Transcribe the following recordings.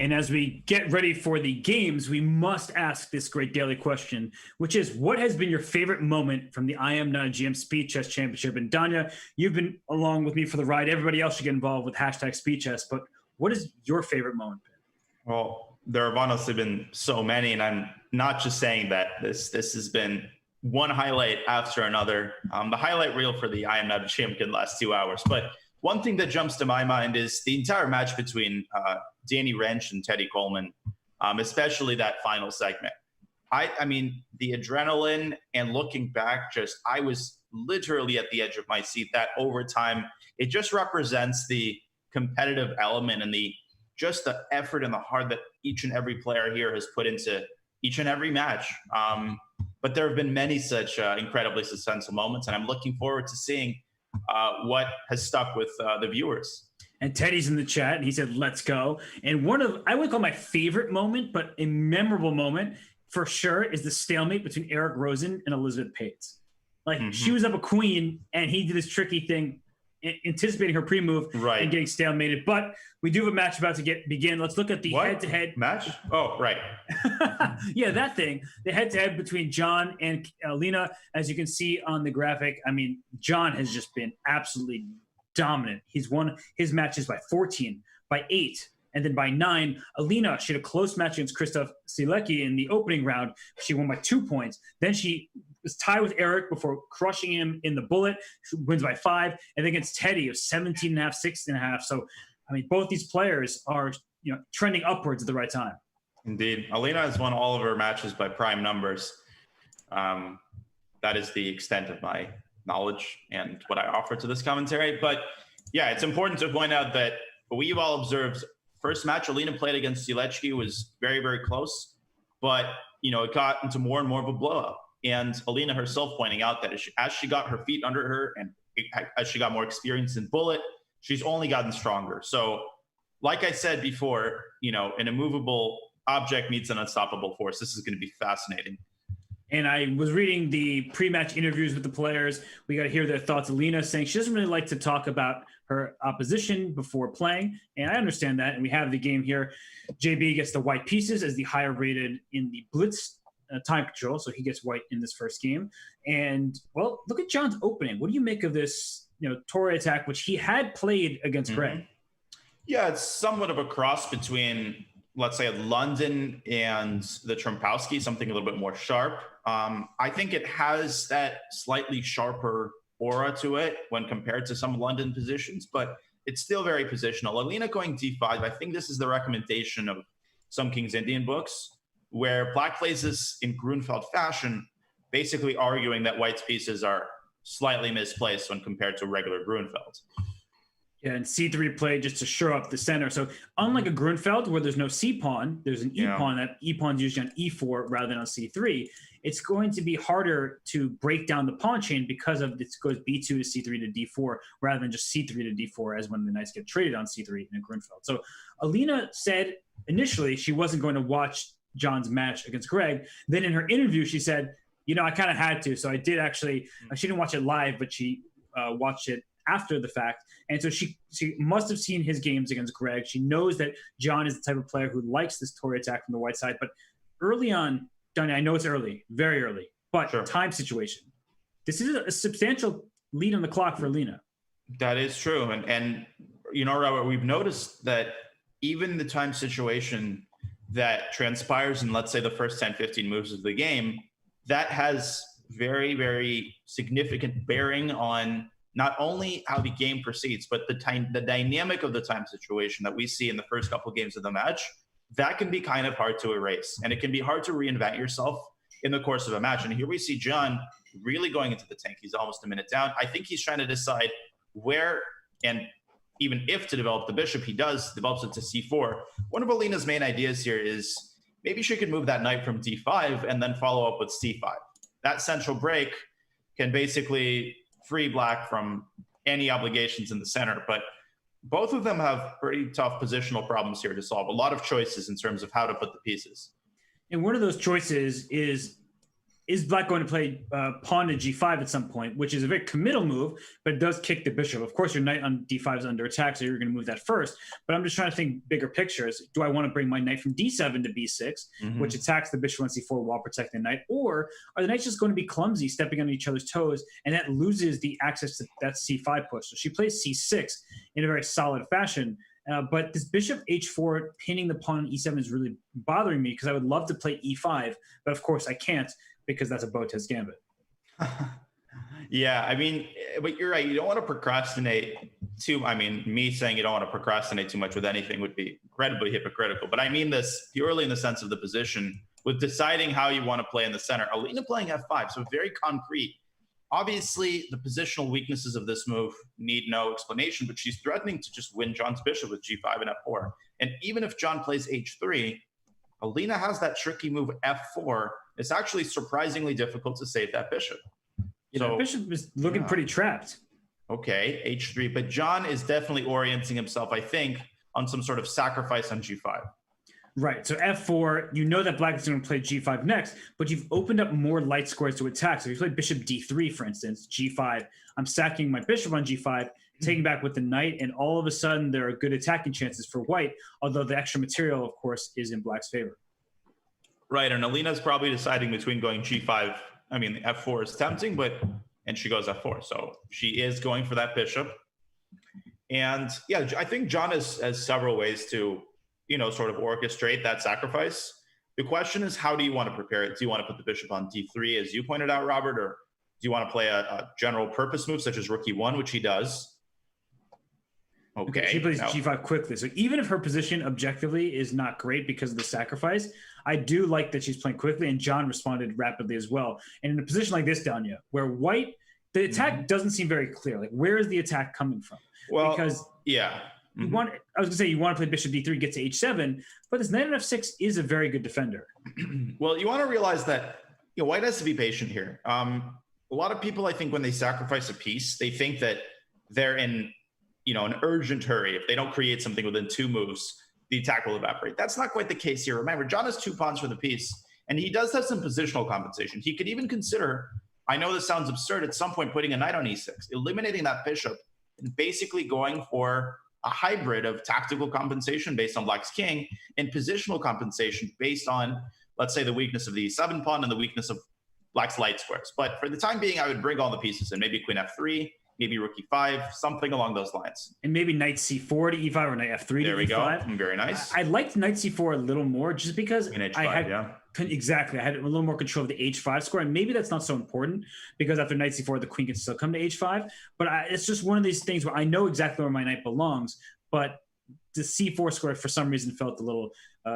And as we get ready for the games, we must ask this great daily question, which is, what has been your favorite moment from the IM GM Speed Chess Championship? And Danya, you've been along with me for the ride. Everybody else should get involved with hashtag Speed Chess. But what is your favorite moment been? Well, there have honestly been so many, and I'm not just saying that. This has been one highlight after another. The highlight reel for the IM Champ can last 2 hours. But one thing that jumps to my mind is the entire match between Danny Wrench and Teddy Coleman, especially that final segment. I mean, the adrenaline and looking back, I was literally at the edge of my seat. That overtime, it just represents the competitive element and the effort and the heart that each and every player here has put into each and every match. But there have been many such incredibly suspenseful moments, and I'm looking forward to seeing what has stuck with the viewers. And Teddy's in the chat, and he said, let's go. And I would call my favorite moment, but a memorable moment for sure, is the stalemate between Eric Rosen and Elizabeth Pates. Like, she was up a queen, and he did this tricky thing, anticipating her pre-move and getting stalemated. But we do have a match about to begin. Let's look at the head-to-head match. Oh, right. Yeah, that thing. The head-to-head between John and Alina. As you can see on the graphic, I mean, John has just been absolutely dominant. He's won his matches by 14, by 8, and then by 9. Alina, she had a close match against Krzysztof Sielecki in the opening round. She won by 2 points. Then she was tied with Eric before crushing him in the bullet. She wins by 5. And then against Teddy, it was 17.5, 16.5. So, I mean, both these players are, trending upwards at the right time. Indeed. Alina has won all of her matches by prime numbers. That is the extent of my knowledge and what I offer to this commentary. But yeah, it's important to point out that we've all observed first match Alina played against Sielecki was very, very close, but it got into more and more of a blowout. And Alina herself pointing out that as she got her feet under her and as she got more experience in bullet, she's only gotten stronger. So like I said before, an immovable object meets an unstoppable force. This is going to be fascinating. And I was reading the pre-match interviews with the players. We got to hear their thoughts. Alina saying she doesn't really like to talk about her opposition before playing. And I understand that. And we have the game here. JB gets the white pieces as the higher rated in the Blitz time control. So he gets white in this first game. And, well, look at John's opening. What do you make of this, Tory attack, which he had played against Greg? Yeah, it's somewhat of a cross between, let's say, London and the Trompowsky, something a little bit more sharp. I think it has that slightly sharper aura to it when compared to some London positions, but it's still very positional. Alina going d5, I think this is the recommendation of some King's Indian books, where black plays this in Grunfeld fashion, basically arguing that white's pieces are slightly misplaced when compared to regular Grunfeld. Yeah, and c3 played just to shore up the center. So unlike a Grunfeld where there's no c-pawn, there's an e-pawn. That e-pawn's usually on e4 rather than on c3. It's going to be harder to break down the pawn chain because of this goes b2 to c3 to d4 rather than just c3 to d4 as when the knights get traded on c3 in a Grunfeld. So Alina said initially she wasn't going to watch John's match against Greg. Then in her interview, she said, I kind of had to. So I did actually, she didn't watch it live, but she watched it after the fact. And so she must have seen his games against Greg. She knows that John is the type of player who likes this Tory attack from the white side. But early on, Donnie, I know it's early, very early, but time situation. This is a substantial lead on the clock for Alina. That is true. And Robert, we've noticed that even the time situation that transpires in, let's say, the first 10, 15 moves of the game, that has very, very significant bearing on not only how the game proceeds, but the dynamic of the time situation that we see in the first couple games of the match. That can be kind of hard to erase, and it can be hard to reinvent yourself in the course of a match. And here we see John really going into the tank. He's almost a minute down. I think he's trying to decide where and even if to develop the bishop. He develops it to c4. One of Alina's main ideas here is maybe she could move that knight from d5 and then follow up with c5. That central break can basically free black from any obligations in the center. But both of them have pretty tough positional problems here to solve. A lot of choices in terms of how to put the pieces. And one of those choices is is black going to play pawn to g5 at some point, which is a very committal move, but it does kick the bishop. Of course, your knight on d5 is under attack, so you're going to move that first. But I'm just trying to think bigger pictures. Do I want to bring my knight from d7 to b6, which attacks the bishop on c4 while protecting the knight? Or are the knights just going to be clumsy, stepping on each other's toes, and that loses the access to that c5 push? So she plays c6 in a very solid fashion. But this bishop h4 pinning the pawn on e7 is really bothering me because I would love to play e5, but of course I can't because that's a Botez gambit. Yeah, I mean, but you're right. You don't want to procrastinate too. I mean, me saying you don't want to procrastinate too much with anything would be incredibly hypocritical. But I mean this purely in the sense of the position with deciding how you want to play in the center. Alina playing f5, so very concrete. Obviously, the positional weaknesses of this move need no explanation, but she's threatening to just win John's bishop with g5 and f4. And even if John plays h3, Alina has that tricky move f4. It's actually surprisingly difficult to save that bishop. So bishop is looking pretty trapped. Okay, h3, but John is definitely orienting himself, I think, on some sort of sacrifice on g5. Right, so f4, you know that black is going to play g5 next, but you've opened up more light squares to attack. So if you play bishop d3, for instance, g5, I'm sacking my bishop on g5, taking back with the knight, and all of a sudden there are good attacking chances for white, although the extra material, of course, is in black's favor. Right, and Alina's probably deciding between going g5. I mean, f4 is tempting, and she goes f4. So she is going for that bishop. And yeah, I think John has several ways to, sort of orchestrate that sacrifice. The question is, how do you want to prepare it? Do you want to put the bishop on d3, as you pointed out, Robert, or do you want to play a general purpose move such as rook e1, which he does? Okay. She plays g5 quickly. So even if her position objectively is not great because of the sacrifice, I do like that she's playing quickly, and John responded rapidly as well. And in a position like this, Danya, where white, the attack doesn't seem very clear. Like, where is the attack coming from? Well, because you want, I was gonna say you want to play bishop d3, get to h7, but this knight on f6 is a very good defender. Well, you want to realize that white has to be patient here. A lot of people, I think, when they sacrifice a piece, they think that they're in an urgent hurry. If they don't create something within 2 moves, the attack will evaporate. That's not quite the case here. Remember, John has 2 pawns for the piece, and he does have some positional compensation. He could even consider, I know this sounds absurd, at some point putting a knight on e6, eliminating that bishop, and basically going for a hybrid of tactical compensation based on black's king and positional compensation based on, let's say, the weakness of the e7 pawn and the weakness of black's light squares. But for the time being, I would bring all the pieces in, maybe queen f3, maybe rook e5, something along those lines. And maybe knight c4 to e5 or knight f3 to e5. There we go. Very nice. I liked knight c4 a little more just because H5, I had exactly. I had a little more control of the h5 square, and maybe that's not so important because after knight c4, the queen can still come to h5. But it's just one of these things where I know exactly where my knight belongs, but the c4 square for some reason felt a little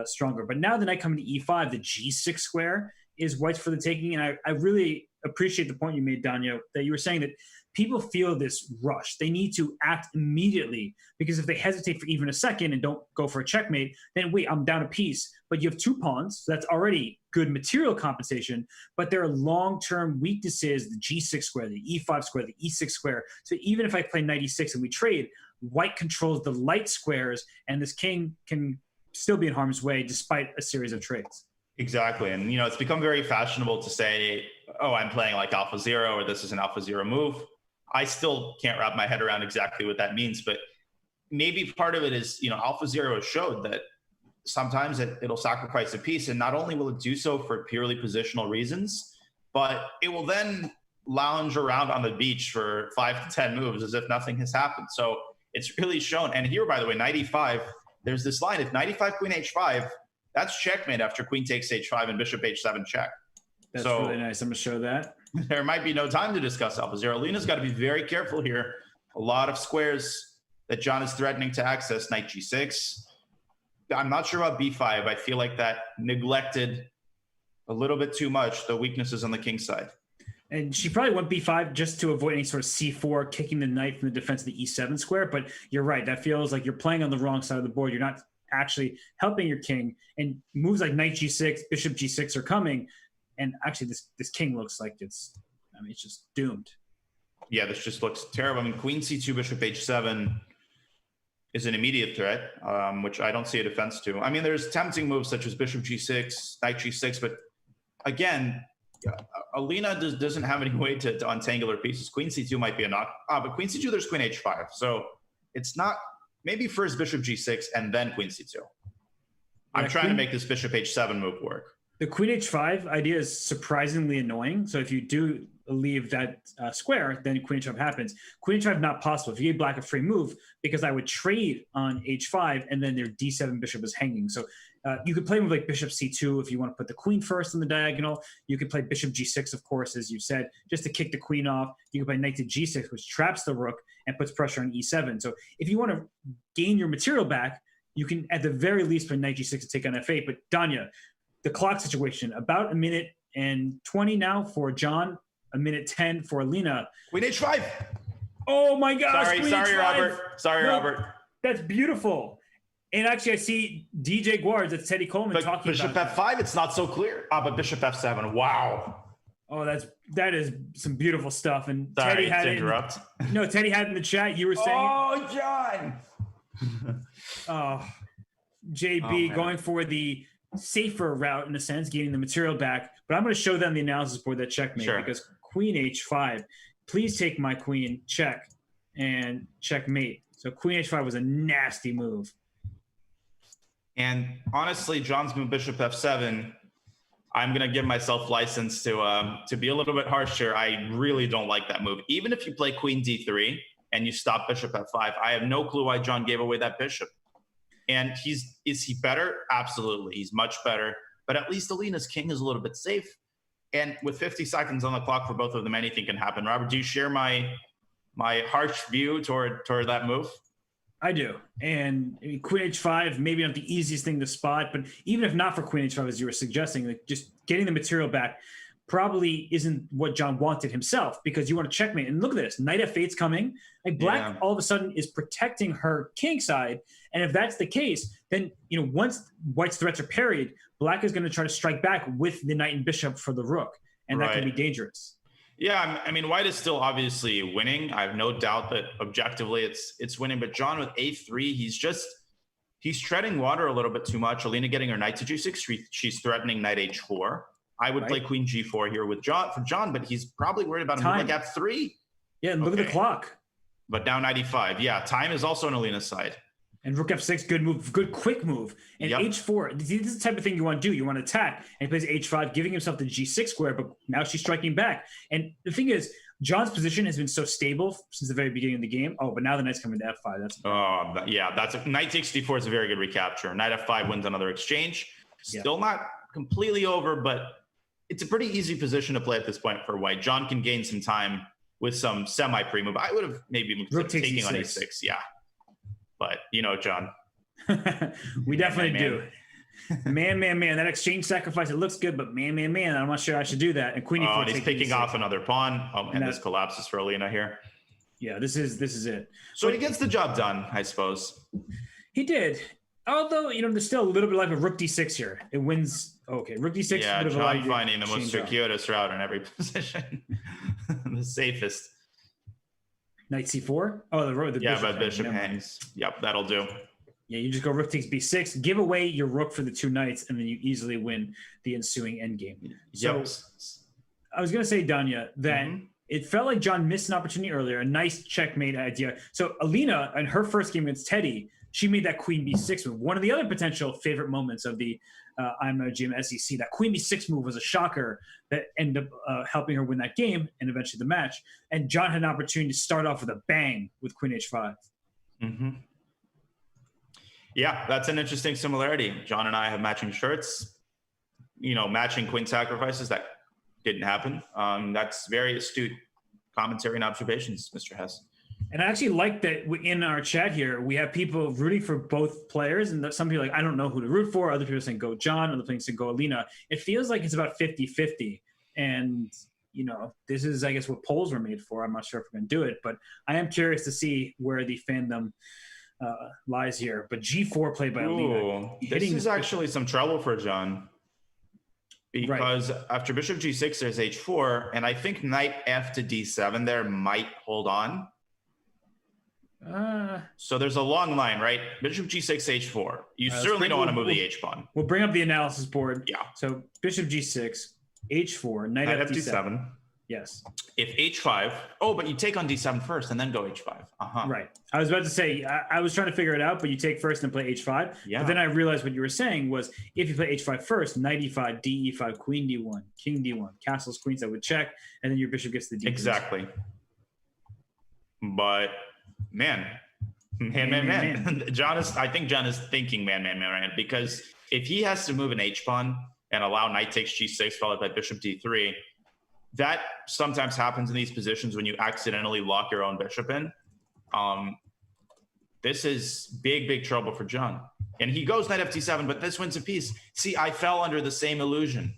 stronger. But now the knight coming to e5, the g6 square is white's for the taking, and I really appreciate the point you made, Danya, that you were saying that people feel this rush. They need to act immediately because if they hesitate for even a second and don't go for a checkmate, then wait, I'm down a piece. But you have 2 pawns, so that's already good material compensation, but there are long-term weaknesses, the g6 square, the e5 square, the e6 square. So even if I play knight e6 and we trade, white controls the light squares, and this king can still be in harm's way despite a series of trades. Exactly. And, it's become very fashionable to say, oh, I'm playing like alpha 0 or this is an alpha 0 move. I still can't wrap my head around exactly what that means, but maybe part of it is, alpha 0 has showed that sometimes it'll sacrifice a piece, and not only will it do so for purely positional reasons, but it will then lounge around on the beach for 5 to 10 moves as if nothing has happened. So it's really shown. And here, by the way, knight e5, there's this line, if knight e5, queen h5, that's checkmate after queen takes h5 and bishop h7 check. That's really nice. I'm going to show that. There might be no time to discuss alpha 0. Alina's got to be very careful here. A lot of squares that John is threatening to access, knight g6. I'm not sure about b5. I feel like that neglected a little bit too much the weaknesses on the king side. And she probably went b5 just to avoid any sort of c4, kicking the knight from the defense of the e7 square. But you're right. That feels like you're playing on the wrong side of the board. You're not actually helping your king. And moves like knight g6, bishop g6 are coming. And actually, this king looks like it's just doomed. Yeah, this just looks terrible. I mean, queen c2, bishop h7 is an immediate threat, which I don't see a defense to. I mean, there's tempting moves such as bishop g6, knight g6, but again, Alina doesn't have any way to untangle her pieces. Queen c2 might be a knock. But queen c2, there's queen h5. So it's not, maybe first bishop g6 and then queen c2. I'm trying to make this bishop h7 move work. The queen h5 idea is surprisingly annoying. So if you do leave that square, then queen h5 happens. Queen h5 not possible. If you gave black a free move, because I would trade on h5 and then their d7 bishop is hanging. So you could play with like bishop c2 if you want to put the queen first on the diagonal. You could play bishop g6, of course, as you said, just to kick the queen off. You could play knight to g6, which traps the rook and puts pressure on e7. So if you want to gain your material back, you can at the very least play knight g6 to take on f8. But Danya, the clock situation, about a minute and 20 now for John, a minute 10 for Alina. Queen h5. Oh my gosh. Sorry, H5. Robert. Sorry, Robert. That's beautiful. And actually, I see DJ Guards, that's Teddy Coleman, But talking bishop about f5, it's not so clear. But bishop f7, wow. Oh, that is some beautiful stuff. And Sorry Teddy had to it. interrupt. No, Teddy had it in the chat. You were saying. Oh, John. Oh, JB going for the safer route in a sense, getting the material back. But I'm going to show them the analysis board that checkmate because queen h5. Please take my queen, check, and checkmate. So queen h5 was a nasty move. And honestly, John's move bishop f7, I'm going to give myself license to be a little bit harsh here. I really don't like that move. Even if you play queen d3 and you stop bishop f5, I have no clue why John gave away that bishop. And is he better? Absolutely. He's much better. But at least Alina's king is a little bit safe. And with 50 seconds on the clock for both of them, anything can happen. Robert, do you share my harsh view toward that move? I do. And I mean, queen h5, maybe not the easiest thing to spot, but even if not for queen h5, as you were suggesting, like just getting the material back probably isn't what John wanted himself, because you want to checkmate. And look at this, knight f8's coming. Like black all of a sudden is protecting her king side. And if that's the case, then, you know, once white's threats are parried, black is going to try to strike back with the knight and bishop for the rook. And that can be dangerous. Yeah, I mean, white is still obviously winning. I have no doubt that objectively it's winning. But John with a3, he's treading water a little bit too much. Alina getting her knight to g6. She's threatening knight h4. I would play queen g4 here with John, but he's probably worried about a move like f3. Yeah, and look at the clock. But now 95. Yeah, time is also on Alina's side. And rook f6, good move, good quick move. And h4, this is the type of thing you want to do. You want to attack. And he plays h5, giving himself the g6 square, but now she's striking back. And the thing is, John's position has been so stable since the very beginning of the game. Oh, but now the knight's coming to f5. That's knight takes d4 is a very good recapture. Knight f5 wins another exchange. Still not completely over, but it's a pretty easy position to play at this point for white. John can gain some time with some semi pre-move. I would have maybe moved taking on e6. Yeah. But you know, John. We definitely do. Man. That exchange sacrifice, it looks good, but man. I'm not sure I should do that. And queen e4. And he's picking off another pawn. And this collapses for Alina here. Yeah, this is it. So he gets the job done, I suppose. He did. Although, you know, there's still a little bit like a rook d6 here. It wins. Okay, rook d6. Yeah, John finding the most circuitous route in every position. The safest. Knight c4? Oh, the bishop. But bishop hangs. Yep, that'll do. Yeah, you just go rook takes b6, give away your rook for the two knights, and then you easily win the ensuing endgame. So I was going to say, Danya, that it felt like John missed an opportunity earlier, a nice checkmate idea. So Alina, in her first game against Teddy, she made that queen b6 move. One of the other potential favorite moments of the IM SEC, that queen b6 move was a shocker that ended up helping her win that game and eventually the match. And John had an opportunity to start off with a bang with queen h5. Yeah, that's an interesting similarity. John and I have matching shirts, you know, matching queen sacrifices. That didn't happen. That's very astute commentary and observations, Mr. Hess. And I actually like that in our chat here, we have people rooting for both players. And some people are like, I don't know who to root for. Other people are saying go John. Other people saying go Alina. It feels like it's about 50-50. And, you know, this is, I guess, what polls were made for. I'm not sure if we're going to do it. But I am curious to see where the fandom lies here. But g4 played by Alina. This is actually some trouble for John. Because after bishop g6, there's h4. And I think knight f to d7 there might hold on. So there's a long line, right? Bishop g6, h4. You certainly don't want to move the h pawn. We'll bring up the analysis board. Yeah. So bishop g6, h4, knight f7. Yes. If h5, but you take on d7 first and then go h5. Right. I was about to say, I was trying to figure it out, but you take first and play h5. Yeah. But then I realized what you were saying was if you play h5 first, knight e5, d e5, queen d1, king d1, castles, queenside would check, and then your bishop gets the d. Exactly. But man. I think John is thinking man, because if he has to move an h-pawn and allow knight takes g6 followed by bishop d3, that sometimes happens in these positions when you accidentally lock your own bishop in. This is big trouble for John. And he goes knight f7, but this wins a piece. See, I fell under the same illusion.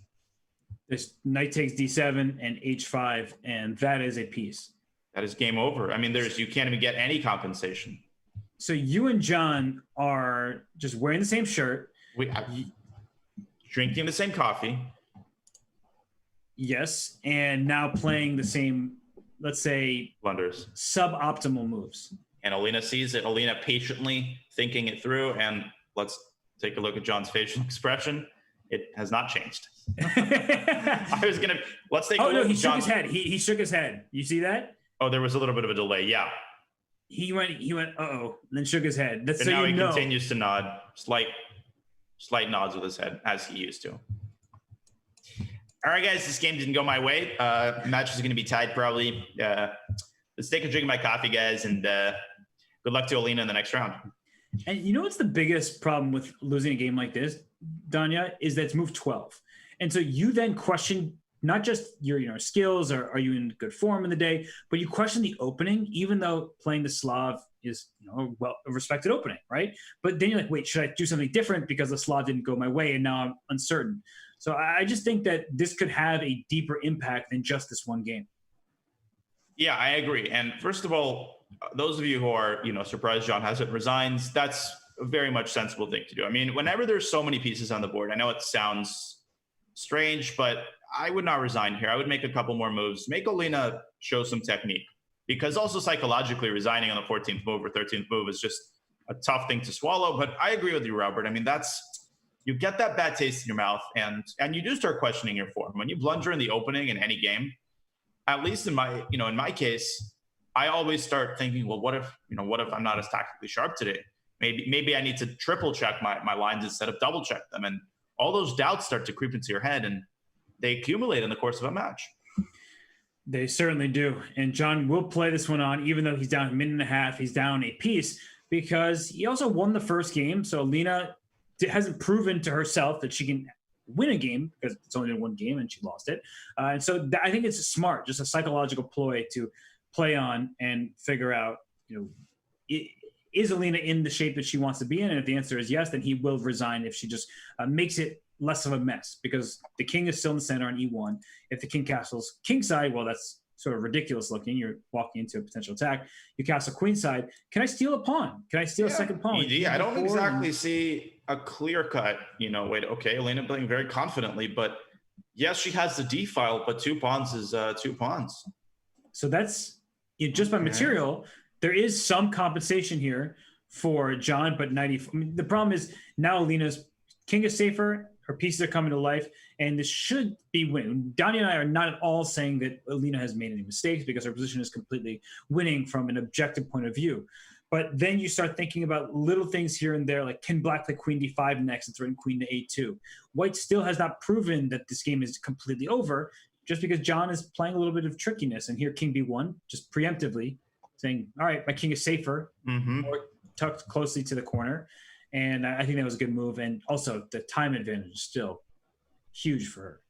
This knight takes d7 and h5, and that is a piece. That is game over. I mean, you can't even get any compensation. So you and John are just wearing the same shirt. Drinking the same coffee. Yes, and now playing the same, let's say, blunders, suboptimal moves. And Alina sees it. Alina patiently thinking it through, and let's take a look at John's facial expression. It has not changed. Let's take a look. No, he at shook John's... his head. He shook his head. You see that? Oh, there was a little bit of a delay. Yeah. He went, uh-oh, and then shook his head. That's and so now he continues to nod, slight nods with his head as he used to. All right, guys, this game didn't go my way. Match is going to be tied probably. Let's take a drink of my coffee, guys, and good luck to Alina in the next round. And you know what's the biggest problem with losing a game like this, Danya, is that it's move 12. And so you then question not just your skills or are you in good form in the day, but you question the opening, even though playing the Slav is a respected opening, right? But then you're like, wait, should I do something different because the Slav didn't go my way and now I'm uncertain? So I just think that this could have a deeper impact than just this one game. Yeah, I agree. And first of all, those of you who are, surprised John hasn't resigned, that's a very much sensible thing to do. I mean, whenever there's so many pieces on the board, I know it sounds strange, but I would not resign here. I would make a couple more moves, make Alina show some technique, because also psychologically resigning on the 14th move or 13th move is just a tough thing to swallow. But I agree with you, Robert. I mean, you get that bad taste in your mouth and you do start questioning your form. When you blunder in the opening in any game, at least in my case, I always start thinking, well, what if I'm not as tactically sharp today? Maybe I need to triple check my lines instead of double check them. And all those doubts start to creep into your head and they accumulate in the course of a match. They certainly do. And John will play this one on, even though he's down a minute and a half, he's down a piece, because he also won the first game. So Alina hasn't proven to herself that she can win a game, because it's only been one game and she lost it. And so I think it's smart, just a psychological ploy to play on and figure out, is Alina in the shape that she wants to be in? And if the answer is yes, then he will resign if she just makes it less of a mess, because the king is still in the center on e1. If the king castles kingside, well, that's sort of ridiculous looking. You're walking into a potential attack. You castle queenside. Can I steal a pawn? Can I steal a second pawn? Yeah, I don't exactly see a clear cut, okay, Alina playing very confidently, but yes, she has the d file, but 2 pawns is 2 pawns. So that's just by material. There is some compensation here for John, but the problem is now Alina's king is safer. Her pieces are coming to life, and this should be win. Donnie and I are not at all saying that Alina has made any mistakes, because her position is completely winning from an objective point of view. But then you start thinking about little things here and there, like can black play queen d5 next and threaten queen to a2? White still has not proven that this game is completely over, just because John is playing a little bit of trickiness. And here king b1, just preemptively saying, all right, my king is safer, or tucked closely to the corner. And I think that was a good move. And also the time advantage is still huge for her.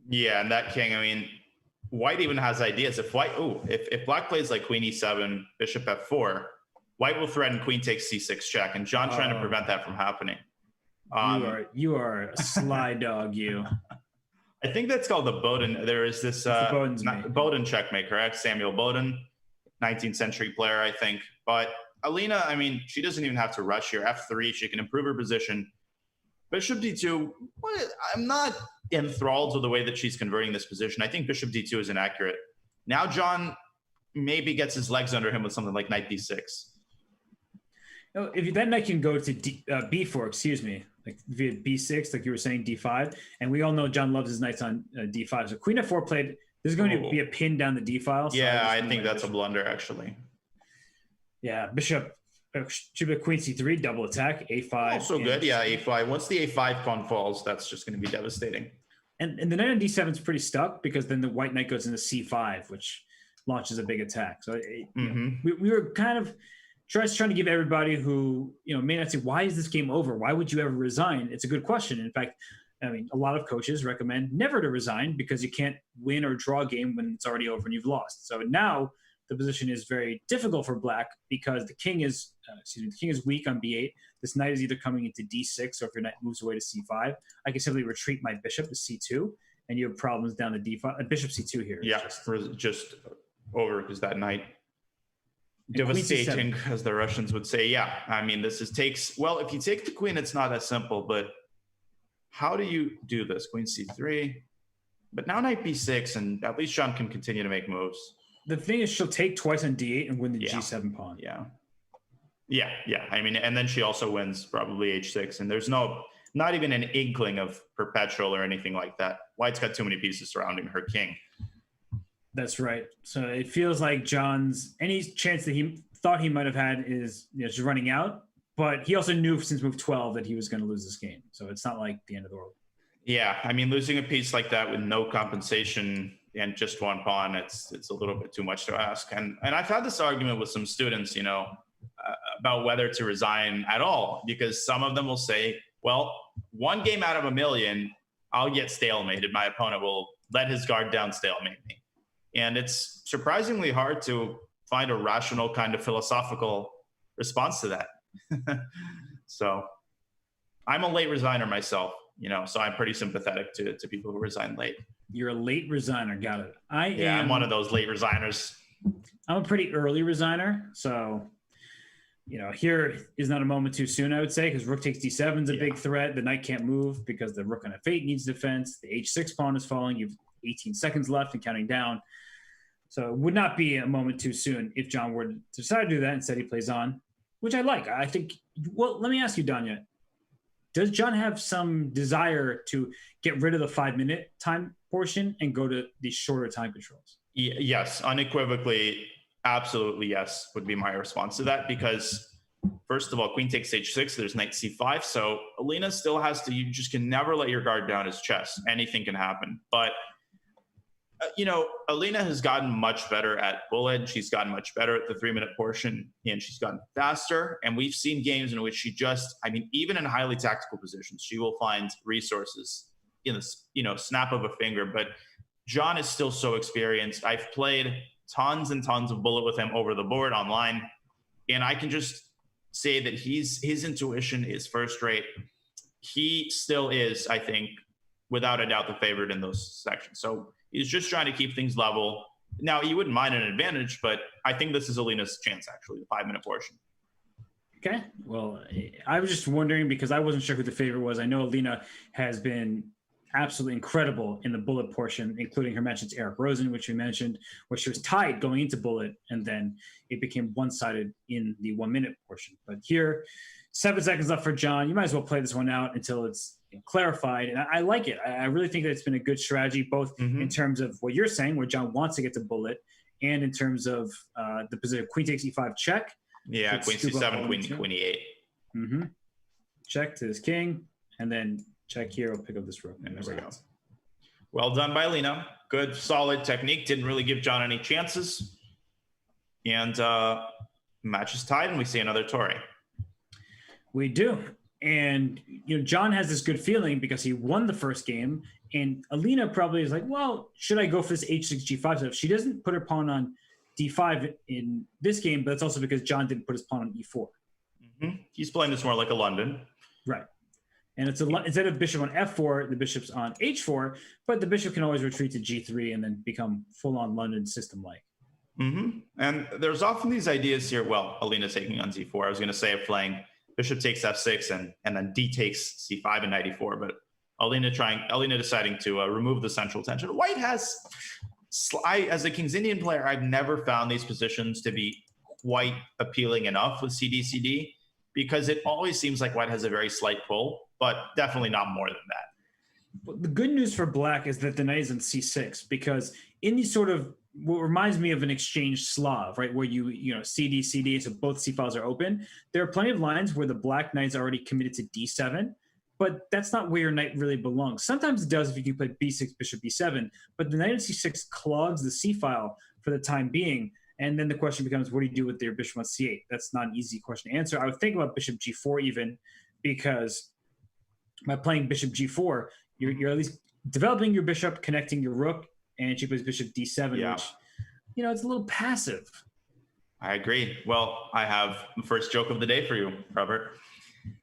Yeah, and that king, I mean, White even has ideas. If black plays like queen e7, bishop f4, White will threaten queen takes c6 check, and John trying to prevent that from happening. You are a sly dog, you. I think that's called the Bowden. There is this Bowden checkmate, correct? Samuel Bowden, 19th century player, I think. But Alina, I mean, she doesn't even have to rush here. F3, she can improve her position. Bishop d2, I'm not enthralled with the way that she's converting this position. I think bishop d2 is inaccurate. Now John maybe gets his legs under him with something like knight d6. Oh, if that knight can go to b4, excuse me, like via b6, like you were saying, d5, and we all know John loves his knights on d5. So queen f4 played. There's going to be a pin down the d file. So yeah, I think that's a blunder actually. Yeah, bishop should be queen c3, double attack, a5. Also good, yeah, a5. Once the a5 pawn falls, that's just going to be devastating. And the knight on d7 is pretty stuck because then the white knight goes into c5, which launches a big attack. So we were kind of trying to give everybody who may not say, why is this game over? Why would you ever resign? It's a good question. In fact, I mean, a lot of coaches recommend never to resign because you can't win or draw a game when it's already over and you've lost. So now the position is very difficult for black because the king is weak on b8. This knight is either coming into d6, or if your knight moves away to c5, I can simply retreat my bishop to c2, and you have problems down to d5. Bishop c2 here. Yeah, just over because that knight devastating, as the Russians would say. Yeah, I mean, this takes. Well, if you take the queen, it's not as simple. But how do you do this? Queen c3, but now knight b6, and at least John can continue to make moves. The thing is, she'll take twice on d8 and win the g7 pawn. Yeah. I mean, and then she also wins probably h6, and there's not even an inkling of perpetual or anything like that. White's got too many pieces surrounding her king. That's right. So it feels like John's any chance that he thought he might have had is just running out. But he also knew since move 12 that he was going to lose this game. So it's not like the end of the world. Yeah, I mean, losing a piece like that with no compensation and just one pawn, it's a little bit too much to ask. And I've had this argument with some students, about whether to resign at all, because some of them will say, well, one game out of a million, I'll get stalemated. My opponent will let his guard down, stalemate me. And it's surprisingly hard to find a rational kind of philosophical response to that. So I'm a late resigner myself, so I'm pretty sympathetic to people who resign late. You're a late resigner. Got it. I'm one of those late resigners. I'm a pretty early resigner. So, here is not a moment too soon, I would say, because rook takes d7 is a big threat. The knight can't move because the rook on f8 needs defense. The h6 pawn is falling. You have 18 seconds left and counting down. So it would not be a moment too soon if John were to decide to do that. Instead, he plays on, which I like. I think, well, let me ask you, Danya, does John have some desire to get rid of the 5-minute time portion and go to the shorter time controls? Yes, unequivocally, absolutely yes, would be my response to that. Because first of all, queen takes h6, there's knight c5. So Alina still has to, you just can never let your guard down as chess. Anything can happen. But Alina has gotten much better at bullet. She's gotten much better at the 3-minute portion, and she's gotten faster. And we've seen games in which she even in highly tactical positions, she will find resources in the, snap of a finger. But John is still so experienced. I've played tons and tons of bullet with him over the board online, and I can just say that his intuition is first rate. He still is, I think, without a doubt, the favorite in those sections. So he's just trying to keep things level. Now, you wouldn't mind an advantage, but I think this is Alina's chance, actually, the 5-minute portion. Okay. Well, I was just wondering because I wasn't sure who the favorite was. I know Alina has been absolutely incredible in the bullet portion, including her match against Eric Rosen, which we mentioned, where she was tied going into bullet, and then it became one-sided in the 1-minute portion. But here, 7 seconds left for John. You might as well play this one out until it's clarified, and I like it. I really think that it's been a good strategy, both in terms of what you're saying, where John wants to get to bullet, and in terms of the position. Queen takes e5 check. Yeah, queen c7, queen e8. Check to this king, and then check here. I'll pick up this rook. And there we go. Well done by Lena. Good, solid technique. Didn't really give John any chances. And match is tied, and we see another Torre. We do. And, John has this good feeling because he won the first game. And Alina probably is like, well, should I go for this h6, g5 stuff? She doesn't put her pawn on d5 in this game, but it's also because John didn't put his pawn on e4. He's playing this more like a London. Right. And it's instead of bishop on f4, the bishop's on h4, but the bishop can always retreat to g3 and then become full-on London system-like. And there's often these ideas here. Well, Alina taking on z4. I was going to say of playing bishop takes f6 and then d takes c5 and knight e4, but Alina deciding to remove the central tension. White has, as a King's Indian player, I've never found these positions to be quite appealing enough with CD. because it always seems like white has a very slight pull, but definitely not more than that. But the good news for black is that the knight is in c6, because in these sort of what reminds me of an exchange Slav, right, where you know CD CD, so both C files are open. There are plenty of lines where the black knight's already committed to D7, but that's not where your knight really belongs. Sometimes it does if you can play B6, bishop B7, but the knight in C6 clogs the C file for the time being. And then the question becomes, what do you do with your bishop on C8? That's not an easy question to answer. I would think about bishop G4 even, because by playing bishop G4, you're at least developing your bishop, connecting your rook, and she plays bishop D7, which, you know, it's a little passive. I agree. Well, I have the first joke of the day for you, Robert.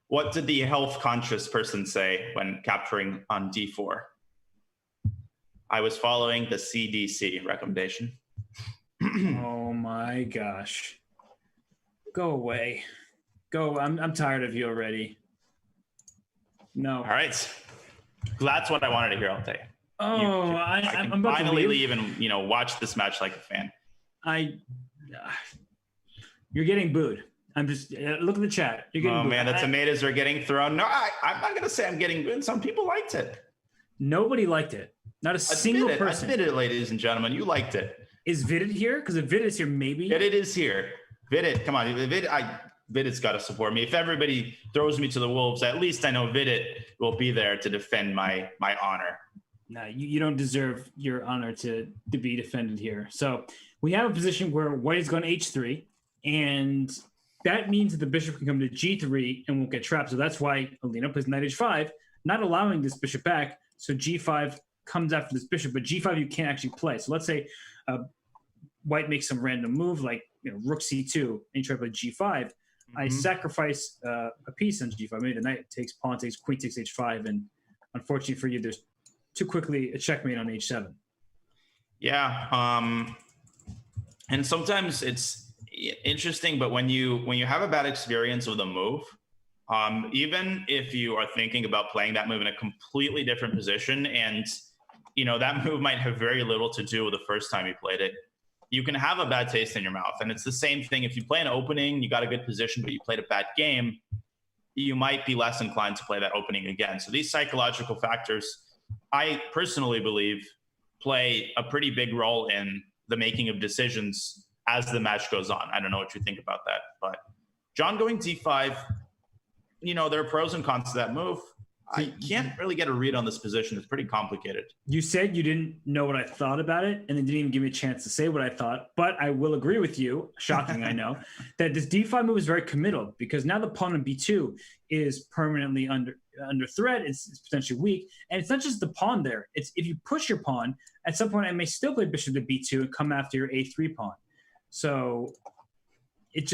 What did the health-conscious person say when capturing on D4? I was following the CDC recommendation. Oh my gosh. Go away. Go. I'm tired of you already. No. All right. That's what I wanted to hear all day. Oh, I'm about finally to leave and, you know, watch this match like a fan. You're getting booed. I'm just look at the chat. You're getting booed. Man, the tomatoes are getting thrown. No, I'm not gonna say I'm getting booed. Some people liked it. Nobody liked it. Not a single person. Admit it, ladies and gentlemen. You liked it. Is Vidit here? Because if Vidit's here, maybe. Vidit is here. Vidit, come on. Vidit's got to support me. If everybody throws me to the wolves, at least I know Vidit will be there to defend my honor. No, you don't deserve your honor to be defended here. So we have a position where white is going to h3, and that means that the bishop can come to g3 and won't get trapped. So that's why Alina plays knight h5, not allowing this bishop back. So g5 comes after this bishop, but g5 you can't actually play. So let's say white makes some random move like, you know, rook c2, and you try to play g5. Mm-hmm. I sacrifice a piece on g5. Maybe the knight takes, pawn takes, queen takes h5, and unfortunately for you, there's too quickly a checkmate on h7. Yeah, and sometimes it's interesting, but when you have a bad experience with a move, even if you are thinking about playing that move in a completely different position, and you know that move might have very little to do with the first time you played it, you can have a bad taste in your mouth. And it's the same thing if you play an opening, you got a good position, but you played a bad game, you might be less inclined to play that opening again. So these psychological factors, I personally believe, play a pretty big role in the making of decisions as the match goes on. I don't know what you think about that, but John going d5, you know, there are pros and cons to that move. I can't really get a read on this position. It's pretty complicated. You said you didn't know what I thought about it, and then didn't even give me a chance to say what I thought. But I will agree with you, shocking, I know, that this d5 move is very committal, because now the pawn on b2 is permanently under threat. It's potentially weak. And it's not just the pawn there. It's if you push your pawn, at some point I may still play bishop to b2 and come after your a3 pawn. So it's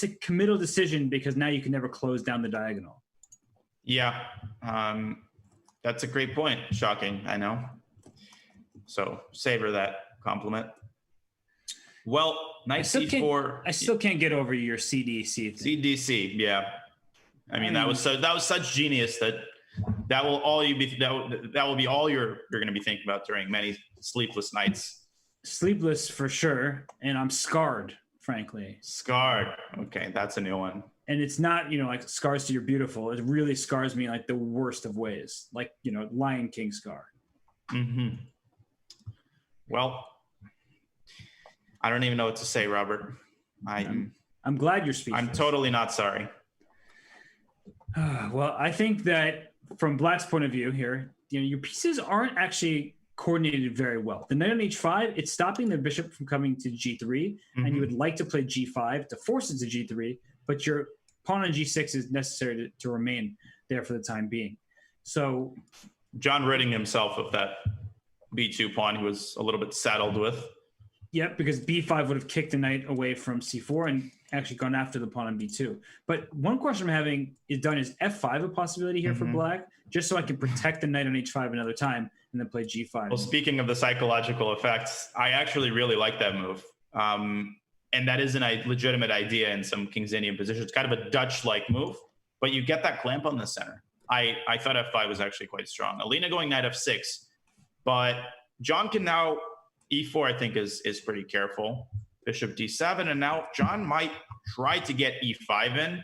a committal decision, because now you can never close down the diagonal. Yeah, that's a great point. Shocking, I know. So savor that compliment. Well, knight c4. I still can't get over your CDC thing. CDC, yeah. I mean, that was such genius that will be all you're going to be thinking about during many sleepless nights. Sleepless for sure, and I'm scarred, frankly. Scarred. Okay, that's a new one. And it's not, you know, like scars to you're beautiful. It really scars me like the worst of ways, like, you know, Lion King scar. Mm-hmm. Well, I don't even know what to say, Robert. I'm glad you're speaking. I'm totally not sorry. Well, I think that from Black's point of view here, you know, your pieces aren't actually coordinated very well. The knight on h5, it's stopping the bishop from coming to g3, and you would like to play g5 to force it to g3, but your pawn on g6 is necessary to remain there for the time being. So John ridding himself of that b2 pawn he was a little bit saddled with. Yep, because b5 would have kicked the knight away from c4 and actually gone after the pawn on b2. But one question I'm having is f5 a possibility here for Black, just so I can protect the knight on h5 another time and then play g5? Well, speaking of the psychological effects, I actually really like that move. And that is a legitimate idea in some King's Indian positions. It's kind of a Dutch-like move, but you get that clamp on the center. I thought f5 was actually quite strong. Alina going knight f6, but John can now e4, I think, is pretty careful. Bishop d7, and now John might try to get e5 in.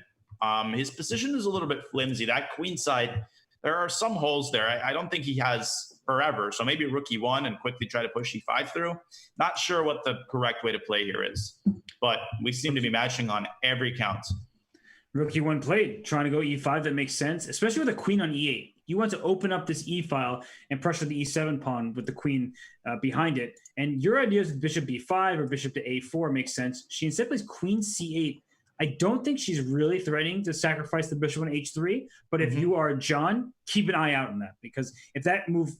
His position is a little bit flimsy. That queen side, there are some holes there. I don't think he has forever. So maybe rook e1 and quickly try to push e5 through. Not sure what the correct way to play here is, but we seem to be matching on every count. Rook e1 played, trying to go e5. That makes sense, especially with a queen on e8. You want to open up this e file and pressure the e7 pawn with the queen behind it. And your idea is bishop b5 or bishop to a4 makes sense. She instead plays queen c8. I don't think she's really threatening to sacrifice the bishop on h3. But if you are John, keep an eye out on that, because if that move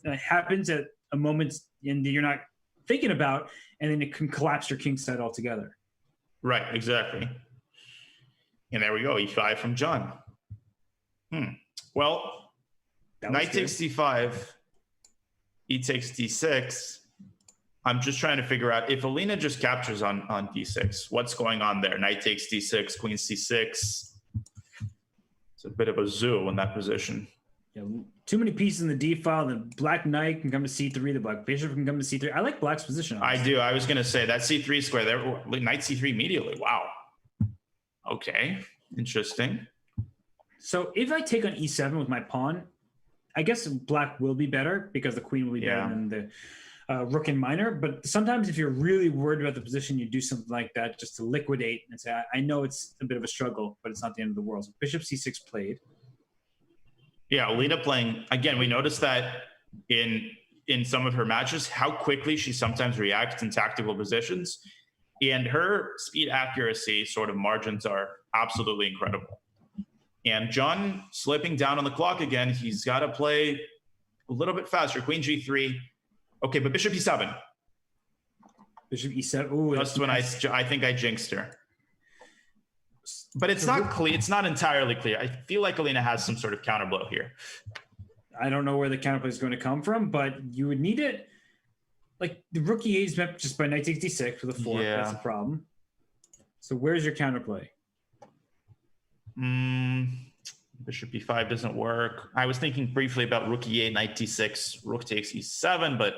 happens at a moment and you're not thinking about, and then it can collapse your king side altogether. Right, exactly. And there we go, e5 from John. Well, knight takes d5, e takes d6. I'm just trying to figure out if Alina just captures on d6, what's going on there? Knight takes d6, queen c6. It's a bit of a zoo in that position. Yeah, too many pieces in the d file. The black knight can come to c3. The black bishop can come to c3. I like black's position. Honestly. I do. I was going to say that c3 square there. Knight c3 immediately. Wow. Okay. Interesting. So if I take on e7 with my pawn, I guess black will be better because the queen will be better than the rook and minor. But sometimes if you're really worried about the position, you do something like that just to liquidate and say, I know it's a bit of a struggle, but it's not the end of the world. So bishop c6 played. Yeah, Alina playing, again, we noticed that in some of her matches, how quickly she sometimes reacts in tactical positions. And her speed accuracy sort of margins are absolutely incredible. And John slipping down on the clock again. He's got to play a little bit faster. Queen g3. Okay, but bishop e7. Bishop e7. Ooh, that's when I think I jinxed her. But it's not clear. It's not entirely clear. I feel like Alina has some sort of counterblow here. I don't know where the counterplay is going to come from, but you would need it. Like the rook e8 is met just by knight takes d6 with a fork. Yeah. That's the problem. So where's your counterplay? Bishop e5 doesn't work. I was thinking briefly about rook e8, knight d6, rook takes e7, but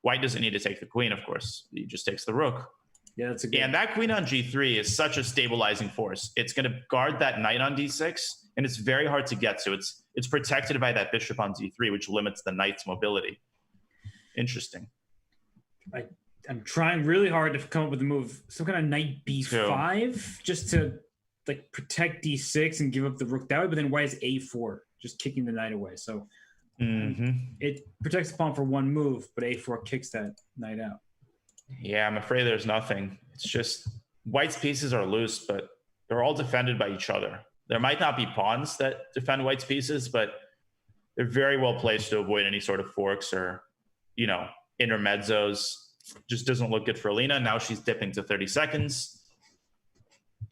white doesn't need to take the queen, of course. He just takes the rook. Yeah, that's a good. And that queen on g3 is such a stabilizing force. It's going to guard that knight on d6, and it's very hard to get to. It's protected by that bishop on d3, which limits the knight's mobility. Interesting. I'm trying really hard to come up with a move, some kind of knight b5, just to like protect d6 and give up the rook that way. But then white is a4, just kicking the knight away. So it protects the pawn for one move, but a4 kicks that knight out. Yeah, I'm afraid there's nothing. It's just white's pieces are loose, but they're all defended by each other. There might not be pawns that defend white's pieces, but they're very well placed to avoid any sort of forks or, intermezzos. Just doesn't look good for Alina. Now she's dipping to 30 seconds.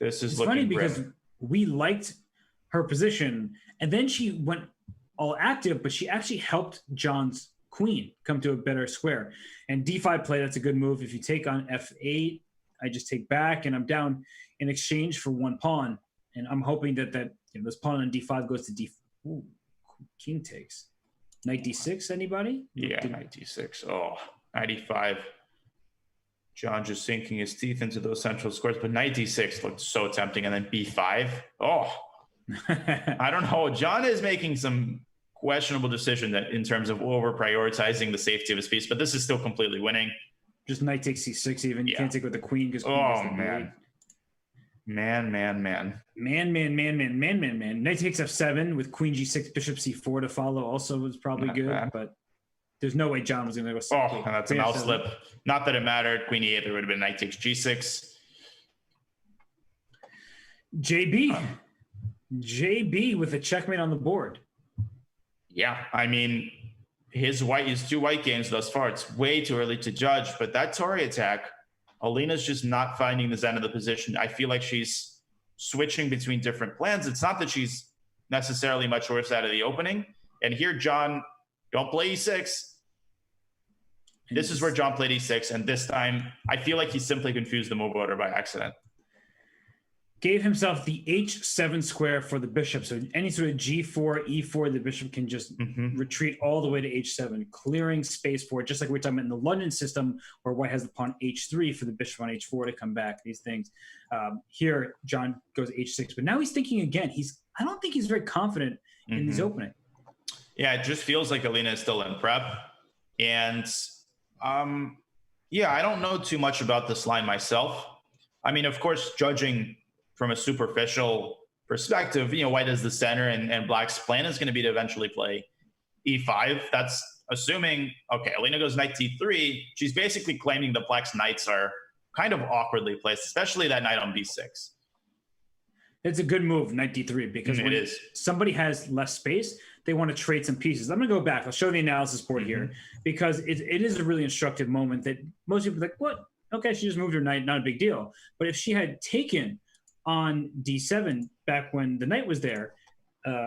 This is looking funny grim. Because we liked her position, and then she went all active, but she actually helped John's queen come to a better square. And d5 play, that's a good move. If you take on f8, I just take back, and I'm down in exchange for one pawn. And I'm hoping that this pawn on d5 goes to d. Ooh, king takes. Knight d6. Anybody? Yeah, knight d6. Oh, knight e5. John just sinking his teeth into those central squares, but knight d6 looked so tempting, and then b5. Oh, I don't know. John is making some questionable decision that in terms of over prioritizing the safety of his piece, but this is still completely winning. Just knight takes c6 even. You can't take with the queen because man. Man. Knight takes f7 with queen g6, bishop c4 to follow also was probably not good, bad. But there's no way John was going to go. Oh, and that's a mouse slip. Not that it mattered. Queen e8, there would have been knight takes g6. JB with a checkmate on the board. Yeah, I mean, his two white games thus far. It's way too early to judge, but that Tory attack, Alina's just not finding the zen of the position. I feel like she's switching between different plans. It's not that she's necessarily much worse out of the opening. And here, John, don't play e6. This is where John played e6, and this time I feel like he simply confused the move order by accident. gave himself the h7 square for the bishop. So any sort of g4, e4, the bishop can just retreat all the way to h7, clearing space for it, just like we're talking about in the London system, where white has the pawn h3 for the bishop on h4 to come back, these things. Here, John goes h6, but now he's thinking again. I don't think he's very confident in his opening. Yeah, it just feels like Alina is still in prep. And yeah, I don't know too much about this line myself. I mean, of course, judging from a superficial perspective, white is the center and black's plan is going to be to eventually play e5. That's assuming, okay, Alina goes knight d3. She's basically claiming the black's knights are kind of awkwardly placed, especially that knight on b6. It's a good move, knight d3, because when somebody has less space, they want to trade some pieces. I'm going to go back. I'll show the analysis board here, because it is a really instructive moment that most people are like, what? Okay, she just moved her knight, not a big deal. But if she had taken on d7 back when the knight was there,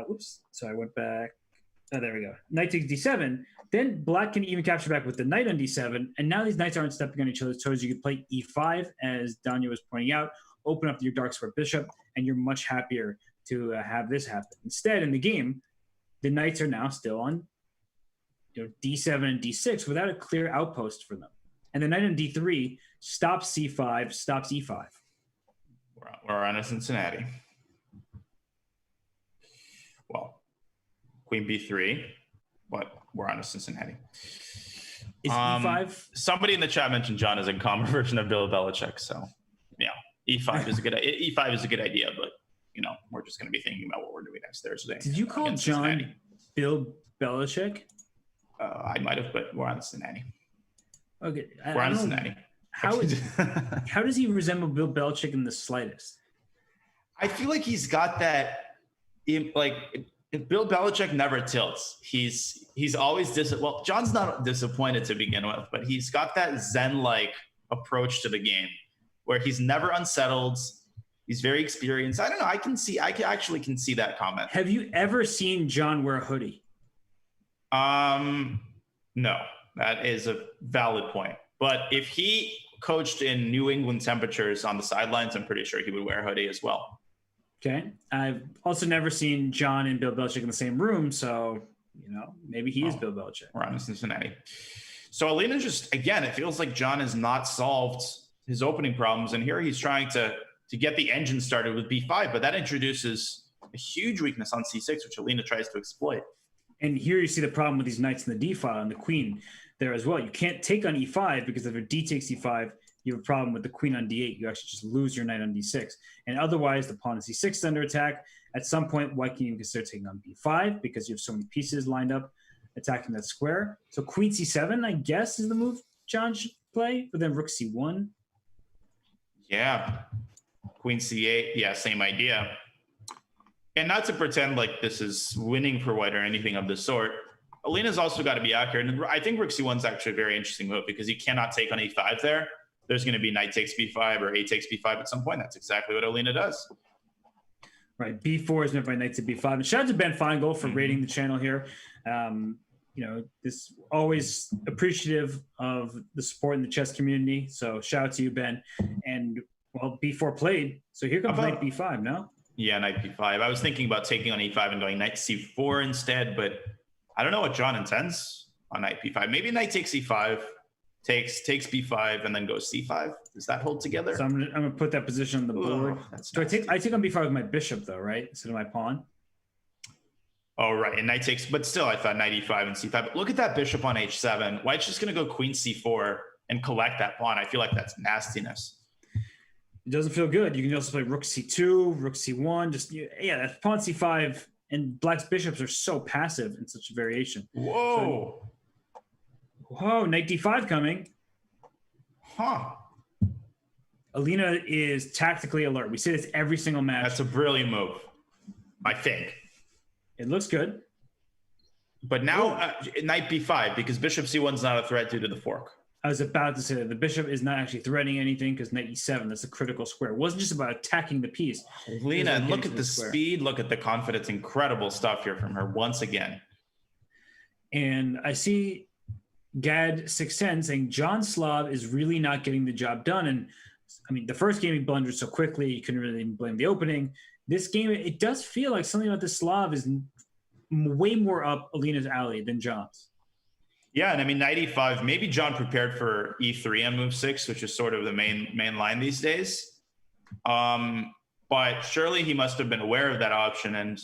oops, so I went back. Oh, there we go. Knight takes d7. Then black can even capture back with the knight on d7. And now these knights aren't stepping on each other's toes. You could play e5, as Danya was pointing out, open up your dark square bishop, and you're much happier to have this happen. Instead, in the game, the knights are now still on d7 and d6 without a clear outpost for them. And the knight on d3 stops c5, stops e5. We're on a Cincinnati. Well, queen b3, but we're on a Cincinnati. Is e5? Somebody in the chat mentioned John is a common version of Bill Belichick, so yeah, e5 is a good idea, but we're just going to be thinking about what we're doing next Thursday. Did you call John Bill Belichick? I might have, but we're on Cincinnati. Okay, we're on Cincinnati. How does he resemble Bill Belichick in the slightest? I feel like he's got that, if Bill Belichick never tilts. He's always well, John's not disappointed to begin with, but he's got that Zen-like approach to the game where he's never unsettled. He's very experienced. I don't know. I actually can see that comment. Have you ever seen John wear a hoodie? No, that is a valid point. But if he coached in New England temperatures on the sidelines, I'm pretty sure he would wear a hoodie as well. Okay. I've also never seen John and Bill Belichick in the same room, so maybe he is Bill Belichick. We're on to Cincinnati. So Alina just, again, it feels like John has not solved his opening problems, and here he's trying to get the engine started with b5, but that introduces a huge weakness on c6, which Alina tries to exploit. And here you see the problem with these knights in the d file and the queen there as well. You can't take on e5 because if a d takes e5, you have a problem with the queen on d8. You actually just lose your knight on d6. And otherwise, the pawn on c6 is under attack. At some point, white can even consider taking on b5 because you have so many pieces lined up attacking that square. So queen c7, I guess, is the move John should play, but then rook c1. Yeah. Queen c8, yeah, same idea. And not to pretend like this is winning for white or anything of the sort, Alina's also got to be accurate. And I think rook c1 is actually a very interesting move because you cannot take on e5 there. There's going to be knight takes b5 or a takes b5 at some point. That's exactly what Alina does. Right, b4 is meant by knight to b5. And shout out to Ben Feingold for rating the channel here. This always appreciative of the support in the chess community. So shout out to you, Ben. And well, b4 played. So here comes knight b5 now. Yeah, knight b5. I was thinking about taking on e5 and going knight c4 instead, but I don't know what John intends on knight b5. Maybe knight takes e5, takes b5, and then goes c5. Does that hold together? So I'm gonna put that position on the board. So I take on b5 with my bishop though, right? Instead of my pawn. Oh, right. And knight takes, but still I thought knight e5 and c5. But look at that bishop on h7. White's just gonna go queen c4 and collect that pawn. I feel like that's nastiness. It doesn't feel good. You can also play rook c2, rook c1. That pawn c5 and black's bishops are so passive in such a variation. Whoa. Whoa, knight d5 coming. Huh. Alina is tactically alert. We say this every single match. That's a brilliant move, I think. It looks good. But now knight b5 because bishop c1 is not a threat due to the fork. I was about to say that the bishop is not actually threatening anything because knight e7, that's a critical square. It wasn't just about attacking the piece. Alina, and look at the speed, look at the confidence. Incredible stuff here from her once again. And I see Gad 610 saying John Slav is really not getting the job done. And I mean, the first game he blundered so quickly, you couldn't really blame the opening. This game, it does feel like something about the Slav is way more up Alina's alley than John's. Yeah, and I mean, 95, maybe John prepared for E3 on move 6, which is sort of the main line these days. But surely he must have been aware of that option. And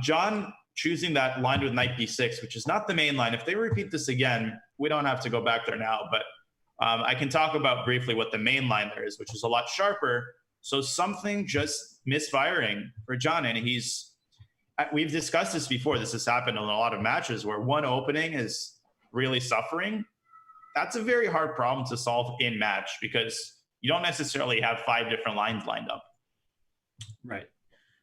John choosing that line with knight b6, which is not the main line. If they repeat this again, we don't have to go back there now, but I can talk about briefly what the main line there is, which is a lot sharper. So something just misfiring for John. And we've discussed this before. This has happened in a lot of matches where one opening is really suffering. That's a very hard problem to solve in match because you don't necessarily have 5 different lines lined up. Right.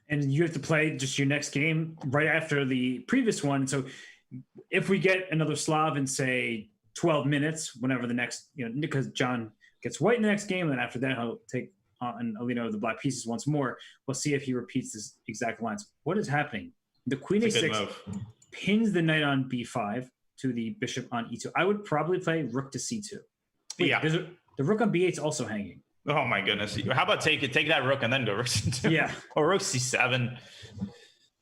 And you have to play just your next game right after the previous one. So if we get another Slav in, say, 12 minutes, whenever the next, because John gets white in the next game, and then after that, he'll take on Alina with the black pieces once more. We'll see if he repeats this exact lines. What is happening? The queen a6 pins the knight on b5 to the bishop on e2. I would probably play rook to c2. Wait, yeah. The rook on b8 is also hanging. Oh my goodness. How about take that rook and then go rook c2? Yeah. Or rook c7.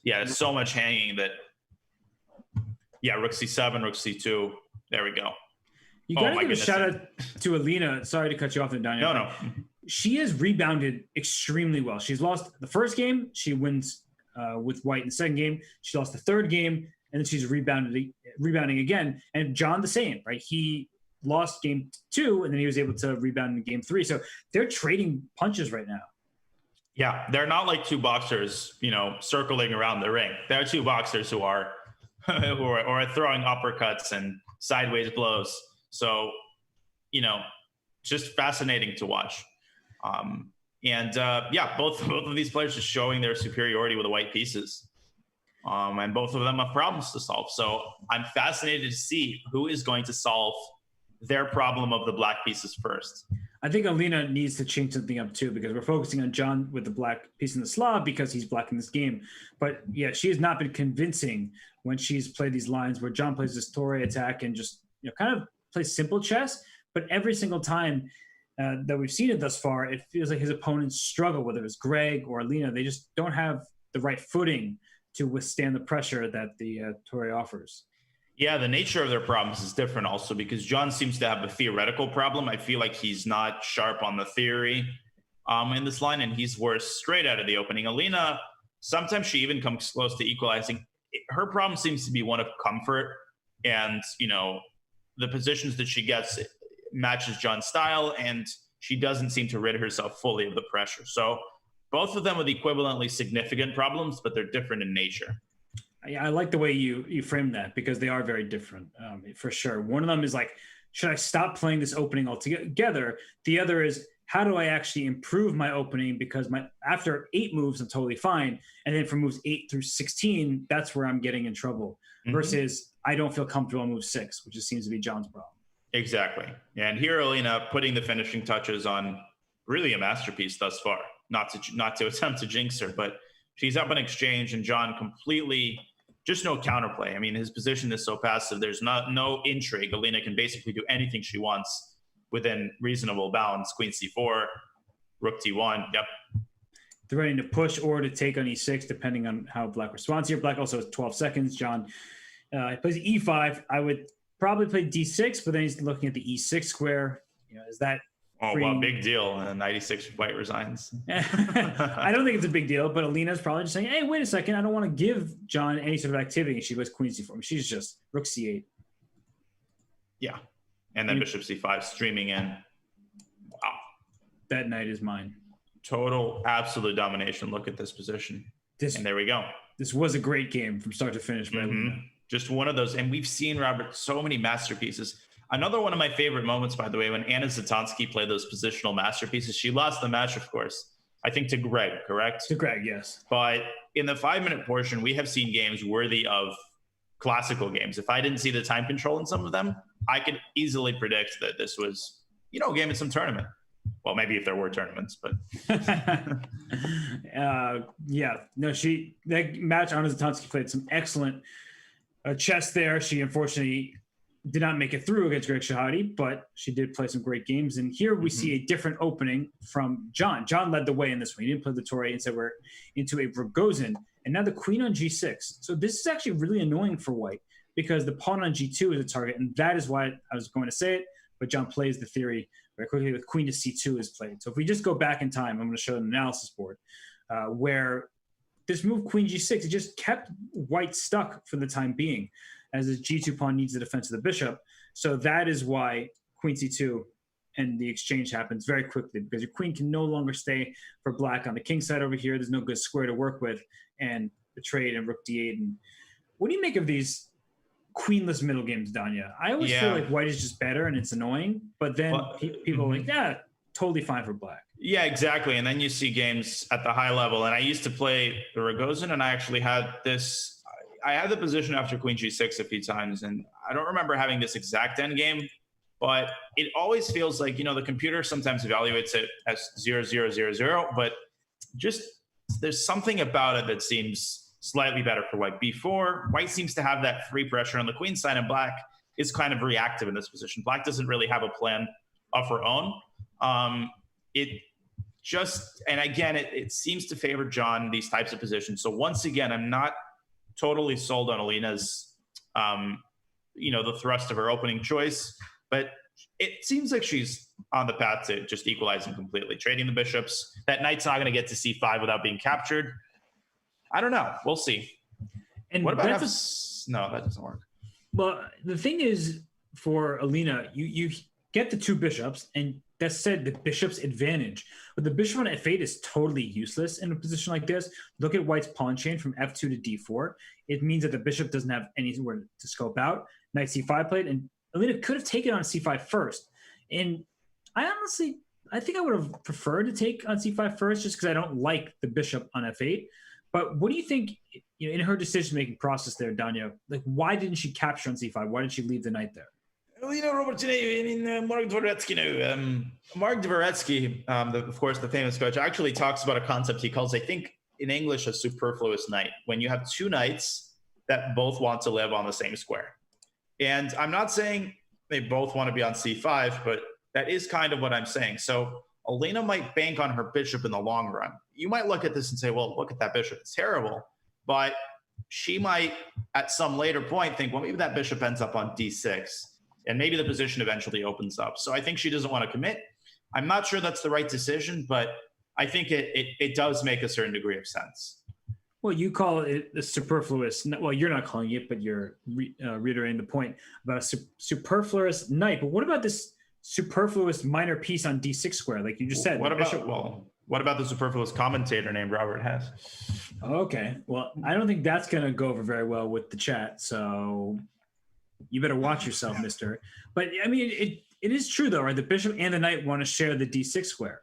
Yeah, there's so much hanging that. Yeah, rook c7, rook c2. There we go. You got to give a shout out to Alina. Sorry to cut you off there, Daniel. No. She has rebounded extremely well. She's lost the first game. She wins with white in the second game. She lost the third game, and then she's rebounding again. And John the same, right? He lost game 2, and then he was able to rebound in game 3. So they're trading punches right now. Yeah, they're not like two boxers, circling around the ring. They're two boxers who are throwing uppercuts and sideways blows. So, just fascinating to watch. Both of these players are showing their superiority with the white pieces. And both of them have problems to solve. So I'm fascinated to see who is going to solve their problem of the black pieces first. I think Alina needs to change something up too, because we're focusing on John with the black piece in the Slav because he's black in this game. But yeah, she has not been convincing when she's played these lines where John plays this Torre attack and just kind of plays simple chess. But every single time that we've seen it thus far, it feels like his opponents struggle, whether it's Greg or Alina. They just don't have the right footing to withstand the pressure that the Torre offers. Yeah, the nature of their problems is different also because John seems to have a theoretical problem. I feel like he's not sharp on the theory in this line, and he's worse straight out of the opening. Alina, sometimes she even comes close to equalizing. Her problem seems to be one of comfort, and, the positions that she gets matches John's style, and she doesn't seem to rid herself fully of the pressure. So both of them with equivalently significant problems, but they're different in nature. I like the way you frame that because they are very different, for sure. One of them is like, should I stop playing this opening altogether? The other is, how do I actually improve my opening? Because after 8 moves, I'm totally fine. And then from moves 8 through 16, that's where I'm getting in trouble. Mm-hmm. Versus I don't feel comfortable on move 6, which just seems to be John's problem. Exactly. And here, Alina putting the finishing touches on really a masterpiece thus far. Not to attempt to jinx her, but she's up in exchange, and John completely just no counterplay. I mean, his position is so passive. There's no intrigue. Alina can basically do anything she wants within reasonable bounds. Queen c4, rook t1. Yep. Threatening to push or to take on e6, depending on how black responds here. Black also has 12 seconds. John plays e5. I would probably play d6, but then he's looking at the e6 square. Is that Oh, well, big deal. And 96 white resigns. I don't think it's a big deal, but Alina's probably just saying, hey, wait a second. I don't want to give John any sort of activity. And she goes queen c4. She's just rook c8. Yeah. And then bishop c5 streaming in. Wow. That knight is mine. Total, absolute domination. Look at this position. And there we go. This was a great game from start to finish. Just one of those. And we've seen, Robert, so many masterpieces. Another one of my favorite moments, by the way, when Anna Zatonski played those positional masterpieces, she lost the match, of course, I think to Greg, correct? To Greg, yes. But in the 5-minute portion, we have seen games worthy of classical games. If I didn't see the time control in some of them, I could easily predict that this was, a game in some tournament. Well, maybe if there were tournaments, but. That match, Anna Zatonski played some excellent chess there. She unfortunately did not make it through against Greg Shahadi, but she did play some great games. And here we see a different opening from John. John led the way in this one. He didn't play the Torre. Instead, we're into a Rogozin. And now the queen on g6. So this is actually really annoying for white because the pawn on g2 is a target. And that is why I was going to say it. But John plays the theory very quickly with queen to c2 is played. So if we just go back in time, I'm going to show an analysis board where this move queen g6, it just kept white stuck for the time being, as his g2 pawn needs the defense of the bishop. So that is why queen c2 and the exchange happens very quickly, because your queen can no longer stay for black on the king side over here. There's no good square to work with, and the trade and rook d8. And what do you make of these queenless middle games, Danya? I always feel like white is just better and it's annoying, but then people are like, yeah, totally fine for black. Yeah, exactly. And then you see games at the high level. And I used to play the Rogozin, and I actually had this. I had the position after queen g6 a few times, and I don't remember having this exact endgame, but it always feels like, you know, the computer sometimes evaluates it as 0, 0, 0, 0, but just there's something about it that seems slightly better for white. Before, white seems to have that free pressure on the queen side, and black is kind of reactive in this position. Black doesn't really have a plan of her own. And again, it seems to favor John these types of positions. So once again, I'm not totally sold on Alina's, the thrust of her opening choice, but it seems like she's on the path to just equalizing completely, trading the bishops. That knight's not going to get to c5 without being captured. I don't know. We'll see. And what about no, that doesn't work. Well, the thing is, for Alina, you get the two bishops, and that said, the bishop's advantage. But the bishop on f8 is totally useless in a position like this. Look at white's pawn chain from f2 to d4. It means that the bishop doesn't have anywhere to scope out. Knight c5 played, and Alina could have taken on c5 first. And I think I would have preferred to take on c5 first, just because I don't like the bishop on f8. But what do you think, in her decision-making process there, Danya? Like, why didn't she capture on c5? Why didn't she leave the knight there? Well, Robert, Mark Dvoretsky, Mark Dvoretsky, of course, the famous coach, actually talks about a concept he calls, I think, in English, a superfluous knight. When you have two knights that both want to live on the same square. And I'm not saying they both want to be on c5, but that is kind of what I'm saying. So Alina might bank on her bishop in the long run. You might look at this and say, well, look at that bishop. It's terrible. But she might, at some later point, think, well, maybe that bishop ends up on d6. And maybe the position eventually opens up. So I think she doesn't want to commit. I'm not sure that's the right decision, but I think it does make a certain degree of sense. Well, you call it the superfluous. Well, you're not calling it, but you're reiterating the point about a superfluous knight. But what about this superfluous minor piece on d6 square, like you just said? What about the superfluous commentator named Robert Hess? Okay, well, I don't think that's going to go over very well with the chat. So you better watch yourself, mister. But I mean, it is true though, right? The bishop and the knight want to share the d6 square.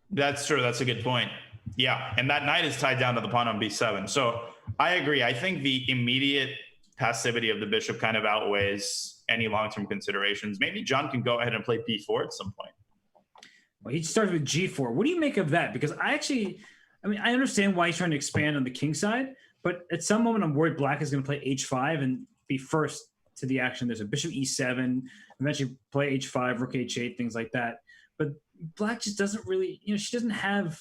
That's true. That's a good point. Yeah, and that knight is tied down to the pawn on b7. So I agree. I think the immediate passivity of the bishop kind of outweighs any long-term considerations. Maybe John can go ahead and play b4 at some point. Well, he started with g4. What do you make of that? Because I understand why he's trying to expand on the king side, but at some moment I'm worried black is going to play h5 and be first to the action. There's a bishop e7, eventually play h5, rook h8, things like that. But black just doesn't really, she doesn't have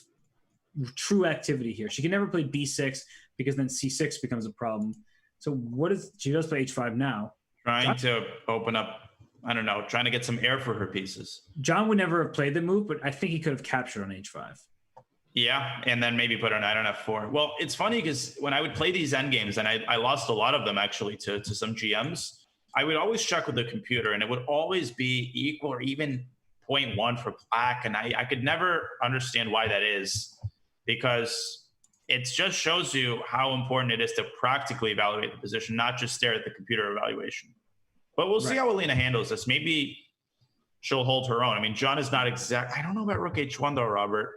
true activity here. She can never play b6 because then c6 becomes a problem. So she does play h5 now. Trying to open up, I don't know, trying to get some air for her pieces. John would never have played the move, but I think he could have captured on h5. Yeah, and then maybe put her knight on f4. Well, it's funny because when I would play these endgames, and I lost a lot of them actually to some GMs, I would always check with the computer, and it would always be equal or even 0.1 for black. And I could never understand why that is, because it just shows you how important it is to practically evaluate the position, not just stare at the computer evaluation. But we'll see how Alina handles this. Maybe she'll hold her own. I mean, John is not exact. I don't know about rook h1 though, Robert.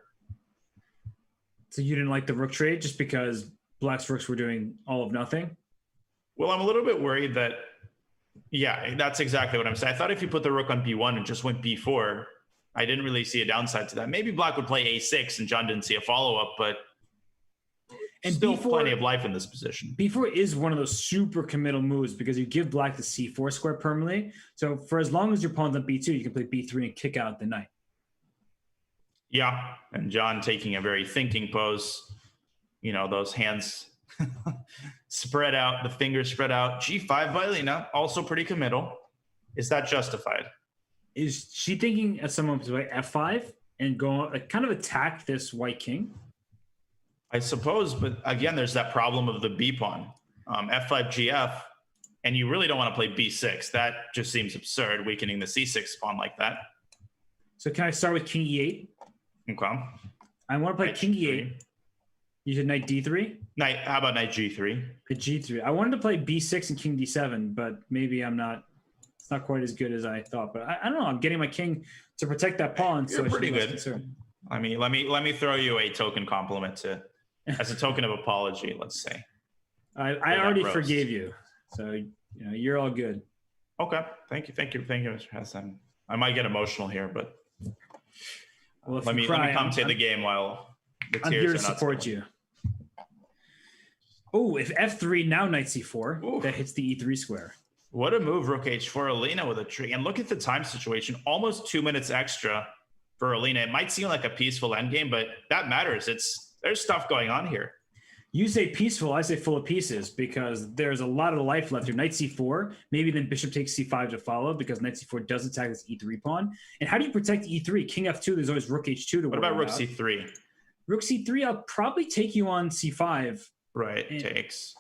So you didn't like the rook trade just because black's rooks were doing all of nothing? Well, I'm a little bit worried that, yeah, that's exactly what I'm saying. I thought if you put the rook on b1 and just went b4, I didn't really see a downside to that. Maybe black would play a6 and John didn't see a follow-up, but And still plenty of life in this position. B4 is one of those super committal moves because you give black the C4 square permanently. So for as long as your pawn's on B2, you can play B3 and kick out the knight. Yeah, and John taking a very thinking pose. You know, those hands spread out, the fingers spread out. G5 by Alina, also pretty committal. Is that justified? Is she thinking as someone to play F5 and go kind of attack this white king? I suppose, but again, there's that problem of the B pawn, F5 GF, and you really don't want to play B6. That just seems absurd, weakening the C6 pawn like that. So can I start with King E8? Okay. I want to play Knight King G3. E8. You said Knight D3? Knight, how about Knight G3? G3. I wanted to play B6 and King D7, but maybe I'm not. It's not quite as good as I thought. But I don't know. I'm getting my king to protect that pawn. You're so pretty good. I mean, let me throw you a token compliment as a token of apology. Let's say. I already forgave you, so you're all good. Okay. Thank you, Mr. Hassan. I might get emotional here, but let me commentate the game while the tears I'm here to are not support spilling. you. Oh, if F3 now Knight C4, Ooh. that hits the E3 square. What a move, Rook H4, Alina with a trick. And look at the time situation, almost 2 minutes extra for Alina. It might seem like a peaceful endgame, but that matters. There's stuff going on here. You say peaceful, I say full of pieces because there's a lot of life left here. Knight C4, maybe then bishop takes C5 to follow because Knight C4 does attack this E3 pawn. And how do you protect E3? King F2, there's always Rook H2 to worry about. What about Rook C3? Rook C3, I'll probably take you on C5. Right, takes.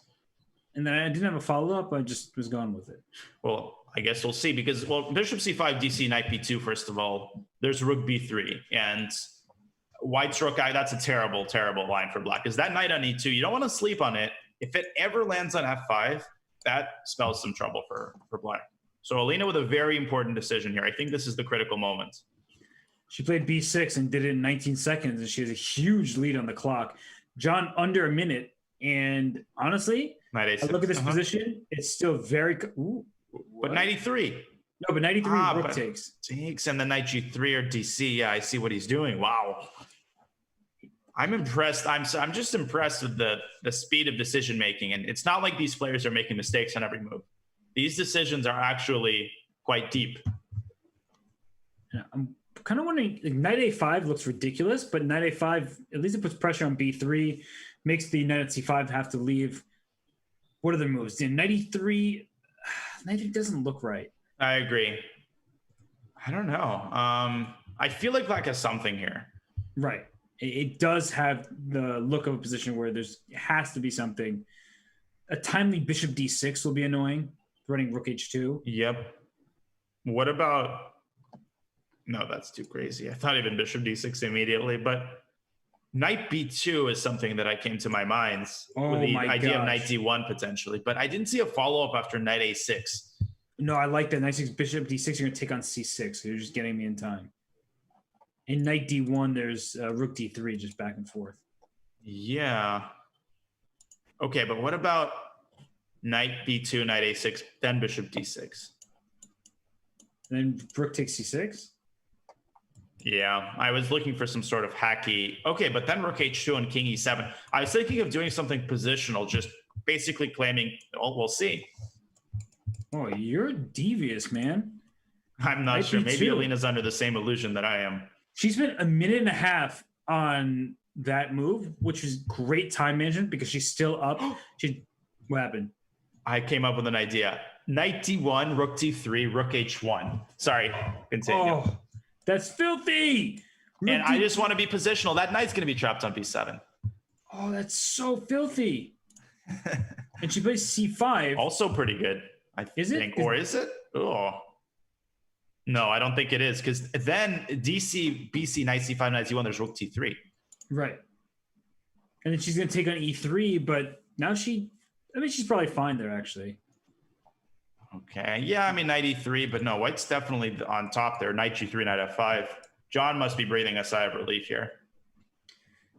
And then I didn't have a follow-up. I just was going with it. Well, I guess we'll see because, Bishop C5, DC, Knight B2, first of all. There's Rook B3. And White's Rook, that's a terrible, terrible line for black. Is that Knight on E2? You don't want to sleep on it. If it ever lands on F5, that spells some trouble for black. So Alina with a very important decision here. I think this is the critical moment. She played B6 and did it in 19 seconds, and she has a huge lead on the clock. John, under a minute. And honestly, I look at this position, it's still very... Ooh, but 93. No, but 93 Rook takes. Takes, and then Knight G3 or DC. Yeah, I see what he's doing. Wow. I'm impressed. I'm just impressed with the speed of decision making. And it's not like these players are making mistakes on every move. These decisions are actually quite deep. Yeah, I'm kind of wondering, Knight A5 looks ridiculous, but Knight A5, at least it puts pressure on B3, makes the Knight at C5 have to leave. What are the moves? Knight E3, Knight E3 doesn't look right. I agree. I don't know. I feel like black has something here. Right. It does have the look of a position where has to be something. A timely Bishop D6 will be annoying, running Rook H2. Yep. What about... No, that's too crazy. I thought even Bishop D6 immediately, but Knight B2 is something that I came to my mind with the idea of Knight D1 potentially, but I didn't see a follow-up after Knight A6. No, I like that. Knight 6, Bishop D6, you're going to take on C6, so you're just getting me in time. In Knight D1, there's Rook D3, just back and forth. Yeah. Okay, but what about Knight B2, Knight A6, then Bishop D6? And then Rook takes C6? Yeah, I was looking for some sort of hacky. Okay, but then Rook H2 and King E7. I was thinking of doing something positional, just basically claiming, oh, we'll see. Oh, you're devious, man. I'm not sure. Maybe Alina's under the same illusion that I am. She spent a minute and a half on that move, which was great time management because she's still up. What happened? I came up with an idea. Knight D1, Rook D3, Rook H1. Sorry, continue. Oh, that's filthy. And I just want to be positional. That knight's going to be trapped on B7. Oh, that's so filthy. And she plays C5. Also pretty good, I think. Or is it? Oh. No, I don't think it is. Because then DC, BC, Knight C5, Knight C1, there's Rook T3. Right. And then she's going to take on E3, but now she's probably fine there, actually. Okay. Yeah, I mean, Knight E3, but no, White's definitely on top there. Knight G3, Knight F5. John must be breathing a sigh of relief here.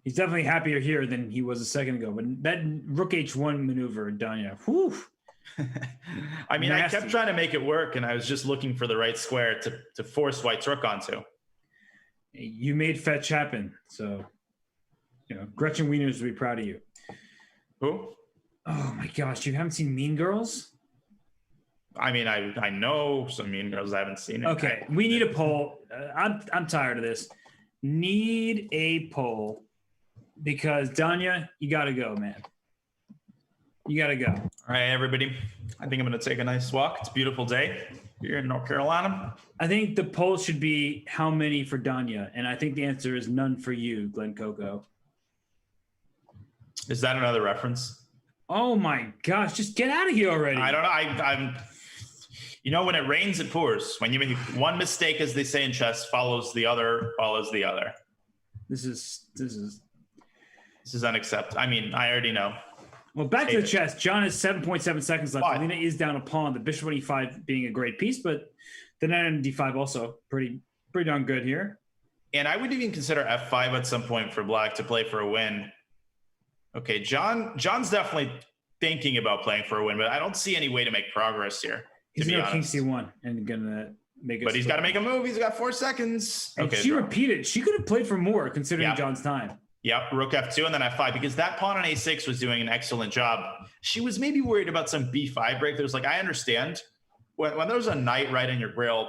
He's definitely happier here than he was a second ago. But that Rook H1 maneuver done, yeah. Whew. I mean, nasty. I kept trying to make it work, and I was just looking for the right square to force White's Rook onto. You made fetch happen. So, Gretchen Wieners would be proud of you. Who? Oh my gosh, you haven't seen Mean Girls? I mean, I know some Mean Girls. I haven't seen it. Okay, we need a poll. I'm tired of this. Need a poll because Danya, you got to go, man. You got to go. All right, everybody. I think I'm going to take a nice walk. It's a beautiful day here in North Carolina. I think the poll should be how many for Danya, and I think the answer is none for you, Glenn Coco. Is that another reference? Oh my gosh, just get out of here already. I don't know. I'm. You know, when it rains, it pours. When you make one mistake, as they say in chess, follows the other. This is unacceptable. I mean, I already know. Well, back to the chess. John has 7.7 seconds left. Fine. Alina is down a pawn. The bishop on e5 being a great piece, but the knight on d5 also pretty darn good here. And I would even consider f5 at some point for black to play for a win. Okay, John's definitely thinking about playing for a win, but I don't see any way to make progress here. He's going to king c1 and gonna make it. But he's got to make a move. He's got 4 seconds. And okay, she repeated. She could have played for more considering Yep. John's time. Yep, rook f2 and then f5 because that pawn on a6 was doing an excellent job. She was maybe worried about some b5 break. There's like, I understand when there's a knight right in your grill.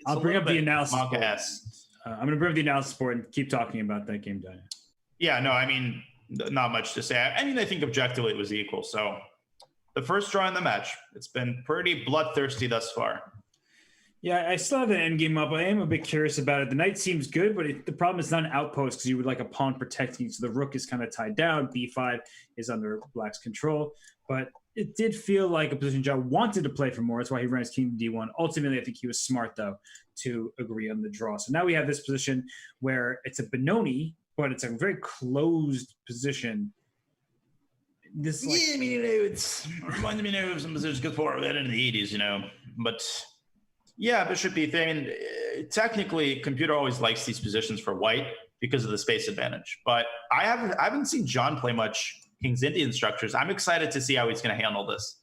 I'll bring up the analysis. I'm going to bring up the analysis board and keep talking about that game, Daniel. Yeah, no, I mean, not much to say. I mean, I think objectively it was equal. So the first draw in the match, it's been pretty bloodthirsty thus far. Yeah, I still have an endgame up. I am a bit curious about it. The knight seems good, but the problem is not an outpost because you would like a pawn protecting you. So the rook is kind of tied down. b5 is under black's control. But it did feel like a position John wanted to play for more. That's why he ran his king to d1. Ultimately, I think he was smart, though, to agree on the draw. So now we have this position where it's a Benoni, but it's a very closed position. This Yeah, I mean, it's reminding me of some positions before that in the 80s, you know. But yeah, bishop b3. I mean, technically, computer always likes these positions for white because of the space advantage. But I haven't seen John play much King's Indian structures. I'm excited to see how he's going to handle this.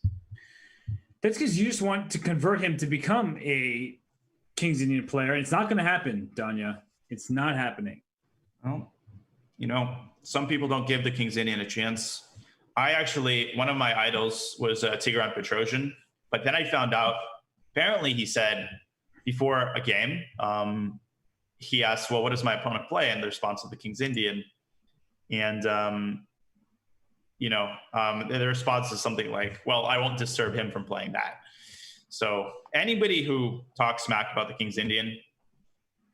That's because you just want to convert him to become a King's Indian player. And it's not going to happen, Danya. It's not happening. Well, you know, some people don't give the King's Indian a chance. One of my idols was Tigran Petrosian. But then I found out, apparently he said before a game, he asked, well, what does my opponent play? And the response of the King's Indian. And, the response is something like, well, I won't disturb him from playing that. So anybody who talks smack about the King's Indian,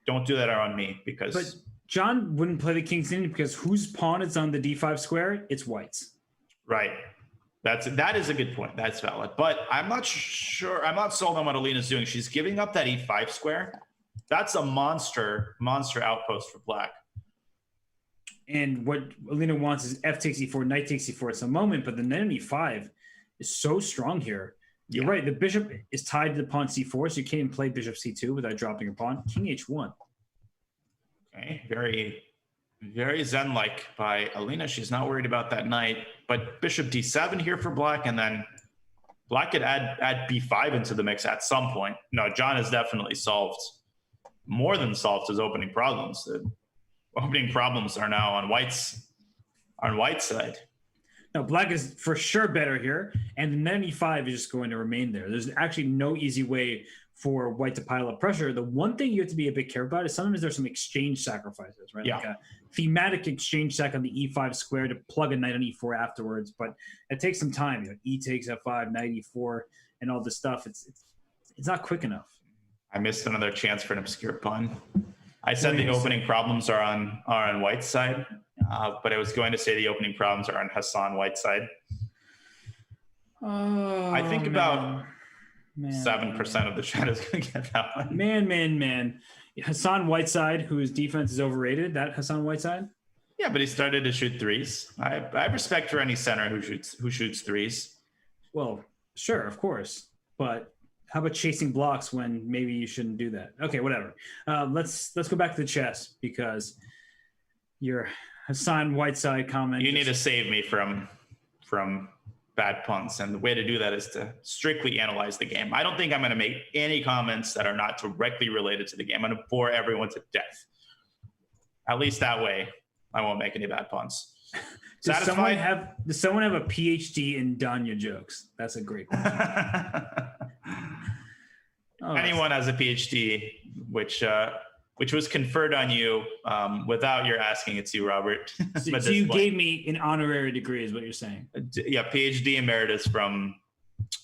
don't do that on me because... But John wouldn't play the King's Indian because whose pawn is on the d5 square? It's white's. Right. That is a good point. That's valid. But I'm not sure. I'm not sold on what Alina's doing. She's giving up that e5 square. That's a monster outpost for black. And what Alina wants is f takes e4, knight takes e4 at some moment, but the knight on e5 is so strong here. You're right. The bishop is tied to the pawn c4, so you can't even play bishop c2 without dropping your pawn. King h1. Okay. Very, very zen-like by Alina. She's not worried about that knight. But bishop d7 here for black, and then black could add b5 into the mix at some point. No, John has definitely more than solved his opening problems. The opening problems are now on white's side. No, black is for sure better here, and the knight on e5 is just going to remain there. There's actually no easy way for white to pile up pressure. The one thing you have to be a bit careful about is sometimes there's some exchange sacrifices, right? Yeah. Like a thematic exchange sac on the e5 square to plug a knight on e4 afterwards, but it takes some time. E takes f5, knight e4, and all this stuff. It's not quick enough. I missed another chance for an obscure pun. I said the opening problems are on white's side, but I was going to say the opening problems are on Hassan White's side. Oh, I think about 7% of the chat is going to get that one. Man. Hassan Whiteside, whose defense is overrated, that Hassan Whiteside? Yeah, but he started to shoot threes. I have respect for any center who shoots threes. Well, sure, of course. But how about chasing blocks when maybe you shouldn't do that? Okay, whatever. Let's go back to the chess because your Hassan Whiteside comment. You need to save me from bad puns, and the way to do that is to strictly analyze the game. I don't think I'm going to make any comments that are not directly related to the game. I'm going to bore everyone to death. At least that way, I won't make any bad puns. Does someone Satisfied? have a PhD in Danya jokes? That's a great question. Oh, Anyone has a PhD, which was conferred on you without your asking it to, Robert. so you gave me an honorary degree, is what you're saying? Yeah, PhD emeritus from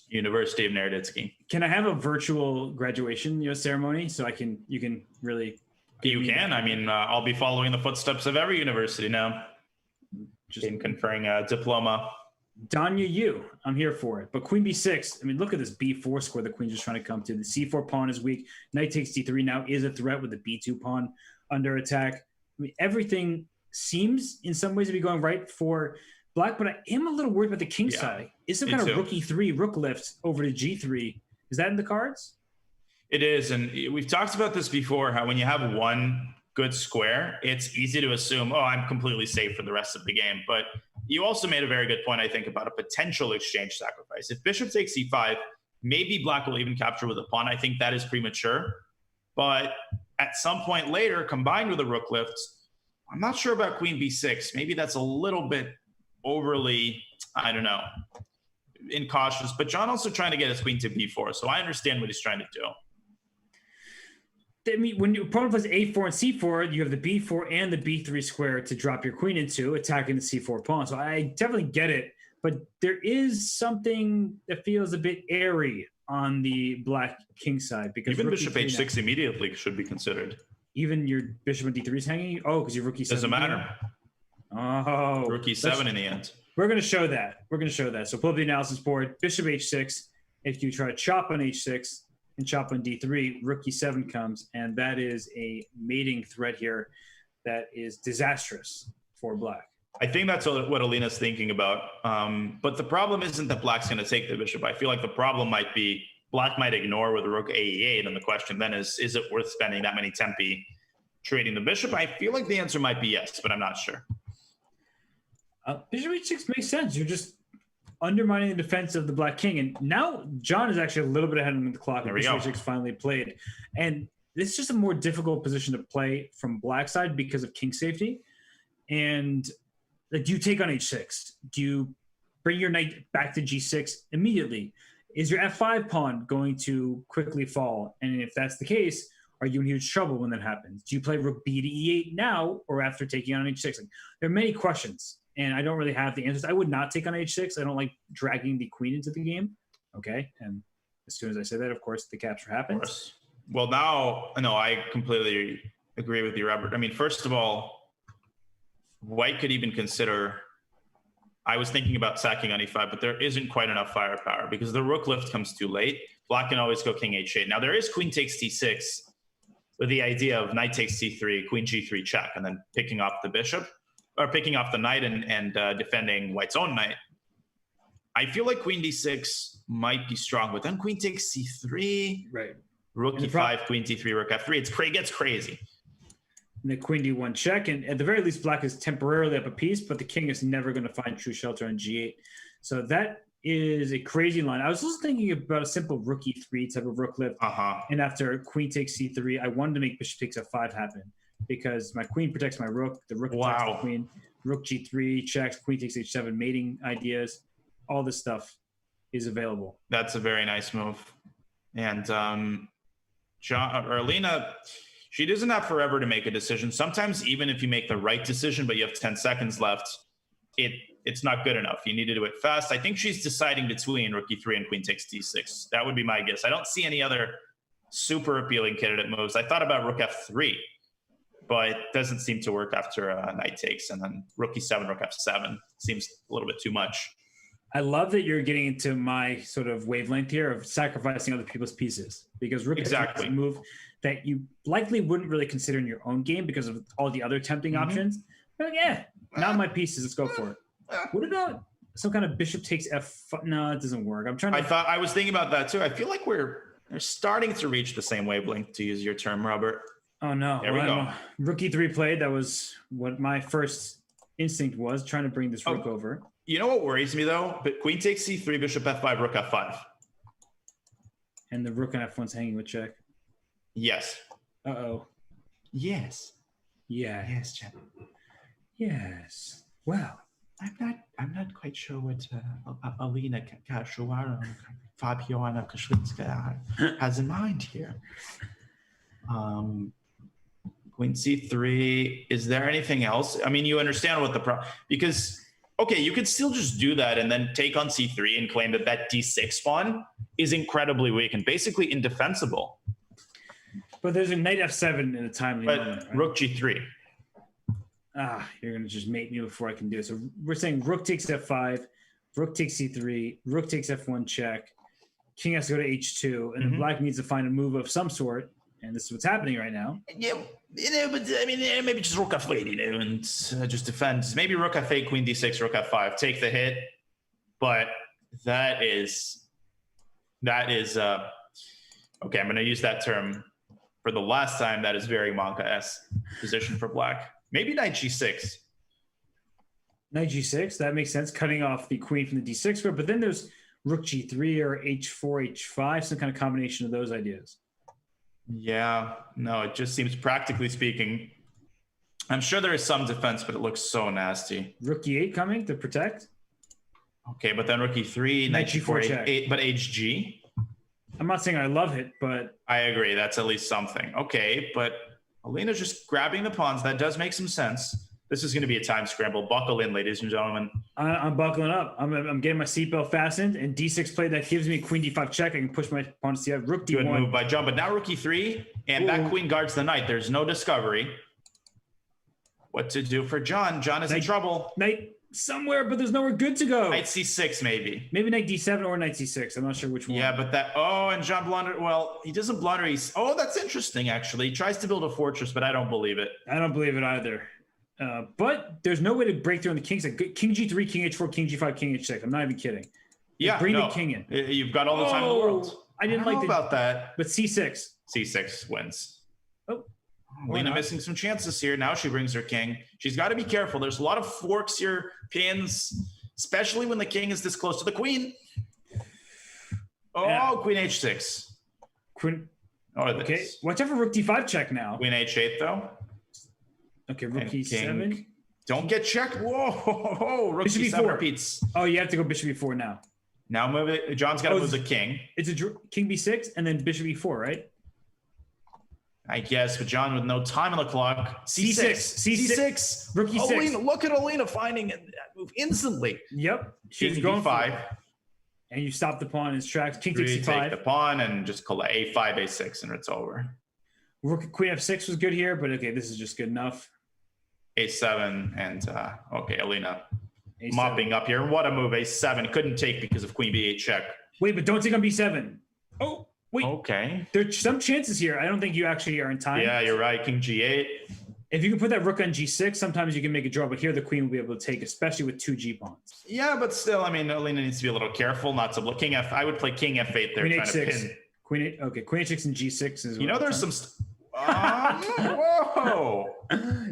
University of Naroditsky. Can I have a virtual graduation ceremony so you can really? You can. I mean, I'll be following the footsteps of every university now, just in conferring a diploma. Danya, I'm here for it. But queen b6, I mean, look at this b4 square the queen's just trying to come to. The c4 pawn is weak. Knight takes d3 now is a threat with the b2 pawn under attack. I mean, everything seems in some ways to be going right for black, but I am a little worried about the king side. Is some kind of rook e3, rook lift over to g3? Is that in the cards? It is, and we've talked about this before, how when you have one good square, it's easy to assume, oh, I'm completely safe for the rest of the game. But you also made a very good point, I think, about a potential exchange sacrifice. If bishop takes c5, maybe black will even capture with a pawn. I think that is premature. But at some point later, combined with a rook lift, I'm not sure about queen b6. Maybe that's a little bit overly, I don't know, incautious. But John also trying to get his queen to b4, so I understand what he's trying to do. I mean, when your opponent plays a4 and c4, you have the b4 and the b3 square to drop your queen into, attacking the c4 pawn. So I definitely get it, but there is something that feels a bit airy on the black king side, because even bishop h6 immediately should be considered. Even your bishop on d3 is hanging. Oh, because your rook e7 doesn't matter. Oh, rook e7 in the end. We're going to show that. So pull up the analysis board. Bishop h6. If you try to chop on h6. And chop on d3, rook e7 comes, and that is a mating threat here that is disastrous for black. I think that's what Alina's thinking about. But the problem isn't that black's going to take the bishop. I feel like the problem might be black might ignore with rook a8, and the question then is it worth spending that many tempi trading the bishop? I feel like the answer might be yes, but I'm not sure. Bishop h6 makes sense. You're just undermining the defense of the black king. And now John is actually a little bit ahead of the clock. Bishop h6 finally played. And this is just a more difficult position to play from black side because of king safety. And like, do you take on h6? Do you bring your knight back to g6 immediately? Is your f5 pawn going to quickly fall? And if that's the case, are you in huge trouble when that happens? Do you play rook b to e8 now or after taking on h6? Like, there are many questions. And I don't really have the answers. I would not take on h6. I don't like dragging the queen into the game. Okay. And as soon as I say that, of course, the capture happens. Well, now, no, I completely agree with you, Robert. I mean, first of all, white could even consider, I was thinking about sacking on e5, but there isn't quite enough firepower because the rook lift comes too late. Black can always go king h8. Now, there is queen takes d6 with the idea of knight takes c3, queen g3 check, and then picking off the bishop. Or picking off the knight and defending white's own knight. I feel like queen d6 might be strong, but then queen takes c3, right? Rook e5, queen d3, rook f3. It gets crazy. And the queen d1 check, and at the very least, black is temporarily up a piece, but the king is never going to find true shelter on g8. So that is a crazy line. I was also thinking about a simple rook e3 type of rook lift, and after queen takes c3, I wanted to make bishop takes f5 happen. Because my queen protects my rook, the rook attacks the queen, rook g3 checks, queen takes h7, mating ideas, all this stuff is available. That's a very nice move. And John or Alina, she doesn't have forever to make a decision. Sometimes even if you make the right decision, but you have 10 seconds left, it's not good enough. You need to do it fast. I think she's deciding between rook e3 and queen takes d6. That would be my guess. I don't see any other super appealing candidate moves. I thought about rook f3. But it doesn't seem to work after knight takes, and then rook e7, rook f7 seems a little bit too much. I love that you're getting into my sort of wavelength here of sacrificing other people's pieces, because rook is a move that you likely wouldn't really consider in your own game because of all the other tempting options. But yeah, not my pieces. Let's go for it. What about some kind of bishop takes f? No, it doesn't work. I was thinking about that too. I feel like we're starting to reach the same wavelength, to use your term, Robert. Oh no! There we go. Rook e3 played. That was what my first instinct was, trying to bring this rook over. You know what worries me though? But queen takes c3, bishop f5, rook f5. And the rook on f1's hanging with check. Yes. Uh-oh. Yes. Yeah. Yes, Chad. Yes. Wow. I'm not quite sure what Alina Kashlinskaya, Fabiana Kashlinskaya has in mind here. Queen C3. Is there anything else? I mean, you understand what the problem, because okay, you could still just do that and then take on C3 and claim that that D6 pawn is incredibly weak and basically indefensible. But there's a knight F7 in a timely moment, right? Rook G3. You're going to just mate me before I can do it. So we're saying rook takes F5, rook takes C3, rook takes F1 check, king has to go to H2, and then black needs to find a move of some sort. And this is what's happening right now. Yeah, but I mean, maybe just rook F8, and just defend. Maybe rook F8, queen D6, rook F5, take the hit. But that is okay. I'm going to use that term for the last time. That is very Monka-esque position for black. Maybe knight G6. Knight G6, that makes sense. Cutting off the queen from the D6 square. But then there's rook G3 or H4, H5, some kind of combination of those ideas. Yeah, no, it just seems, practically speaking, I'm sure there is some defense, but it looks so nasty. Rook E8 coming to protect. Okay, but then rook E3, knight G4, H8, but HG. I'm not saying I love it, but I agree. That's at least something. Okay, but Alina's just grabbing the pawns. That does make some sense. This is going to be a time scramble. Buckle in, ladies and gentlemen. I'm buckling up. I'm getting my seatbelt fastened, and D6 play that gives me queen D5 check. I can push my pawn to C5. Rook D1. Good move by John, but now rook E3, and that queen guards the knight. There's no discovery. What to do for John? John is in trouble. Knight somewhere, but there's nowhere good to go. Knight C6, maybe. Maybe knight D7 or knight C6. I'm not sure which one. Yeah, but that, and John blunder. Well, he doesn't blunder. That's interesting, actually. He tries to build a fortress, but I don't believe it. I don't believe it either. But there's no way to break through on the king side. King G3, King H4, King G5, King H6. I'm not even kidding. Yeah, bring the king in. You've got all the time in the world. I didn't know about that. But C6. C6 wins. Oh. Lena missing some chances here. Now she brings her king. She's got to be careful. There's a lot of forks here, pins, especially when the king is this close to the queen. Queen H6. Queen. Okay, watch out for rook D5 check now. Queen H8 though. Okay, rook E7. Don't get checked. Whoa, rook bishop E7 E4 repeats. Oh, you have to go bishop E4 now. Now move it. John's got to move the king. It's a king B6 and then bishop E4, right? I guess, but John with no time on the clock. C6. Rook E6. Look at Alina finding that move instantly. Yep. She's going 5. And you stop the pawn in its tracks. King takes C5. Take the pawn and just call it A5, A6, and it's over. Rook Queen F6 was good here, but okay, this is just good enough. A7 and okay, Alina A7. Mopping up here. What a move. A7 couldn't take because of Queen B8 check. Wait, but don't take on B7. Oh, wait. Okay. There's some chances here. I don't think you actually are in time. Yeah, you're right. King G8. If you can put that rook on G6, sometimes you can make a draw, but here the queen will be able to take, especially with 2 G pawns. Yeah, but still, I mean, Alina needs to be a little careful not to block King F. I would play King F8 there. Queen H6. To pin. Queen 8. Okay, Queen H6 and G6 is. There's some. Whoa.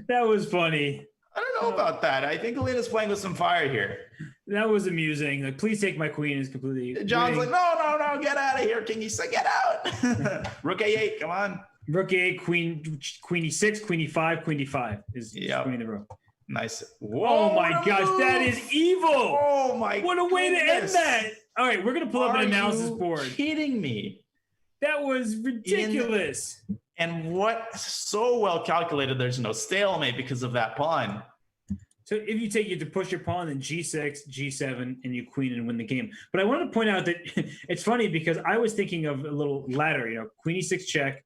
That was funny. I don't know about that. I think Alina's playing with some fire here. That was amusing. Like, please take my queen is completely. John's like, no, get out of here, King E6, get out. Rook A8, come on. Rook A8, Queen E6, Queen E5, Queen D5 is Queen the rook. Nice. Whoa, oh my gosh, that is evil. Oh my What a way to end that. All right, we're going to pull up an analysis board. Kidding me? That was ridiculous. And what so well calculated, there's no stalemate because of that pawn. So if you take, you have to push your pawn, then G6, G7, and you queen and win the game. But I wanted to point out that it's funny because I was thinking of a little ladder, Queen E6 check,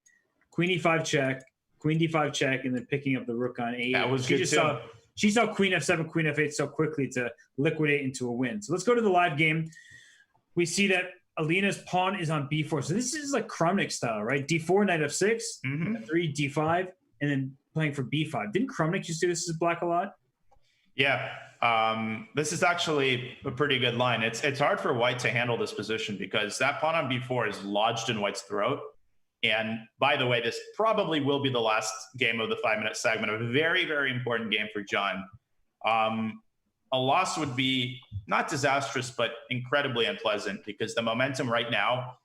Queen E5 check, Queen D5 check, and then picking up the rook on A8. That was good too. She saw Queen F7, Queen F8 so quickly to liquidate into a win. So let's go to the live game. We see that Alina's pawn is on B4. So this is like Kramnik style, right? D4, knight F6, F3, D5, and then playing for B5. Didn't Kramnik just do this as black a lot? Yeah. This is actually a pretty good line. It's hard for white to handle this position because that pawn on B4 is lodged in white's throat. And by the way, this probably will be the last game of the 5-minute segment. A very, very important game for John. A loss would be not disastrous, but incredibly unpleasant because the momentum right now,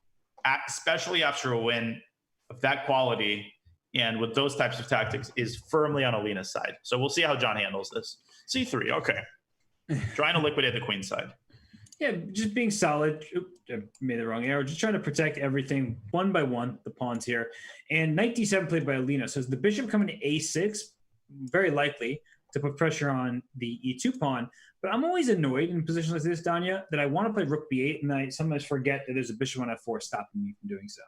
especially after a win of that quality and with those types of tactics, is firmly on Alina's side. So we'll see how John handles this. C3, okay. Trying to liquidate the queen side. Yeah, just being solid. Oop, I made the wrong arrow. Just trying to protect everything one by one, the pawns here. And knight d7 played by Alina. So is the bishop coming to a6? Very likely to put pressure on the e2 pawn. But I'm always annoyed in positions like this, Danya, that I want to play rook b8, and I sometimes forget that there's a bishop on f4 stopping me from doing so.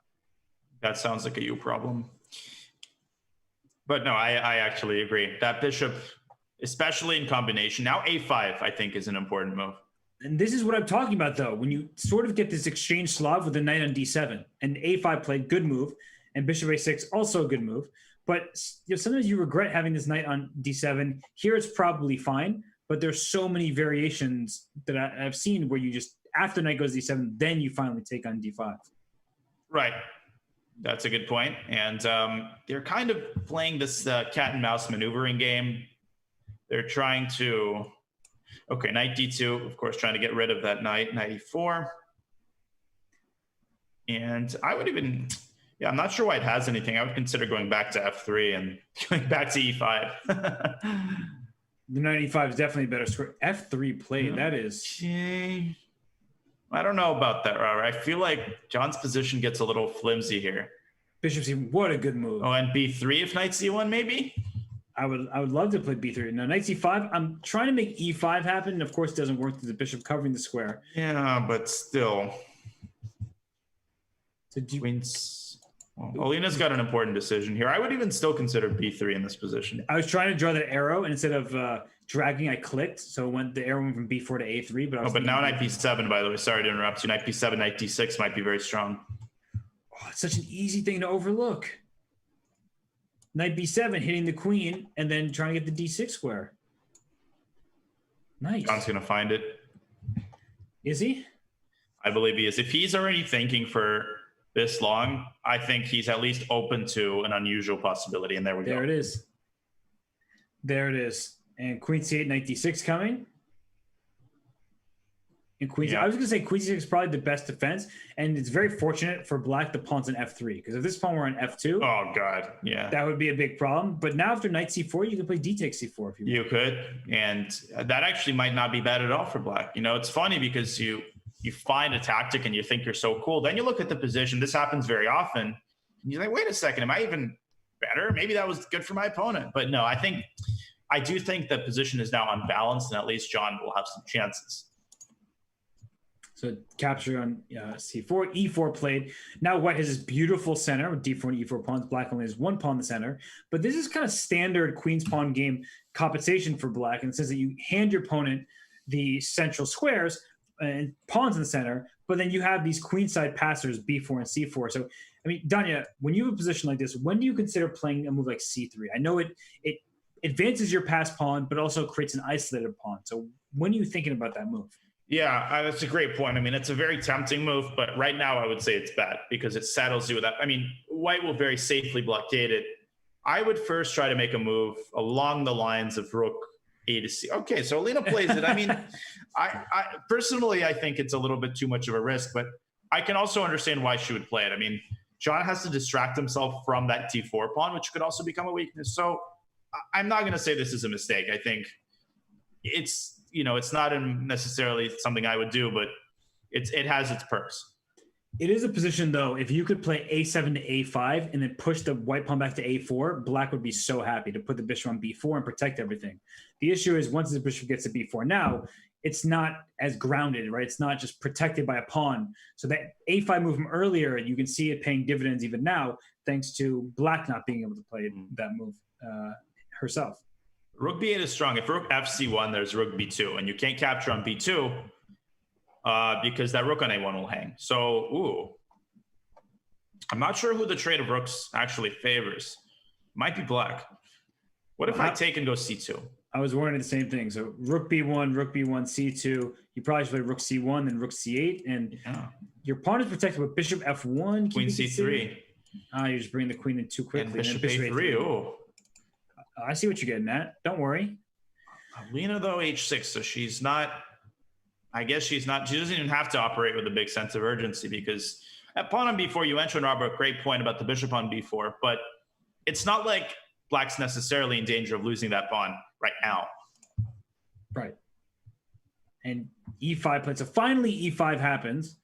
That sounds like a you problem. But no, I actually agree. That bishop, especially in combination, now a5, I think, is an important move. And this is what I'm talking about, though. When you sort of get this exchange Slav with the knight on d7, and a5 played, good move, and bishop a6, also a good move. But sometimes you regret having this knight on d7. Here it's probably fine, but there's so many variations that I've seen where you just, after knight goes d7, then you finally take on d5. Right. That's a good point. And they're kind of playing this cat and mouse maneuvering game. They're trying to... Okay, knight d2, of course, trying to get rid of that knight, knight e4. And I would even... Yeah, I'm not sure why it has anything. I would consider going back to f3 and going back to e5. The knight e5 is definitely better square. f3 played, that is... Okay. I don't know about that, Robert. I feel like John's position gets a little flimsy here. Bishop c, what a good move. Oh, and b3 if knight c1, maybe? I would love to play b3. Now, knight c5, I'm trying to make e5 happen. And of course, it doesn't work with the bishop covering the square. Yeah, but still. So do you... Queens... Well, Alina's got an important decision here. I would even still consider b3 in this position. I was trying to draw that arrow, and instead of dragging, I clicked. So the arrow went from b4 to a3. But now knight b7, by the way. Sorry to interrupt you. Knight b7, knight d6 might be very strong. Oh, it's such an easy thing to overlook. Knight b7, hitting the queen, and then trying to get the d6 square. Nice. John's going to find it. Is he? I believe he is. If he's already thinking for this long, I think he's at least open to an unusual possibility. And there we go. There it is. There it is. And queen c8, knight d6 coming. And queen, I was going to say queen c6 is probably the best defense, and it's very fortunate for black the pawn's on f3, because if this pawn were on f2, oh god, yeah, that would be a big problem. But now after knight c4, you can play d takes c4 if you want. You could, and that actually might not be bad at all for black. You know, it's funny because you find a tactic and you think you're so cool, then you look at the position. This happens very often, and you're like, wait a second, am I even better? Maybe that was good for my opponent. But no, I do think the position is now unbalanced, and at least John will have some chances. So capture on c4, e4 played. Now white has this beautiful center with d4 and e4 pawns. Black only has one pawn in the center. But this is kind of standard queen's pawn game compensation for black, and it says that you hand your opponent the central squares and pawns in the center, but then you have these queenside passers, b4 and c4. So, I mean, Danya, when you have a position like this, when do you consider playing a move like c3? I know it advances your pass pawn, but also creates an isolated pawn. So when are you thinking about that move? Yeah, that's a great point. I mean, it's a very tempting move, but right now I would say it's bad because it saddles you with that. I mean, white will very safely blockade it. I would first try to make a move along the lines of rook a to c. Okay, so Alina plays it. I mean, I personally, I think it's a little bit too much of a risk, but I can also understand why she would play it. I mean, John has to distract himself from that t4 pawn, which could also become a weakness. So I'm not going to say this is a mistake. I think it's not necessarily something I would do, but it has its perks. It is a position, though, if you could play a7 to a5 and then push the white pawn back to a4, black would be so happy to put the bishop on b4 and protect everything. The issue is once the bishop gets to b4 now, it's not as grounded, right? It's not just protected by a pawn. So that a5 move from earlier, you can see it paying dividends even now, thanks to black not being able to play that move herself. Rook b8 is strong. If rook fc1, there's rook b2, and you can't capture on b2 because that rook on a1 will hang. So, ooh. I'm not sure who the trade of rooks actually favors. Might be black. What if I take and go c2? I was wondering the same thing. So rook b1, c2. You probably should play rook c1, then rook c8. And your pawn is protected with bishop f1. Queen c3. You're just bringing the queen in too quickly. And bishop a3. Oh. I see what you're getting at. Don't worry. Alina, though, h6. So she's not, I guess she's not, she doesn't even have to operate with a big sense of urgency because at pawn on b4, you mentioned, Robert, a great point about the bishop on b4, but it's not like black's necessarily in danger of losing that pawn right now. Right. and e5 played. So finally e5 happens,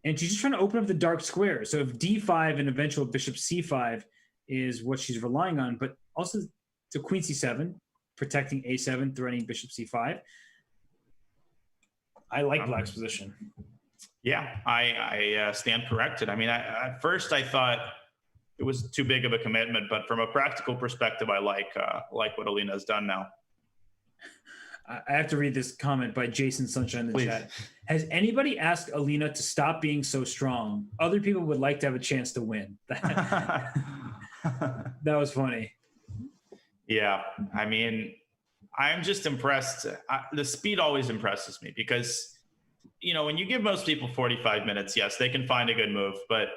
and she's just trying to open up the dark square. So if d5 and eventual bishop c5 is what she's relying on, but also to queen c7, protecting a7, threatening bishop c5. I like black's position. Yeah, I stand corrected. I mean, at first I thought it was too big of a commitment, but from a practical perspective, I like what Alina has done now. I have to read this comment by Jason Sunshine in the chat. Has anybody asked Alina to stop being so strong? Other people would like to have a chance to win. That was funny. Yeah, I mean, I'm just impressed. The speed always impresses me because, you know, when you give most people 45 minutes, yes, they can find a good move. But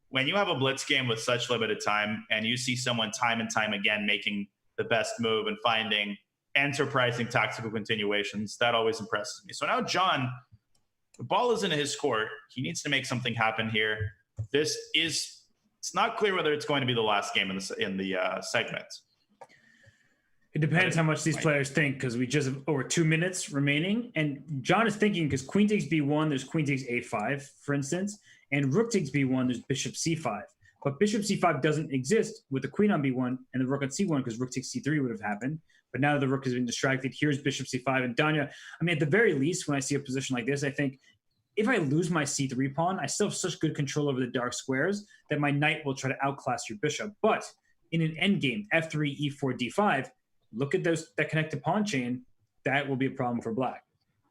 when you have a blitz game with such limited time and you see someone time and time again making the best move and finding enterprising tactical continuations, that always impresses me. So now John, the ball is in his court. He needs to make something happen here. It's not clear whether it's going to be the last game in the segment. It depends how much these players think, because we just have over 2 minutes remaining. And John is thinking because queen takes b1, there's queen takes a5, for instance, and rook takes b1, there's bishop c5. But bishop c5 doesn't exist with the queen on b1 and the rook on c1 because rook takes c3 would have happened. But now the rook has been distracted. Here's bishop c5. And Danya, I mean, at the very least, when I see a position like this, I think if I lose my c3 pawn, I still have such good control over the dark squares that my knight will try to outclass your bishop. But in an endgame, f3, e4, d5, look at that connected pawn chain. That will be a problem for black.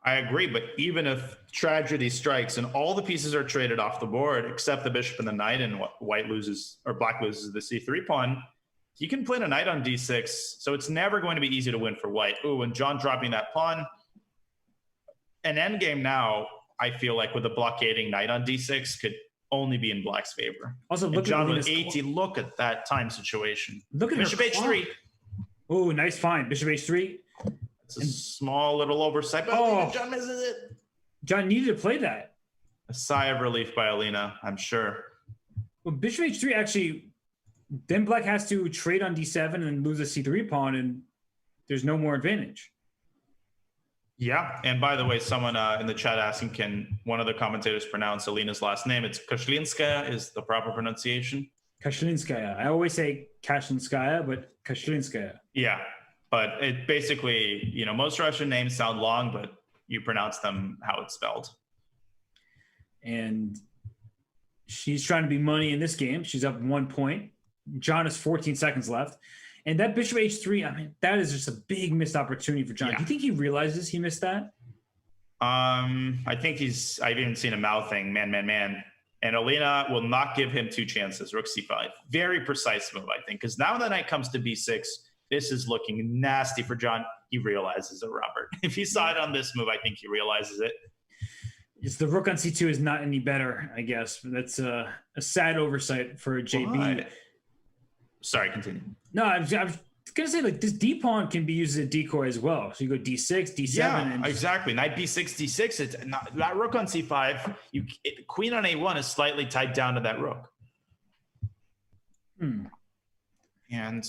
I agree, but even if tragedy strikes and all the pieces are traded off the board except the bishop and the knight, and white loses or black loses the c3 pawn, you can play a knight on d6, so it's never going to be easy to win for white. Ooh, and John dropping that pawn. An endgame now, I feel like with a blockading knight on d6 could only be in black's favor. Also, look at John with 80. Look at that time situation. Look at bishop h3. Oh, nice find. Bishop h3. It's a small little oversight, but John misses it. John needed to play that. A sigh of relief by Alina, I'm sure. Well, bishop h3 actually, then black has to trade on d7 and lose a c3 pawn, and there's no more advantage. Yeah, and by the way, someone in the chat asking, can one of the commentators pronounce Alina's last name? It's Kashlinskaya is the proper pronunciation. Kashlinskaya. I always say Kashlinskaya, but Kashlinskaya. Yeah, but it basically, you know, most Russian names sound long, but you pronounce them how it's spelled. And she's trying to be money in this game. She's up 1 point. John has 14 seconds left. And that bishop h3, I mean, that is just a big missed opportunity for John. Yeah. Do you think he realizes he missed that? I think I've even seen him mouthing, man. And Alina will not give him two chances. Rook c5. Very precise move, I think, because now the knight comes to b6. This is looking nasty for John. He realizes it, Robert. If he saw it on this move, I think he realizes it. It's the rook on c2 is not any better, I guess. That's a sad oversight for JB. Sorry, continue. No, I'm going to say, like, this d pawn can be used as a decoy as well. So you go d6, d7. Yeah, exactly. Knight b6, d6. It's not, that rook on c5. Queen on a1 is slightly tied down to that rook. And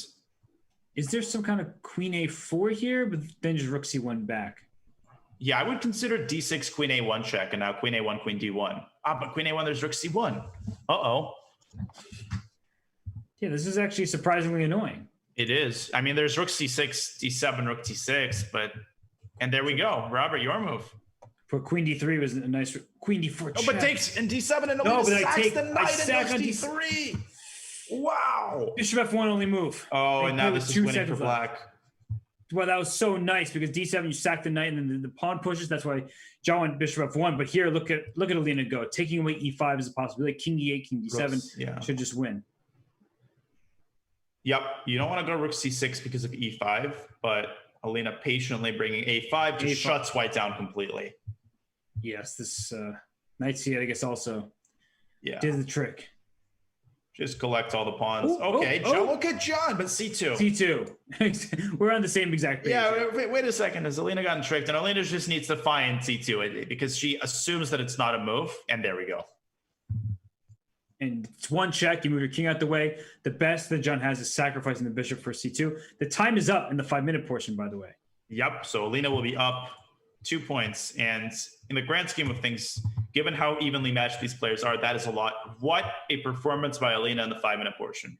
is there some kind of queen a4 here, but then just rook c1 back? Yeah, I would consider d6 queen a1 check, and now queen a1, queen d1. But queen a1, there's rook c1. Uh-oh. Yeah, this is actually surprisingly annoying. It is. I mean, there's rook c6, d7, rook d6, and there we go. Robert, your move. For queen d3 was a nice queen d4 check. Oh, but takes in d7 and no, but sacks the knight and d3. Wow. Bishop f1 only move. Oh, and now this is winning for black. Well, that was so nice because d7 you sack the knight and then the pawn pushes. That's why John went bishop f1. But here, look at Alina go. Taking away e5 is a possibility. King e8, king d7 should just win. Yep, you don't want to go rook c6 because of e5, but Alina patiently bringing a5 just shuts white down completely. Yes, this knight c8, I guess, also did the trick. Just collect all the pawns. John, look at John, but c2. c2. We're on the same exact page. Yeah, wait a second. Has Alina gotten tricked? And Alina just needs to find c2 because she assumes that it's not a move, and there we go. And it's one check. You move your king out the way. The best that John has is sacrificing the bishop for c2. The time is up in the 5-minute portion, by the way. Yep. So Alina will be up 2 points. And in the grand scheme of things, given how evenly matched these players are, that is a lot. What a performance by Alina in the 5-minute portion.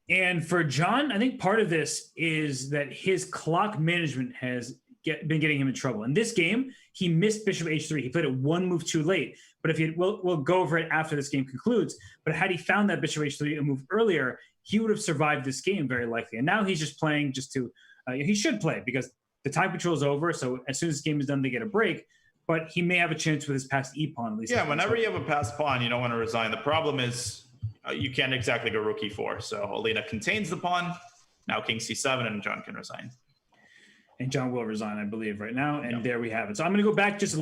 And for John, I think part of this is that his clock management has been getting him in trouble. In this game, he missed bishop h3. He played it one move too late. But if we'll go over it after this game concludes. But had he found that bishop h3 a move earlier, he would have survived this game very likely. And now he's just playing just to, he should play because the time control is over. So as soon as this game is done, they get a break. But he may have a chance with his passed e-pawn at least. Yeah, whenever you have a passed pawn, you don't want to resign. The problem is you can't exactly go rook e4. So Alina contains the pawn. Now king c7, and John can resign. And John will resign, I believe, right now. And there we have it. So I'm going to go back just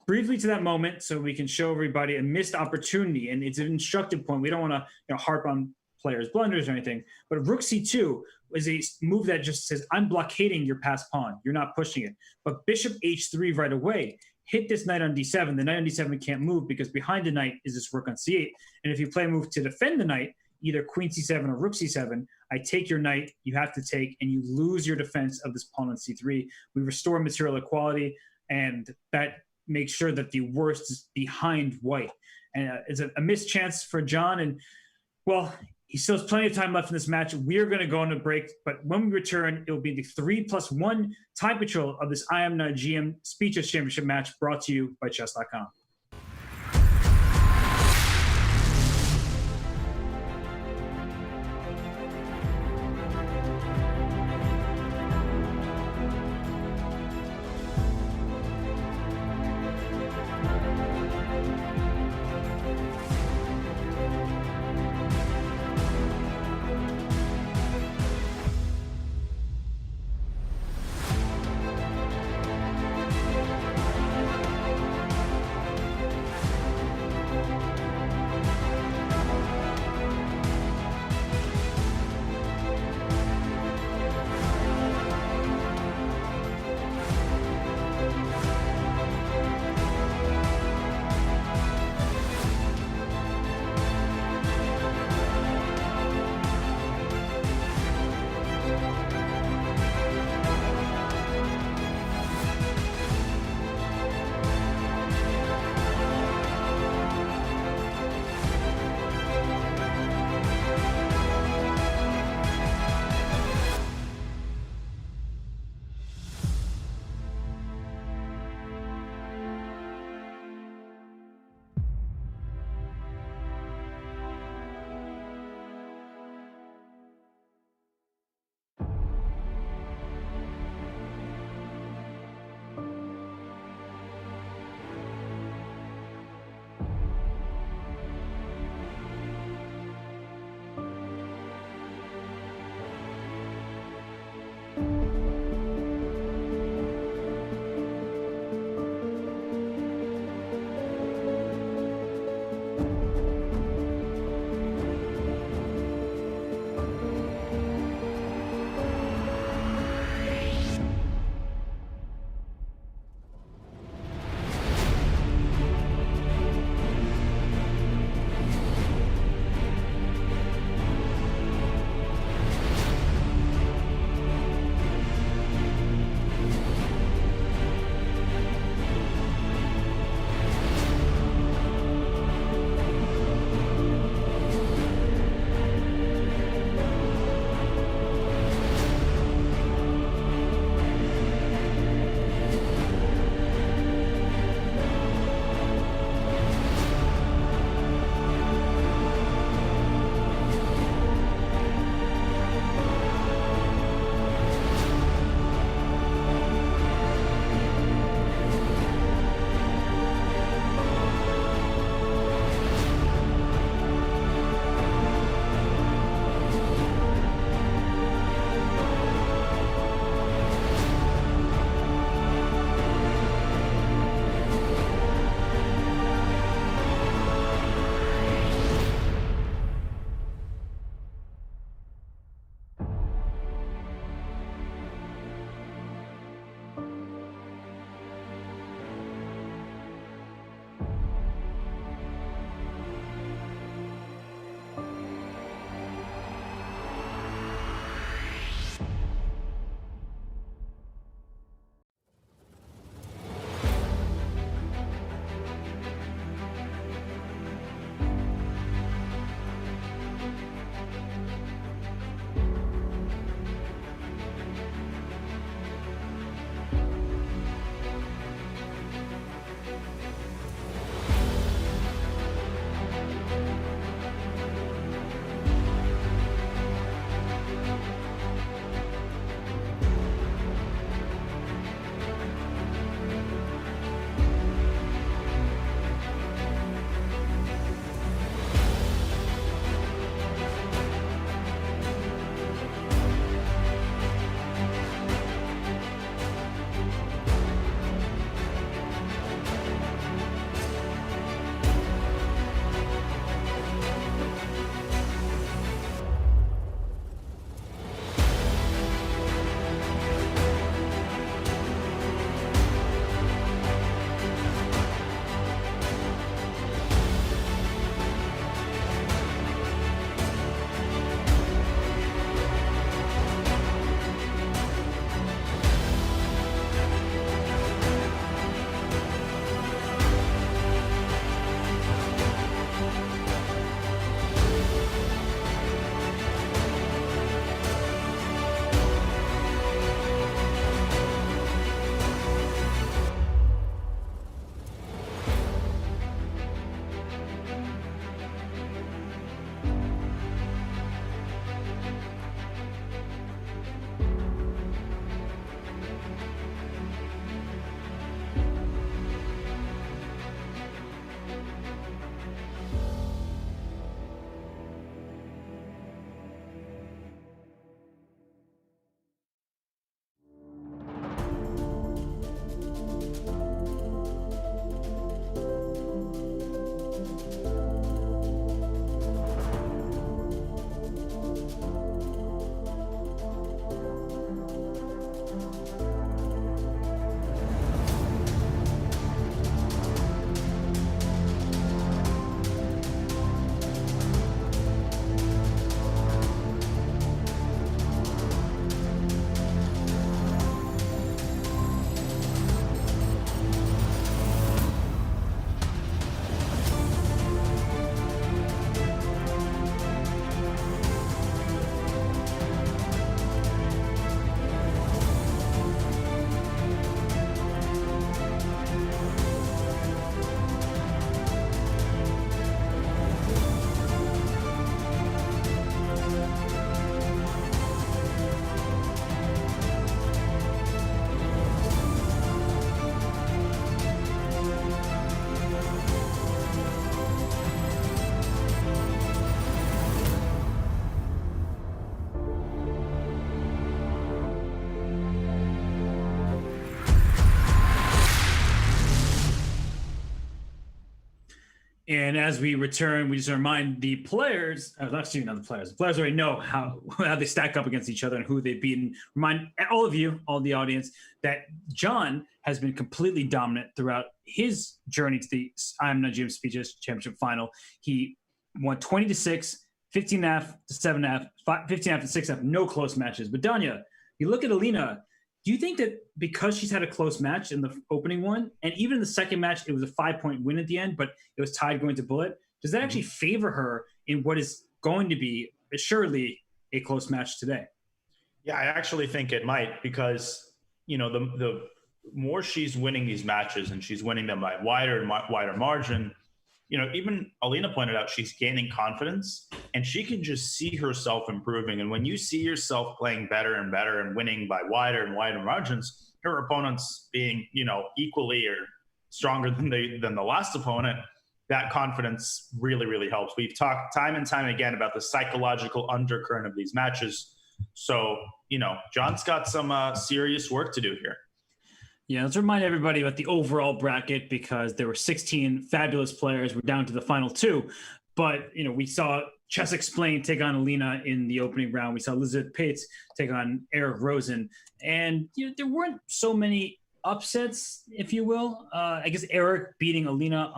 briefly to that moment so we can show everybody a missed opportunity. And it's an instructive point. We don't want to harp on players' blunders or anything. But rook c2 is a move that just says, I'm blockading your passed pawn. You're not pushing it. But bishop h3 right away. Hit this knight on d7. The knight on d7 can't move because behind the knight is this rook on c8. And if you play a move to defend the knight, either queen c7 or rook c7, I take your knight, you have to take, and you lose your defense of this pawn on c3. We restore material equality, and that makes sure that the worst is behind white. And it's a missed chance for John, and, well, he still has plenty of time left in this match. We are going to go on a break, but when we return, it will be the 3+1 time control of this IM GM Speeches Championship match brought to you by Chess.com. And as we return, we just remind the players, actually not the players. The players already know how they stack up against each other and who they've beaten. Remind all of you, all the audience, that John has been completely dominant throughout his journey to the IM Speeches Championship Final. He won 20-6, 15.5 to 7.5, 15.5 to 6.5, no close matches. But Danya, you look at Alina. Do you think that because she's had a close match in the opening one, and even in the second match, it was a 5-point win at the end, but it was tied going to bullet, does that actually favor her in what is going to be assuredly a close match today? Yeah, I actually think it might, because, you know, the more she's winning these matches, and she's winning them by wider margin, you know, even Alina pointed out, she's gaining confidence and she can just see herself improving. And when you see yourself playing better and better and winning by wider and wider margins, her opponents being, you know, equally or stronger than the last opponent, that confidence really, really helps. We've talked time and time again about the psychological undercurrent of these matches. So, you know, John's got some serious work to do here. Yeah, let's remind everybody about the overall bracket, because there were 16 fabulous players. We're down to the final 2. But, you know, we saw Chess Explained take on Alina in the opening round. We saw Elizabeth Pates take on Eric Rosen. And, you know, there weren't so many upsets, if you will. I guess Eric beating Alina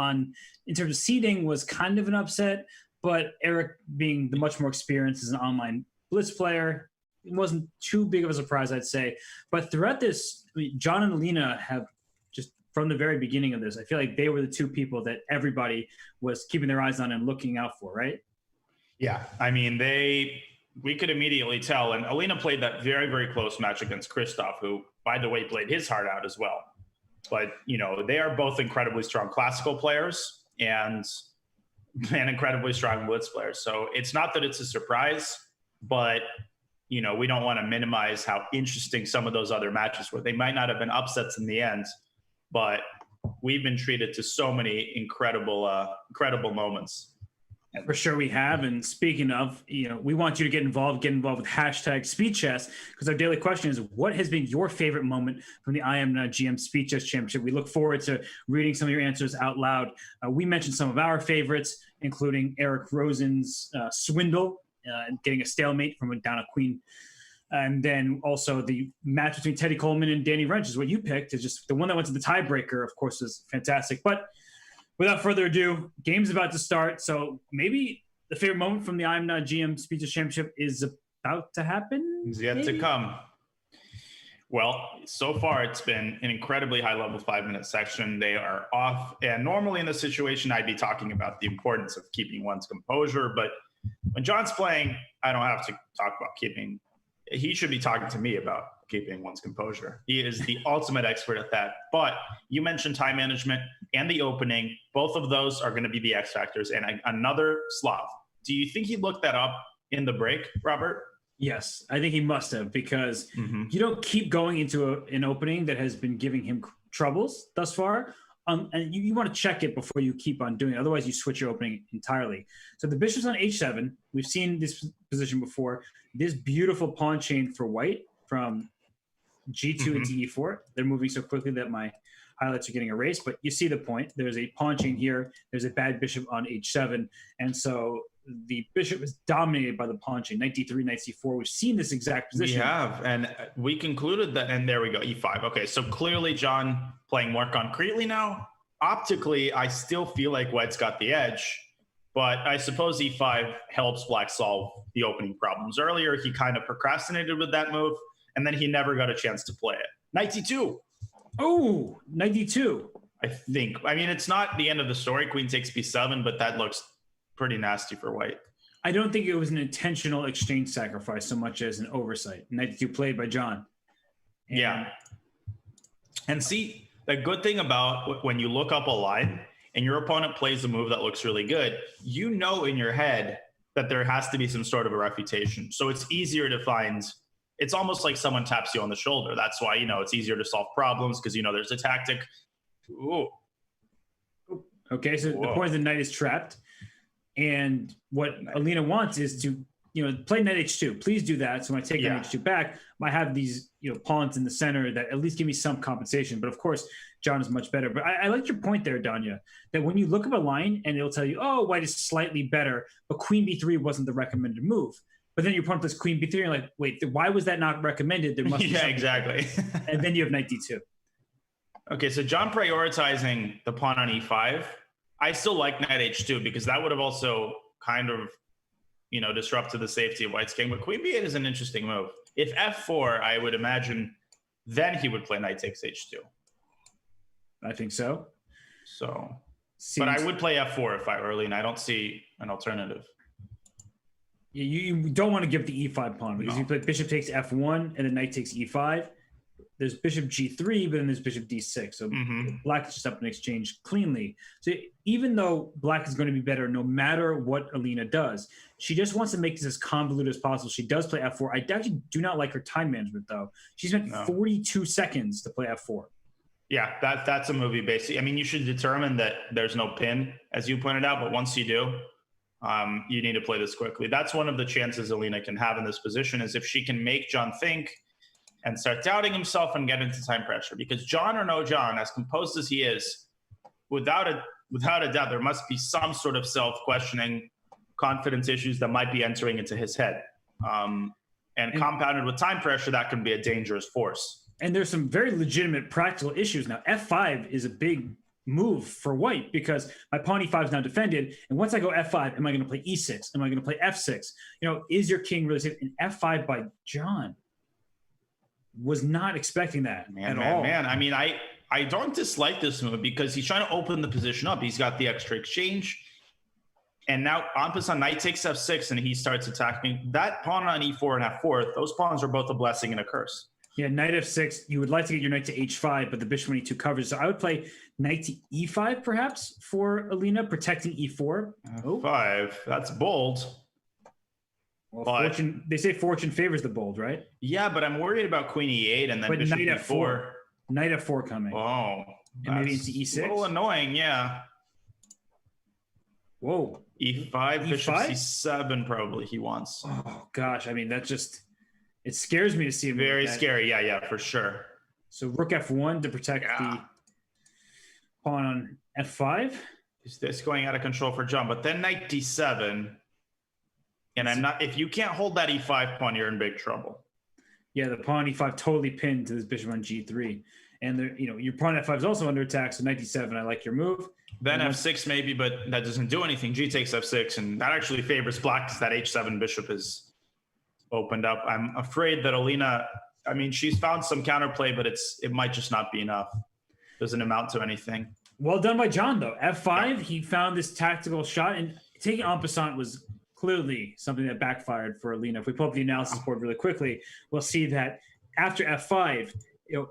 in terms of seeding was kind of an upset. But Eric, being the much more experienced as an online Blitz player, it wasn't too big of a surprise, I'd say. But throughout this, I mean, John and Alina have just, from the very beginning of this, I feel like they were the two people that everybody was keeping their eyes on and looking out for, right? Yeah, I mean, we could immediately tell. And Alina played that very, very close match against Christoph, who, by the way, played his heart out as well. But, you know, they are both incredibly strong classical players and incredibly strong Blitz players. So it's not that it's a surprise, but, you know, we don't want to minimize how interesting some of those other matches were. They might not have been upsets in the end, but we've been treated to so many incredible moments. For sure we have. And speaking of, you know, we want you to get involved with hashtag Speed Chess, because our daily question is, what has been your favorite moment from the IM GM Speed Chess Championship? We look forward to reading some of your answers out loud. We mentioned some of our favorites, including Eric Rosen's swindle, and getting a stalemate from down a queen. And then also the match between Teddy Coleman and Danny Wrench is what you picked. Is just the one that went to the tiebreaker, of course, was fantastic. But without further ado, game's about to start. So maybe the favorite moment from the IM GM Speed Chess Championship is about to happen. It's yet to come. Well, so far it's been an incredibly high-level 5-minute section. They are off. And normally in this situation, I'd be talking about the importance of keeping one's composure. But when John's playing, I don't have to talk about keeping. He should be talking to me about keeping one's composure. He is the ultimate expert at that. But you mentioned time management and the opening. Both of those are going to be the X factors. And another Slav. Do you think he looked that up in the break, Robert? Yes, I think he must have, because you don't keep going into an opening that has been giving him troubles thus far. And you want to check it before you keep on doing it. Otherwise, you switch your opening entirely. So the bishop's on h7. We've seen this position before. This beautiful pawn chain for white from g2 into e4. They're moving so quickly that my highlights are getting erased. But you see the point. There's a pawn chain here. There's a bad bishop on h7. And so the bishop is dominated by the pawn chain. Knight d3, knight c4. We've seen this exact position. We have, and we concluded that, and there we go, e5. Okay, so clearly John playing more concretely now. Optically, I still feel like white's got the edge, but I suppose e5 helps black solve the opening problems. Earlier, he kind of procrastinated with that move, and then he never got a chance to play it. Knight d2. Oh, knight d2. I think. I mean, it's not the end of the story. Queen takes b7, but that looks pretty nasty for white. I don't think it was an intentional exchange sacrifice so much as an oversight. Knight d2 played by John. Yeah. And see, the good thing about when you look up a line and your opponent plays a move that looks really good, you know in your head that there has to be some sort of a refutation. So it's easier to find, it's almost like someone taps you on the shoulder. That's why, you know, it's easier to solve problems, because, you know, there's a tactic. Ooh. Okay, so the point is the knight is trapped. And what Alina wants is to play knight h2. Please do that. So when I take knight h2 back, I have these, pawns in the center that at least give me some compensation. But of course, John is much better. But I like your point there, Danya, that when you look up a line and it'll tell you, oh, white is slightly better, but queen b3 wasn't the recommended move. But then your opponent plays queen b3, and you're like, wait, why was that not recommended? There must be something. Exactly. And then you have knight d2. Okay, so John prioritizing the pawn on e5. I still like knight h2 because that would have also kind of, disrupted the safety of white's king. But queen b8 is an interesting move. If f4, I would imagine then he would play knight takes h2. I think so. But I would play f4 if I were early, and I don't see an alternative. You don't want to give the e5 pawn because you play bishop takes f1 and then knight takes e5. There's bishop g3, but then there's bishop d6. So black is just up in exchange cleanly. So even though black is going to be better no matter what Alina does, she just wants to make this as convoluted as possible. She does play f4. I actually do not like her time management, though. She spent 42 seconds to play f4. Yeah, that's a movie, basically. I mean, you should determine that there's no pin, as you pointed out, but once you do, you need to play this quickly. That's one of the chances Alina can have in this position, is if she can make John think and start doubting himself and get into time pressure. Because John or no John, as composed as he is, without a doubt, there must be some sort of self-questioning, confidence issues that might be entering into his head. And compounded with time pressure, that can be a dangerous force. And there's some very legitimate practical issues. Now, f5 is a big move for white because my pawn e5 is now defended. And once I go f5, am I going to play e6? Am I going to play f6? Is your king really safe? And f5 by John was not expecting that at all. I mean, I don't dislike this move because he's trying to open the position up. He's got the extra exchange. And now on knight takes f6 and he starts attacking. That pawn on e4 and f4, those pawns are both a blessing and a curse. Yeah, knight f6, you would like to get your knight to h5, but the bishop on e2 covers. So I would play knight to e5 perhaps for Alina, protecting e4. F5, that's bold. Well, they say fortune favors the bold, right? Yeah, but I'm worried about queen e8 and then but bishop knight e4. Knight f4 coming. Oh, and maybe into e6. A little annoying, yeah. Whoa. e5, bishop c7 probably he wants. Oh, gosh. I mean, that just, it scares me to see him. Very scary. Yeah, for sure. So rook f1 to protect the pawn on f5. Is this going out of control for John? But then knight d7. And if you can't hold that e5 pawn, you're in big trouble. Yeah, the pawn e5 totally pinned to this bishop on g3. And your pawn f5 is also under attack, so knight d7, I like your move. Then f6 maybe, but that doesn't do anything. G takes f6, and that actually favors black because that h7 bishop is opened up. I'm afraid that Alina, she's found some counterplay, but it might just not be enough. Doesn't amount to anything. Well done by John, though. f5, he found this tactical shot, and taking en passant was clearly something that backfired for Alina. If we pull up the analysis board really quickly, we'll see that after f5,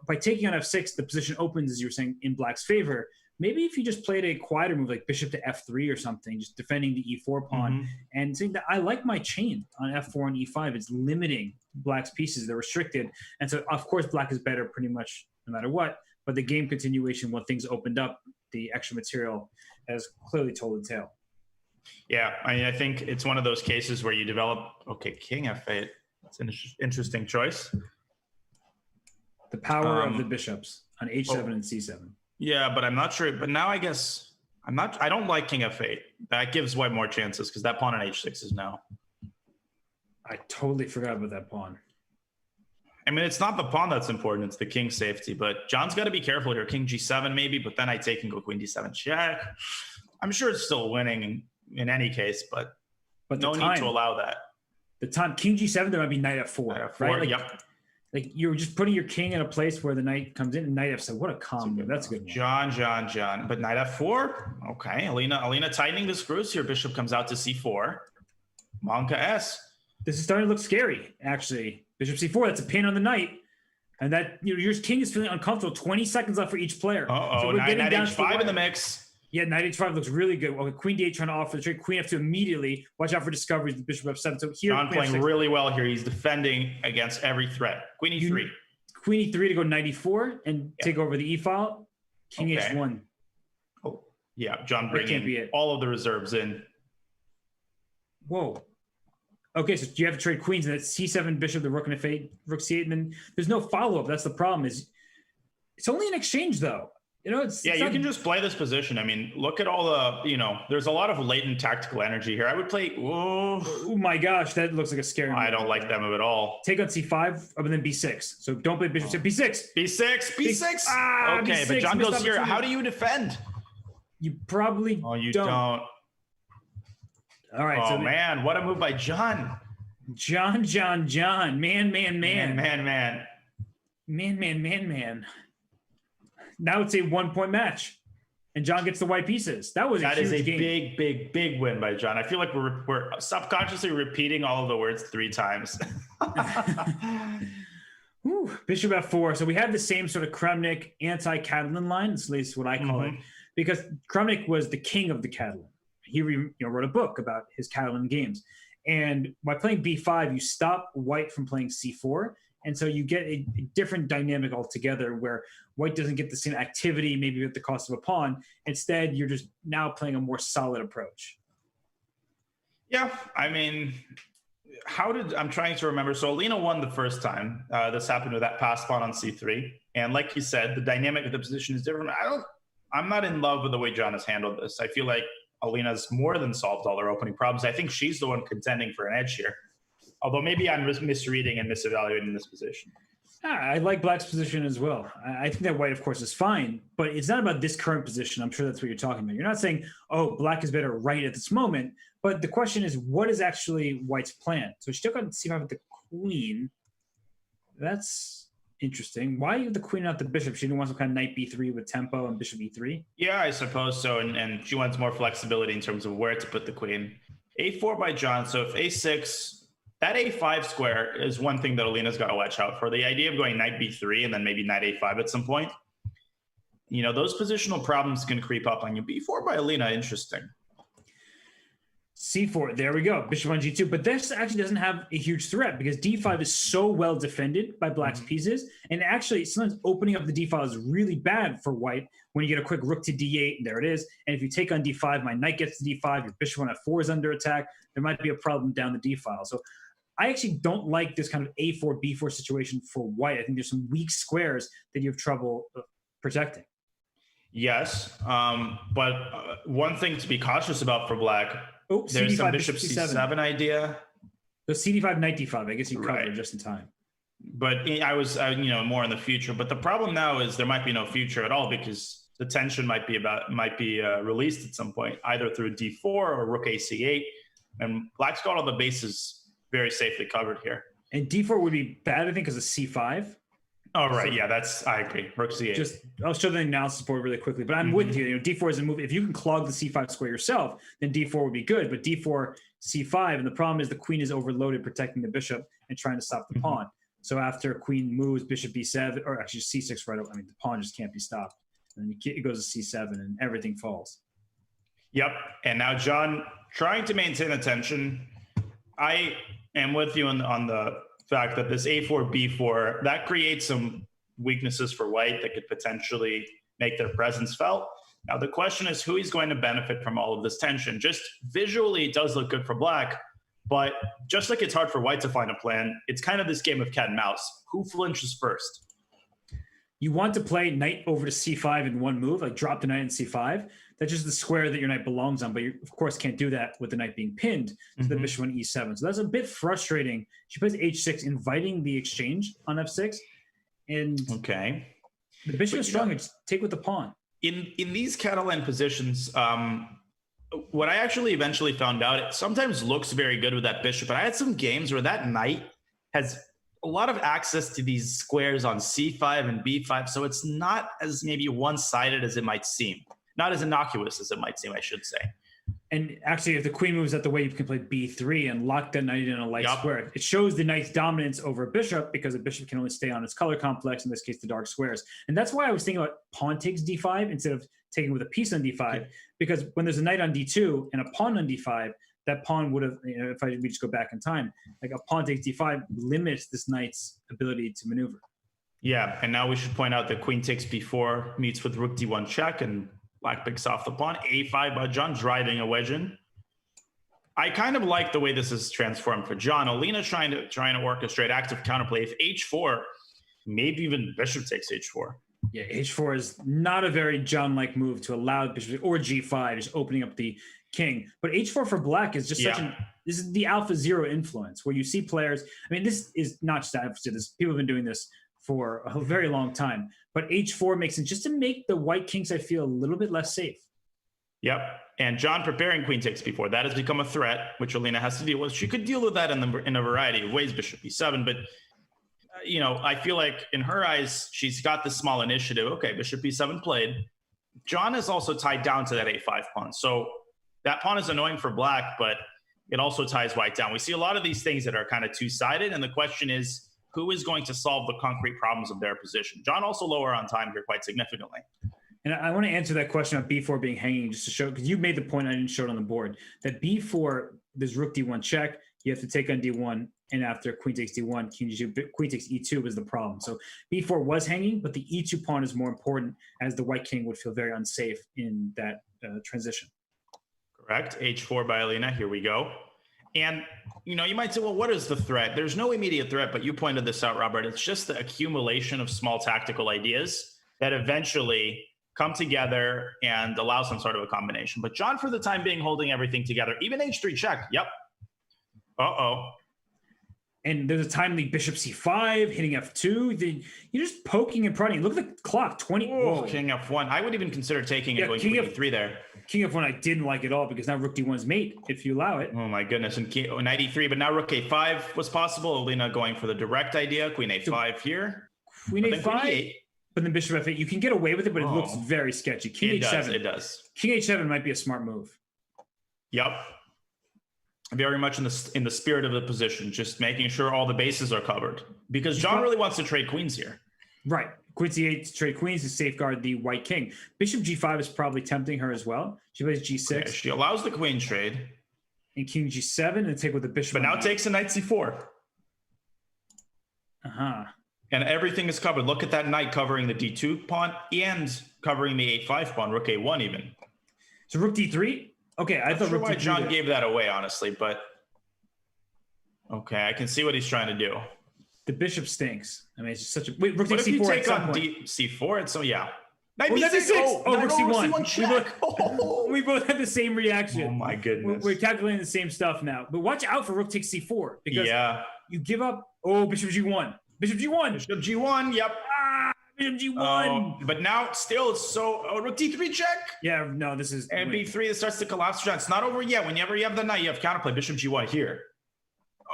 by taking on f6, the position opens, as you were saying, in black's favor. Maybe if you just played a quieter move like bishop to f3 or something, just defending the e4 pawn and saying that I like my chain on f4 and e5. It's limiting black's pieces. They're restricted. And so, of course, black is better pretty much no matter what. But the game continuation, when things opened up, the extra material has clearly told the tale. Yeah, I think it's one of those cases where you develop, king f8. That's an interesting choice. The power of the bishops on h7 and c7. Yeah, but I'm not sure. But now I guess I don't like king f8. That gives white more chances because that pawn on h6 is now. I totally forgot about that pawn. It's not the pawn that's important. It's the king's safety. But John's got to be careful here. King g7 maybe, but then I take and go queen d7 check. I'm sure it's still winning in any case, but no need to allow that. The time, king g7, there might be knight f4, right? Like you're just putting your king in a place where the knight comes in and knight f7. What a combo. That's a good one. John. But knight f4? Okay. Alina tightening the screws here. Bishop comes out to c4. Monka S. This is starting to look scary, actually. Bishop c4, that's a pin on the knight. And that your king is feeling uncomfortable. 20 seconds left for each player. So we're getting knight h5 in the mix. Yeah, knight h5 looks really good. Okay, queen d8 trying to offer the trade. Queen f2 immediately. Watch out for discoveries. The bishop f7. So here, John playing really well here. He's defending against every threat. Queen e3. Queen e3 to go knight e4 and take over the e file. King h1. Oh, yeah. John bringing all of the reserves in. Whoa. Okay, so you have to trade queens, and that's c7, bishop, the rook, and f8, rook c8, and then there's no follow-up. That's the problem. Is it's only an exchange, though. It's you can just play this position. I mean, look at all the, there's a lot of latent tactical energy here. I would play. Oh my gosh, that looks like a scary. I don't like them at all. Take on c5, and then b6. So don't play bishop. B6. B6. Okay, B6, but John goes here. How do you defend? You probably. Oh, you don't. All right. Oh man, what a move by John. John. Man. Now it's a 1-point match, and John gets the white pieces. That is a game. big win by John. I feel like we're subconsciously repeating all of the words 3 times. Bishop f4. So we have the same sort of Kramnik anti-Catalan line. At least what I call it, because Kramnik was the king of the Catalan. He wrote a book about his Catalan games, and by playing b5, you stop white from playing c4. And so you get a different dynamic altogether where white doesn't get the same activity, maybe at the cost of a pawn. Instead, you're just now playing a more solid approach. Yeah, I mean, I'm trying to remember. So Alina won the first time. This happened with that pass pawn on c3. And like you said, the dynamic of the position is different. I'm not in love with the way John has handled this. I feel like Alina's more than solved all her opening problems. I think she's the one contending for an edge here. Although maybe I'm misreading and misevaluating this position. I like Black's position as well. I think that white, of course, is fine, but it's not about this current position. I'm sure that's what you're talking about. You're not saying, oh, Black is better right at this moment, but the question is, what is actually White's plan? So she took on c5 with the queen. That's interesting. Why you have the queen, not the bishop? She didn't want some kind of knight b3 with tempo and bishop e3? Yeah, I suppose so, and she wants more flexibility in terms of where to put the queen. a4 by John, so if a6... That a5 square is one thing that Alina's got to watch out for. The idea of going knight b3 and then maybe knight a5 at some point. Those positional problems can creep up on you. b4 by Alina, interesting. c4, there we go. Bishop on g2. But this actually doesn't have a huge threat because d5 is so well defended by Black's pieces. And actually, sometimes opening up the d file is really bad for White when you get a quick rook to d8, and there it is. And if you take on d5, my knight gets to d5, your bishop on f4 is under attack. There might be a problem down the d file. So I actually don't like this kind of a4, b4 situation for White. I think there's some weak squares that you have trouble protecting. Yes, but one thing to be cautious about for Black, there's some bishop c7 idea. So cd5, knight d5, I guess you covered it just in time. But I was, more in the future. But the problem now is there might be no future at all because the tension might be released at some point, either through d4 or rook ac8. And Black's got all the bases very safely covered here. And d4 would be bad, I think, because of c5. Oh, right. So, yeah, I agree. Rook c8. I'll show the analysis board really quickly, but I'm with you. D4 is a move. If you can clog the c5 square yourself, then d4 would be good. But d4, c5, and the problem is the queen is overloaded protecting the bishop and trying to stop the pawn. So after queen moves, bishop b7, or actually c6 right away, the pawn just can't be stopped. And then it goes to c7 and everything falls. Yep. And now John trying to maintain the tension. I am with you on the fact that this a4, b4, that creates some weaknesses for White that could potentially make their presence felt. Now, the question is who is going to benefit from all of this tension? Just visually, it does look good for Black, but just like it's hard for White to find a plan, it's kind of this game of cat and mouse. Who flinches first? You want to play knight over to c5 in one move, like drop the knight in c5. That's just the square that your knight belongs on, but you, of course, can't do that with the knight being pinned to the bishop on e7. So that's a bit frustrating. She plays h6, inviting the exchange on f6. And the bishop is strong. Just take with the pawn. In these Catalan positions, what I actually eventually found out, it sometimes looks very good with that bishop, but I had some games where that knight has a lot of access to these squares on c5 and b5, so it's not as maybe one-sided as it might seem. Not as innocuous as it might seem, I should say. And actually, if the queen moves out the way, you can play b3 and lock that knight in a light square. It shows the knight's dominance over a bishop because a bishop can only stay on its color complex, in this case, the dark squares. And that's why I was thinking about pawn takes d5 instead of taking with a piece on d5, because when there's a knight on d2 and a pawn on d5, that pawn would have, if we just go back in time, like a pawn takes d5 limits this knight's ability to maneuver. Yeah, and now we should point out that queen takes b4 meets with rook d1 check, and Black picks off the pawn. a5 by John, driving a wedge in. I kind of like the way this is transformed for John. Alina trying to orchestrate active counterplay. If h4, maybe even bishop takes h4. Yeah, h4 is not a very John-like move to allow bishop, or g5 is opening up the king. But h4 for black is just this is the alpha zero influence where you see players. I mean, this is not just I've said this. People have been doing this for a very long time. But h4 makes it just to make the white king side feel a little bit less safe. Yep. And John preparing queen takes b4. That has become a threat, which Alina has to deal with. She could deal with that in a variety of ways, bishop b7. But, you know, I feel like in her eyes, she's got this small initiative. Okay, bishop b7 played. John is also tied down to that a5 pawn. So that pawn is annoying for black, but it also ties white down. We see a lot of these things that are kind of two-sided. And the question is, who is going to solve the concrete problems of their position? John also lower on time here quite significantly. And I want to answer that question about b4 being hanging just to show, because you made the point, I didn't show it on the board, that b4, there's rook d1 check, you have to take on d1, and after queen takes d1, king g2, queen takes e2 was the problem. So b4 was hanging, but the e2 pawn is more important, as the white king would feel very unsafe in that transition. Correct. h4 by Alina. Here we go. And, you know, you might say, well, what is the threat? There's no immediate threat, but you pointed this out, Robert. It's just the accumulation of small tactical ideas that eventually come together and allow some sort of a combination. But John, for the time being, holding everything together. Even h3 check. Yep. Uh-oh. And there's a timely bishop c5, hitting f2. You're just poking and prodding. Look at the clock, 20. Oh, king f1. I would even consider taking and going king f3 there. King f1 I didn't like at all, because now rook d1's mate, if you allow it. Oh my goodness. And knight e3, but now rook a5 was possible. Alina going for the direct idea. Queen a5 here. Queen a5, but then bishop f8. You can get away with it, but it looks very sketchy. King h7. It does. King h7 might be a smart move. Yep. Very much in the spirit of the position, just making sure all the bases are covered, because John really wants to trade queens here. Right. Queen c8 to trade queens to safeguard the white king. Bishop g5 is probably tempting her as well. She plays g6. Okay, she allows the queen trade. And king g7 and take with the bishop. But now takes a knight c4. Uh-huh. And everything is covered. Look at that knight covering the d2 pawn and covering the a5 pawn, rook a1 even. So rook d3? Okay, I thought rook why d3 John gave that away, honestly, but okay, I can see what he's trying to do. The bishop stinks. I mean, it's just such a rook what if you c4 take on c4? And so yeah. Knight b6. Oh, rook c1. We both had the same reaction. Oh my goodness. We're calculating the same stuff now. But watch out for rook takes c4, because you give up. Oh, bishop g1. Bishop g1. Bishop g1. Yep. Bishop g1. Oh, but now still it's so rook d3 check. Yeah, no, this is and b3 that starts to collapse. It's not over yet. Whenever you have the knight, you have counterplay. Bishop g1 here.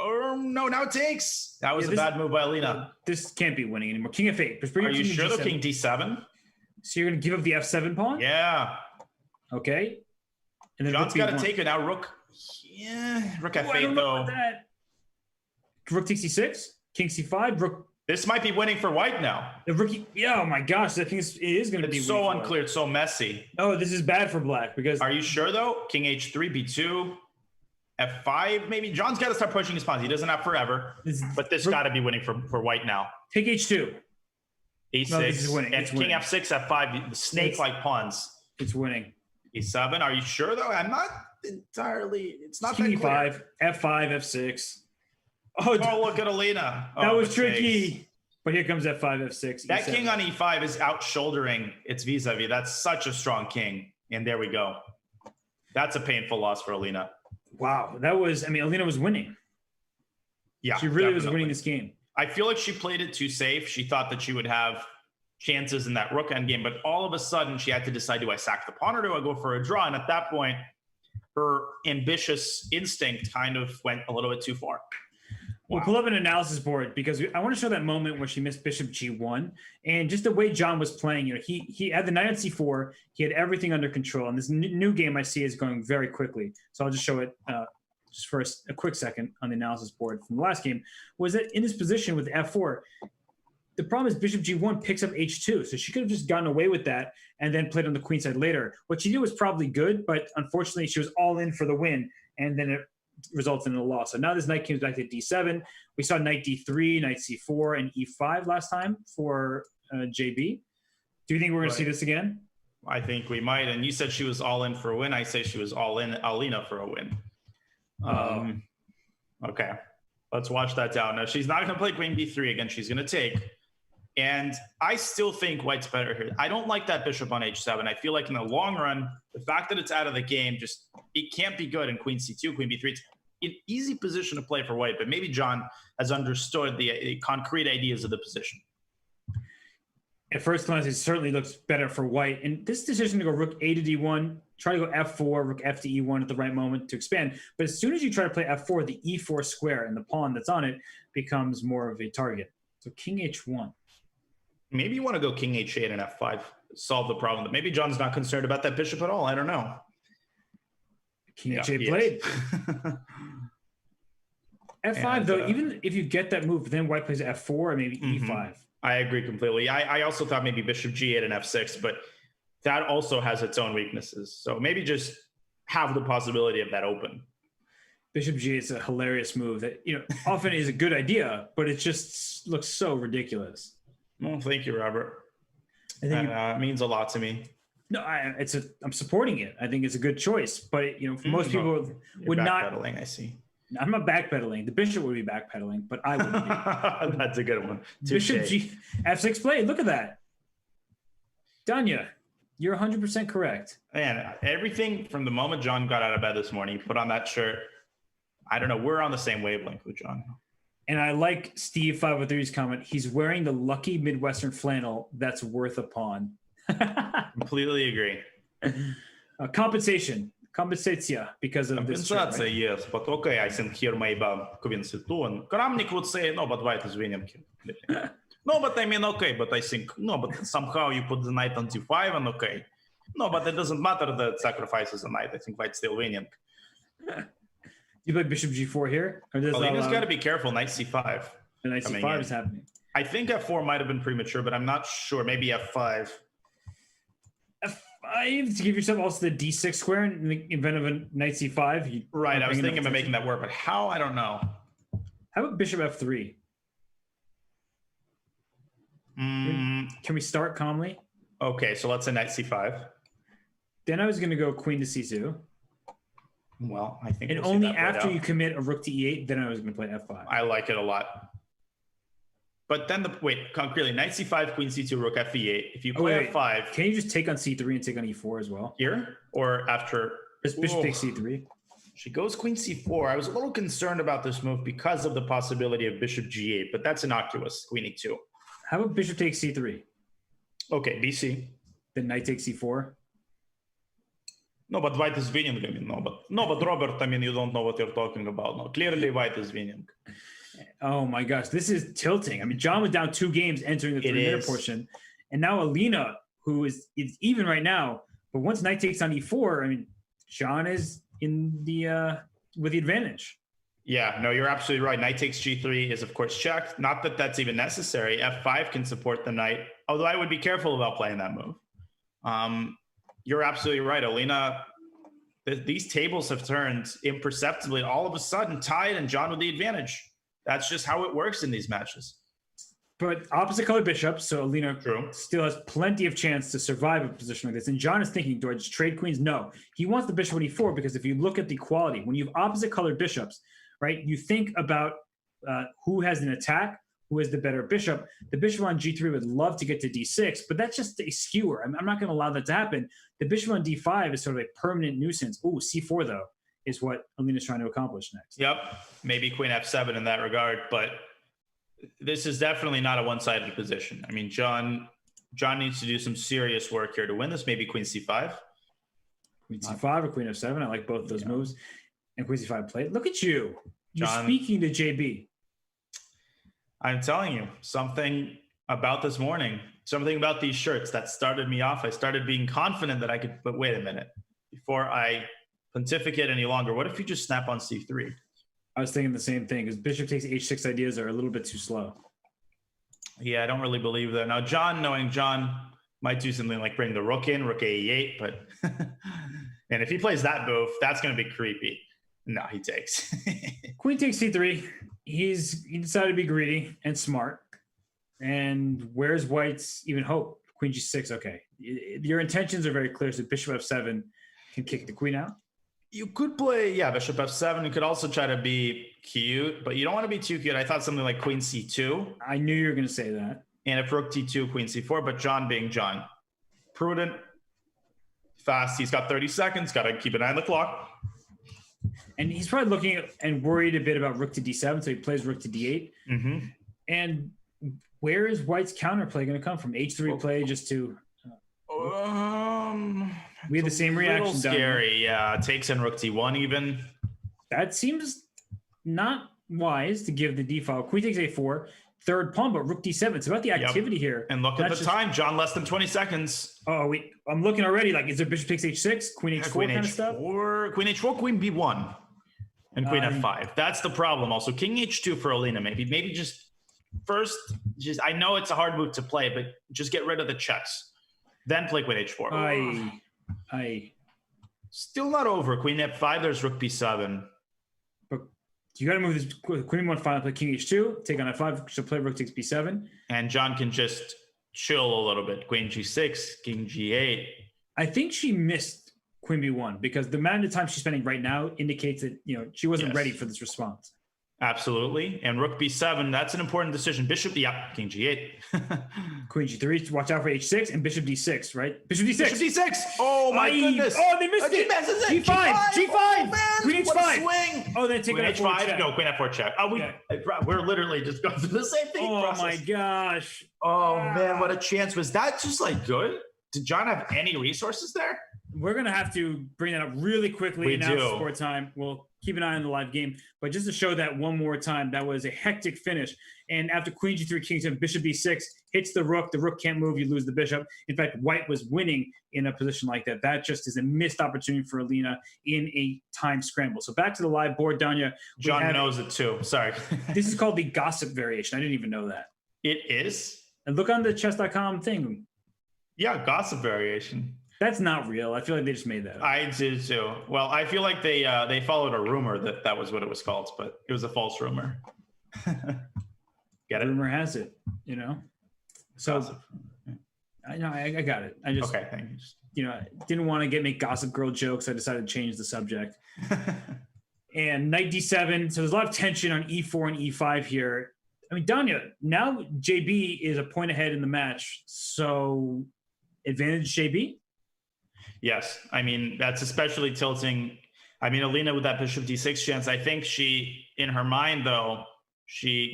Oh no! Now it takes. That was a bad move by Alina. This can't be winning anymore. King f8. Are you sure though? King d7. So you're gonna give up the f7 pawn? Yeah. Okay. And then John's got to take it now. Rook. Yeah. Rook f8 though. Rook takes c6. King c5. Rook. This might be winning for white now. The rookie. Yeah. Oh my gosh. I think it is going to be. It's so unclear. It's so messy. Oh, this is bad for black because. Are you sure though? King h3, b2, f5. Maybe John's got to start pushing his pawns. He doesn't have forever, but this got to be winning for white now. Take h2. e6. No, this is winning. And king f6, f5. The snake-like pawns. It's winning. e7. Are you sure though? I'm not entirely. It's not king that e5, f5, f6. Oh, look at Alina. That was tricky. But here comes f5, f6. That king on e5 is out shouldering its vis-a-vis. That's such a strong king. And there we go. That's a painful loss for Alina. Wow. That was, I mean, Alina was winning. Yeah. She really was winning this game. I feel like she played it too safe. She thought that she would have chances in that rook endgame, but all of a sudden she had to decide, do I sack the pawn or do I go for a draw? And at that point, her ambitious instinct kind of went a little bit too far. Wow. We'll pull up an analysis board because I want to show that moment where she missed bishop g1 and just the way John was playing. You know, he had the knight on c4. He had everything under control. And this new game I see is going very quickly. So I'll just show it just for a quick second on the analysis board from the last game. Was that in this position with f4, the problem is bishop g1 picks up h2. So she could have just gotten away with that and then played on the queen side later. What she did was probably good, but unfortunately she was all in for the win. And then it results in a loss. So now this knight comes back to d7. We saw knight d3, knight c4, and e5 last time for JB. Do you think we're going to see this again? I think we might. And you said she was all in for a win. I say she was all in Alina for a win. Okay, let's watch that down. Now, she's not going to play queen b3 again. She's going to take. And I still think white's better here. I don't like that bishop on h7. I feel like in the long run, the fact that it's out of the game, it can't be good in queen c2, queen b3. It's an easy position to play for white, but maybe John has understood the concrete ideas of the position. At first glance, it certainly looks better for white. And this decision to go rook a to d1, try to go f4, rook f to e1 at the right moment to expand. But as soon as you try to play f4, the e4 square and the pawn that's on it becomes more of a target. So king h1. Maybe you want to go king h8 and f5, solve the problem. But maybe John's not concerned about that bishop at all. I don't know. King h8 played. f5, though, even if you get that move, then white plays f4 and maybe e5. I agree completely. I also thought maybe bishop g8 and f6, but that also has its own weaknesses. So maybe just have the possibility of that open. Bishop g8 is a hilarious move that, often is a good idea, but it just looks so ridiculous. Well, thank you, Robert. It means a lot to me. No, I'm supporting it. I think it's a good choice, but for most people would not. Backpedaling, I see. I'm not backpedaling. The bishop would be backpedaling, but I wouldn't be. That's a good one. Bishop g f6 play. Look at that. Danya, you're 100% correct. Man, everything from the moment John got out of bed this morning, he put on that shirt. I don't know. We're on the same wavelength with John. And I like Steve 503's comment. He's wearing the lucky Midwestern flannel that's worth a pawn. Completely agree. Compensation. Compensatia because of this. Compensation, right? Yes. But okay, I think here maybe Queen C2. And Kramnik would say, no, but white is winning. No, but I mean, okay, but I think, no, but somehow you put the knight on d5 and okay. No, but it doesn't matter that sacrifices a knight. I think white's still winning. You play bishop g4 here? Alina's got to be careful. Knight c5. The knight c5 is happening. I think f4 might have been premature, but I'm not sure. Maybe f5. f5 to give yourself also the d6 square in the event of a knight c5. Right, I was thinking about making that work, but how? I don't know. How about bishop f3? Can we start calmly? Okay, so let's say knight c5. Then I was going to go queen to c2. Well, I think. And only after you commit a rook to e8, then I was going to play f5. I like it a lot. But then concretely, knight c5, queen c2, rook f8. If you play f5, can you just take on c3 and take on e4 as well? Here or after? Bishop takes c3. She goes queen c4. I was a little concerned about this move because of the possibility of bishop g8, but that's innocuous. Queen e2. How about bishop takes c3? Okay, bc. Then knight takes c4. No, but white is winning. I mean, no, but Robert, I mean, you don't know what you're talking about. No, clearly white is winning. Oh my gosh, this is tilting. I mean, John was down 2 games entering the 3-minute portion, and now Alina, who is even right now, but once knight takes on e4, I mean, John is in the with the advantage. Yeah, no, you're absolutely right. Knight takes g3 is of course checked. Not that that's even necessary. f5 can support the knight, although I would be careful about playing that move. You're absolutely right, Alina. These tables have turned imperceptibly, all of a sudden tied, and John with the advantage. That's just how it works in these matches. But opposite color bishops, so Alina still has plenty of chance to survive a position like this. And John is thinking, do I just trade queens? No. He wants the bishop on e4 because if you look at the quality, when you have opposite colored bishops, right, you think about who has an attack, who has the better bishop. The bishop on g3 would love to get to d6, but that's just a skewer. I'm not going to allow that to happen. The bishop on d5 is sort of a permanent nuisance. Ooh, c4, though, is what Alina's trying to accomplish next. Yep, maybe queen f7 in that regard, but this is definitely not a one-sided position. I mean, John needs to do some serious work here to win this. Maybe queen c5. Queen c5 or queen f7. I like both of those moves. And queen c5 play. Look at you. You're speaking to JB. I'm telling you, something about this morning, something about these shirts that started me off. I started being confident that I could, but wait a minute. Before I pontificate any longer, what if you just snap on c3? I was thinking the same thing, because bishop takes h6 ideas are a little bit too slow. Yeah, I don't really believe that. Now, John, knowing John, might do something like bring the rook in, rook a8, but and if he plays that move, that's going to be creepy. No, he takes. Queen takes c3. He decided to be greedy and smart. And where's white's even hope? Queen g6, okay. Your intentions are very clear, so bishop f7 can kick the queen out. You could play, yeah, bishop f7. You could also try to be cute, but you don't want to be too cute. I thought something like queen c2. I knew you were going to say that. And if rook d2, queen c4, but John being John. Prudent, fast. He's got 30 seconds. Got to keep an eye on the clock. And he's probably looking at and worried a bit about rook to d7, so he plays rook to d8. Mm-hmm. And where is White's counterplay going to come from? H3 play just to... we had the same reaction. A little scary, yeah. Takes in rook d1 even. That seems not wise to give the d file. Queen takes a4, third pawn, but rook d7. It's about the activity here. And look at the time, John. Less than 20 seconds. Oh, wait. I'm looking already. Like, is there bishop takes h6, queen h4 queen kind h4, of stuff? Queen h4, queen b1, and queen f5. That's the problem. Also, king h2 for Alina. Maybe just first. I know it's a hard move to play, but just get rid of the checks. Then play queen h4. Still not over. Queen f5. There's rook b7. But you got to move this queen b1 final. Play king h2. Take on f5. So play rook takes b7. And John can just chill a little bit. Queen g6. King g8. I think she missed queen b1 because the amount of time she's spending right now indicates that she wasn't ready for this response. Absolutely. And rook b7, that's an important decision. Bishop, king g8. Queen g3, watch out for h6, and bishop d6, right? Bishop d6. Bishop d6. Oh, my goodness. Oh, they missed it. G5. G5. Oh, man. Queen h5. Swing. Oh, then take queen h5 check. No, queen f4 check. Oh, we're literally just going through the same thing. Oh, my gosh. Oh, man, what a chance. Was that just like good? Did John have any resources there? We're going to have to bring that up really quickly. We do. Sport time. We'll keep an eye on the live game. But just to show that one more time, that was a hectic finish. And after queen g3, king 7, bishop b6, hits the rook can't move, you lose the bishop. In fact, White was winning in a position like that. That just is a missed opportunity for Alina in a time scramble. So back to the live board, Danya. John knows it too. Sorry. This is called the gossip variation. I didn't even know that. It is? And look on the chess.com thing. Yeah, gossip variation. That's not real. I feel like they just made that up. I did too. Well, I feel like they followed a rumor that was what it was called, but it was a false rumor. Get it? Rumor has it, So gossip. I know I got it. I just okay, thank you. I didn't want to make gossip girl jokes. I decided to change the subject. And knight d7. So there's a lot of tension on e4 and e5 here. I mean, Danya, now JB is a point ahead in the match. So advantage JB? Yes. I mean, that's especially tilting. I mean, Alina with that bishop d6 chance, I think she, in her mind, though, she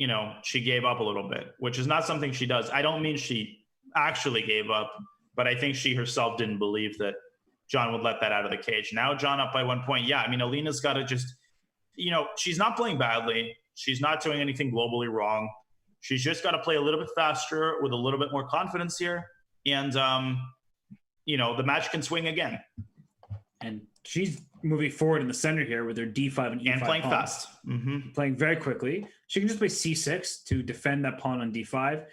gave up a little bit, which is not something she does. I don't mean she actually gave up, but I think she herself didn't believe that John would let that out of the cage. Now John up by 1 point. Yeah, I mean, Alina's got to just, she's not playing badly. She's not doing anything globally wrong. She's just got to play a little bit faster with a little bit more confidence here. And, the match can swing again. And she's moving forward in the center here with her d5 and e5 and playing pawns. fast. Mm-hmm. Playing very quickly. She can just play c6 to defend that pawn on d5.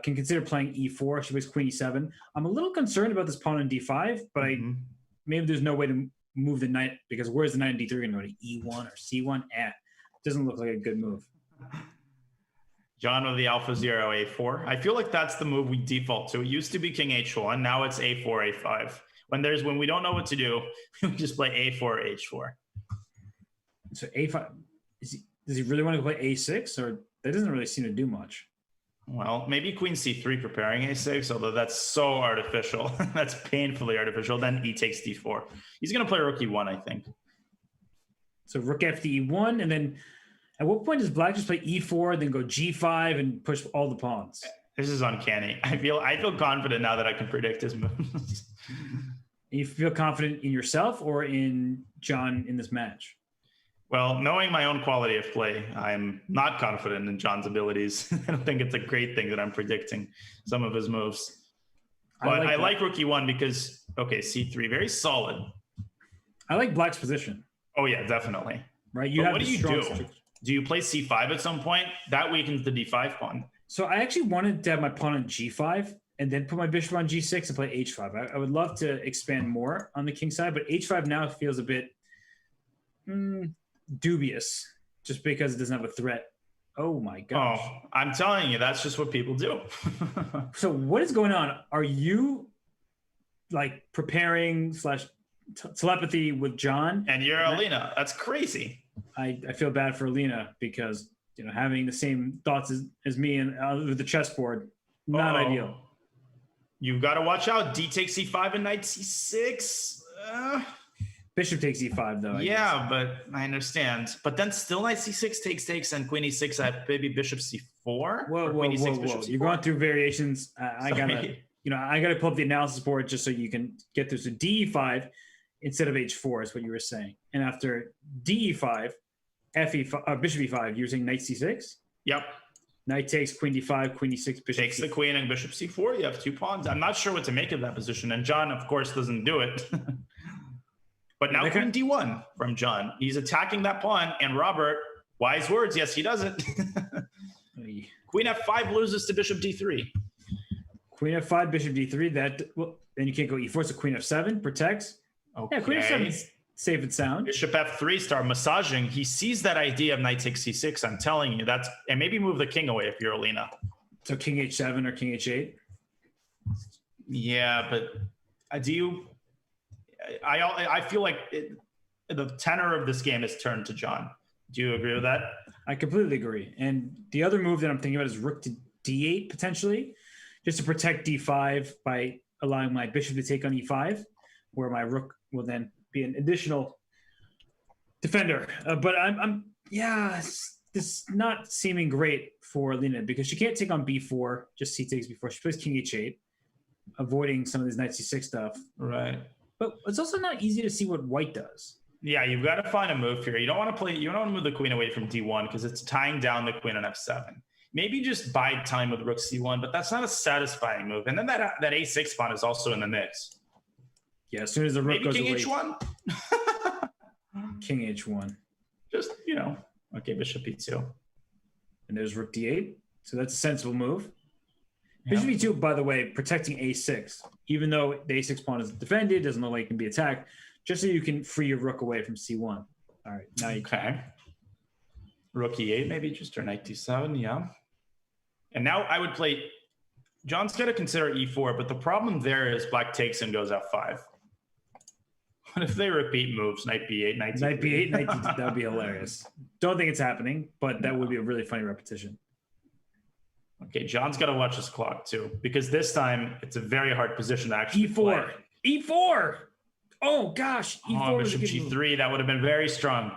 Can consider playing e4. She plays queen e7. I'm a little concerned about this pawn on d5, but maybe there's no way to move the knight, because where's the knight on d3 going to go, to e1 or c1? Doesn't look like a good move. John with the Alpha Zero A4. I feel like that's the move we default to. It used to be King H1. Now it's A4, A5. When we don't know what to do, we just play A4, H4. So A5, does he really want to play A6, or that doesn't really seem to do much? Well, maybe Queen C3 preparing A6, although that's so artificial. That's painfully artificial. Then he takes D4. He's going to play Rook E1, I think. So Rook F to E1, and then at what point does Black just play E4, then go G5 and push all the pawns? This is uncanny. I feel confident now that I can predict his moves. You feel confident in yourself or in John in this match? Well, knowing my own quality of play, I'm not confident in John's abilities. I don't think it's a great thing that I'm predicting some of his moves. But I like Rook E1 because, okay, C3, very solid. I like Black's position. Oh, yeah, definitely. Right? What do you do? Do you play C5 at some point? That weakens the D5 pawn. So I actually wanted to have my pawn on G5 and then put my bishop on G6 and play H5. I would love to expand more on the king side, but H5 now feels a bit dubious just because it doesn't have a threat. Oh my gosh. Oh, I'm telling you, that's just what people do. So what is going on? Are you like preparing / telepathy with John. And you're Alina. That's crazy. I feel bad for Alina because, having the same thoughts as me and with the chessboard, not ideal. You've got to watch out. D takes C5 and knight C6. Bishop takes E5 though. Yeah, but I understand. But then still knight C6 takes and queen E6 at maybe bishop C4. Whoa. You're going through variations. I gotta pull up the analysis board just so you can get through. So D5 instead of H4 is what you were saying. And after DE5, F5, bishop E5, you're saying knight C6? Yep. Knight takes, queen D5, queen E6, bishop takes the queen and bishop C4. You have 2 pawns. I'm not sure what to make of that position. And John, of course, doesn't do it. But now queen D1 from John. He's attacking that pawn. And Robert, wise words, yes, he does it. Queen F5 loses to bishop D3. Queen F5, bishop D3. Then you can't go E4, so queen F7 protects. Okay. Yeah, queen F7 is safe and sound. Bishop F3 start massaging. He sees that idea of knight takes C6. I'm telling you, and maybe move the king away if you're Alina. So king H7 or king H8? Yeah, but I feel like the tenor of this game is turned to John. Do you agree with that? I completely agree. And the other move that I'm thinking about is rook to D8 potentially, just to protect D5 by allowing my bishop to take on E5, where my rook will then be an additional defender. But it's not seeming great for Alina because she can't take on B4, just C takes B4. She plays king H8, avoiding some of this knight C6 stuff. Right. But it's also not easy to see what white does. Yeah, you've got to find a move here. You don't want to move the queen away from D1 because it's tying down the queen on F7. Maybe just bide time with rook C1, but that's not a satisfying move. And then that A6 pawn is also in the mix. Yeah, as soon as the rook goes king away. H1? King H1. Just, okay, bishop E2. And there's rook D8. So that's a sensible move. Bishop E2, by the way, protecting A6. Even though the A6 pawn is defended, doesn't look like it can be attacked, just so you can free your rook away from C1. All right, now you can. Rook E8 maybe, just or knight D7, yeah. And now I would play, John's got to consider E4, but the problem there is black takes and goes F5. What if they repeat moves, knight B8, knight D3? Knight B8, knight D3, that would be hilarious. Don't think it's happening, but that would be a really funny repetition. Okay, John's got to watch his clock too, because this time it's a very hard position to actually E4. play. E4! Oh, gosh. E4 bishop G3, that would have been very strong.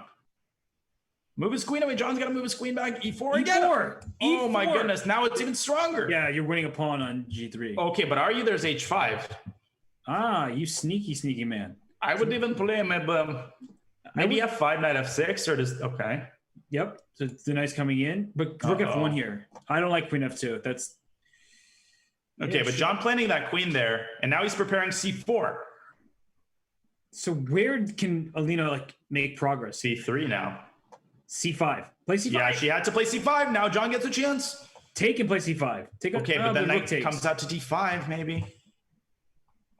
Move his queen away. John's got to move his queen back. E4 again. E4. Oh, my goodness. Now it's even stronger. Yeah, you're winning a pawn on G3. Okay, but are you? There's H5. Ah, you sneaky man. I would even play maybe F5, knight F6, or just, okay. Yep, so the knight's coming in, but rook F1 here. I don't like queen F2. That's okay, but John planning that queen there, and now he's preparing C4. So where can Alina make progress? C3 now. C5. Play C5. Yeah, she had to play C5. Now John gets a chance. Take and play C5. Okay, but then knight comes out to D5 maybe.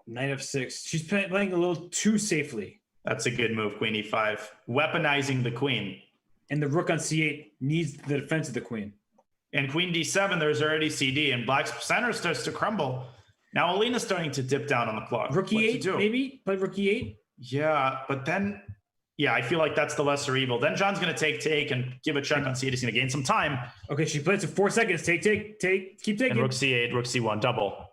Knight F6. She's playing a little too safely. That's a good move, queen E5. Weaponizing the queen. And the rook on C8 needs the defense of the queen. And queen D7, there's already CD, and black's center starts to crumble. Now Alina's starting to dip down on the clock. Rook E8, maybe? Play rook E8? Yeah, but then, I feel like that's the lesser evil. Then John's going to take and give a check on C8. He's going to gain some time. Okay, she plays for 4 seconds. Take. Keep taking. And rook C8, rook C1, double.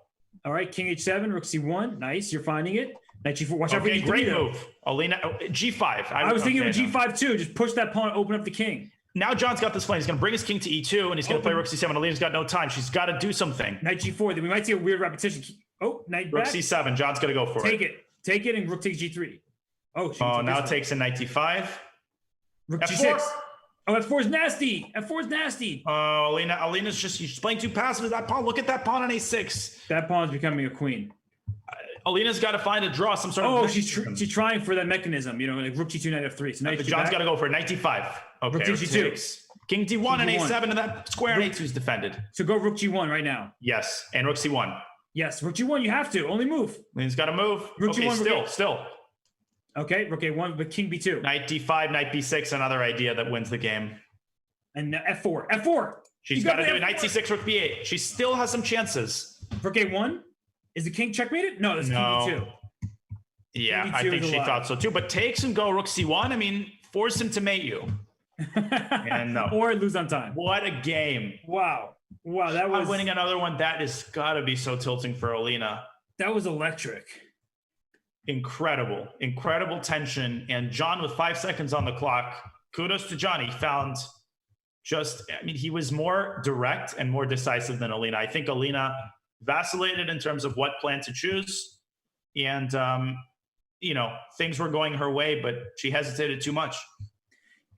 All right, king H7, rook C1. Nice, you're finding it. Knight G4. Watch out for G3. Great move. Alina, G5. I was thinking of G5 too. Just push that pawn, open up the king. Now John's got this plan. He's going to bring his king to E2, and he's going to play rook C7. Alina's got no time. She's got to do something. Knight G4. Then we might see a weird repetition. Oh, knight rook back. C7. John's going to go for it. Take it, and rook takes G3. Oh, now it takes a knight D5. Rook F4. G6. Oh, F4 is nasty. F4 is nasty. Oh, Alina's she's playing too passive with that pawn. Look at that pawn on A6. That pawn's becoming a queen. Alina's got to find a draw, some sort of. Oh, she's trying for that mechanism, like rook G2, knight F3. So knight John's got to go for knight D5. Okay, rook G2. King D1 and A7, and that square on A2 is defended. So go rook G1 right now. Yes, and rook C1. Yes, rook G1, you have to. Only move. Alina's got to move. Rook G1, still. Okay, rook A1, but king B2. Knight D5, knight B6, another idea that wins the game. And F4. She's got to do it. Knight C6, rook B8. She still has some chances. Rook A1? Is the king checkmated? No, that's king B2. Yeah, I think she thought so too. But takes and go rook c1. I mean, force him to mate you. And no. Or lose on time. What a game. Wow. That was winning another one. That is gotta be so tilting for Alina. That was electric. Incredible tension. And John with 5 seconds on the clock. Kudos to John. He found he was more direct and more decisive than Alina. I think Alina vacillated in terms of what plan to choose. And, things were going her way, but she hesitated too much.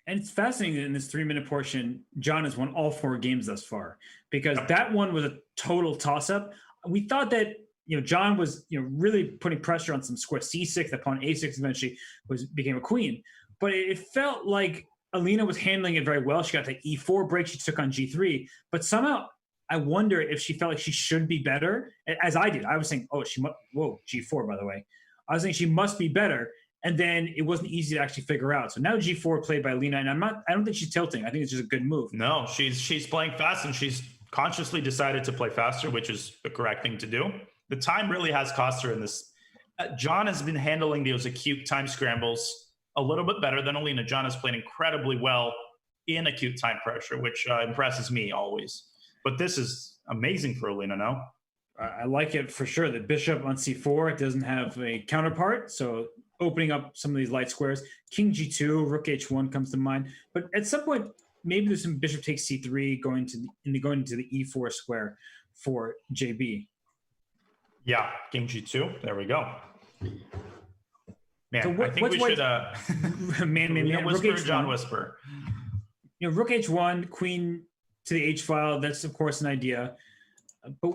And it's fascinating that in this 3-minute portion, John has won all 4 games thus far, because that one was a total toss-up. We thought that, John was, really putting pressure on some square c6, that pawn a6 eventually became a queen. But it felt like Alina was handling it very well. She got the e4 break. She took on g3. But somehow, I wonder if she felt like she should be better, as I did. I was saying, g4, by the way. I was saying she must be better. And then it wasn't easy to actually figure out. So now g4 played by Alina, and I don't think she's tilting. I think it's just a good move. No, she's playing fast, and she's consciously decided to play faster, which is the correct thing to do. The time really has cost her in this. John has been handling those acute time scrambles a little bit better than Alina. John has played incredibly well in acute time pressure, which impresses me always. But this is amazing for Alina now. I like it for sure. The bishop on c4 doesn't have a counterpart, so opening up some of these light squares. King g2, rook h1 comes to mind. But at some point, maybe there's some bishop takes c3 going to the e4 square for JB. Yeah, king g2. There we go. Man, So I think we should rook whisper, h1. John whisper. Rook h1, queen to the h file. That's of course an idea. But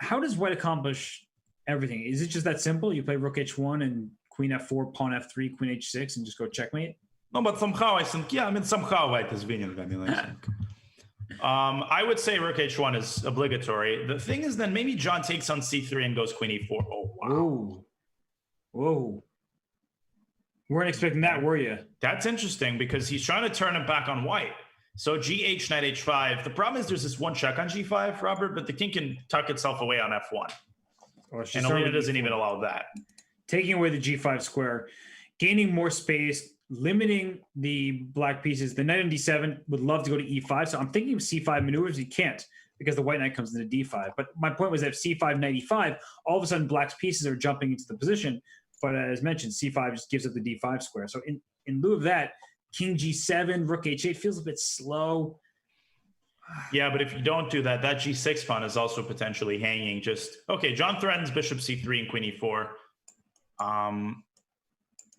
how does white accomplish everything? Is it just that simple? You play rook h1 and queen f4, pawn f3, queen h6, and just go checkmate? No, but somehow I think, somehow white is winning. I would say rook h1 is obligatory. The thing is, then maybe John takes on c3 and goes queen e4. Oh, wow. Whoa. Weren't expecting that, were you? That's interesting because he's trying to turn it back on white. So gh, knight h5. The problem is there's this one check on g5, Robert, but the king can tuck itself away on f1. And Alina doesn't even allow that. Taking away the g5 square, gaining more space, limiting the black pieces. The knight on d7 would love to go to e5, so I'm thinking of c5 maneuvers. He can't because the white knight comes into d5. But my point was that if c5, knight e5, all of a sudden black's pieces are jumping into the position. But as mentioned, c5 just gives up the d5 square. So in lieu of that, king g7, rook h8 feels a bit slow. Yeah, but if you don't do that, that g6 pawn is also potentially hanging. John threatens bishop c3 and queen e4.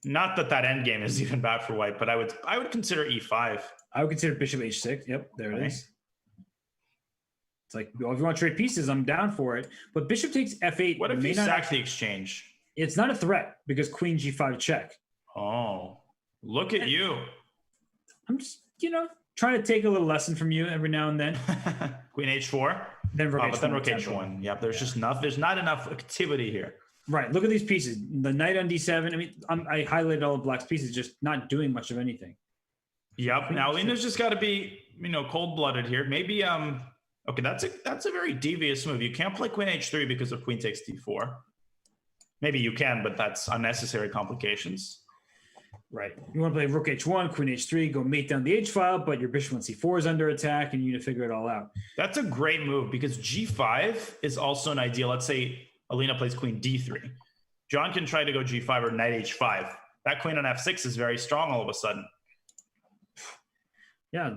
Not that endgame is even bad for white, but I would consider e5. I would consider bishop h6. Yep, there it is. It's like, well, if you want to trade pieces, I'm down for it. But bishop takes f8. What if you sack the exchange? It's not a threat because queen g5 check. Oh, look at you. I'm just, trying to take a little lesson from you every now and then. Queen h4. Then rook h1. But then rook h1. Yep, there's not enough activity here. Right. Look at these pieces. The knight on d7. I mean, I highlighted all of black's pieces, just not doing much of anything. Yep. Now Alina's just got to be, cold-blooded here. Maybe that's a very devious move. You can't play queen h3 because of queen takes d4. Maybe you can, but that's unnecessary complications. Right. You want to play rook h1, queen h3, go mate down the h file, but your bishop on c4 is under attack, and you need to figure it all out. That's a great move because g5 is also an idea. Let's say Alina plays queen d3. John can try to go g5 or knight h5. That queen on f6 is very strong all of a sudden. Yeah,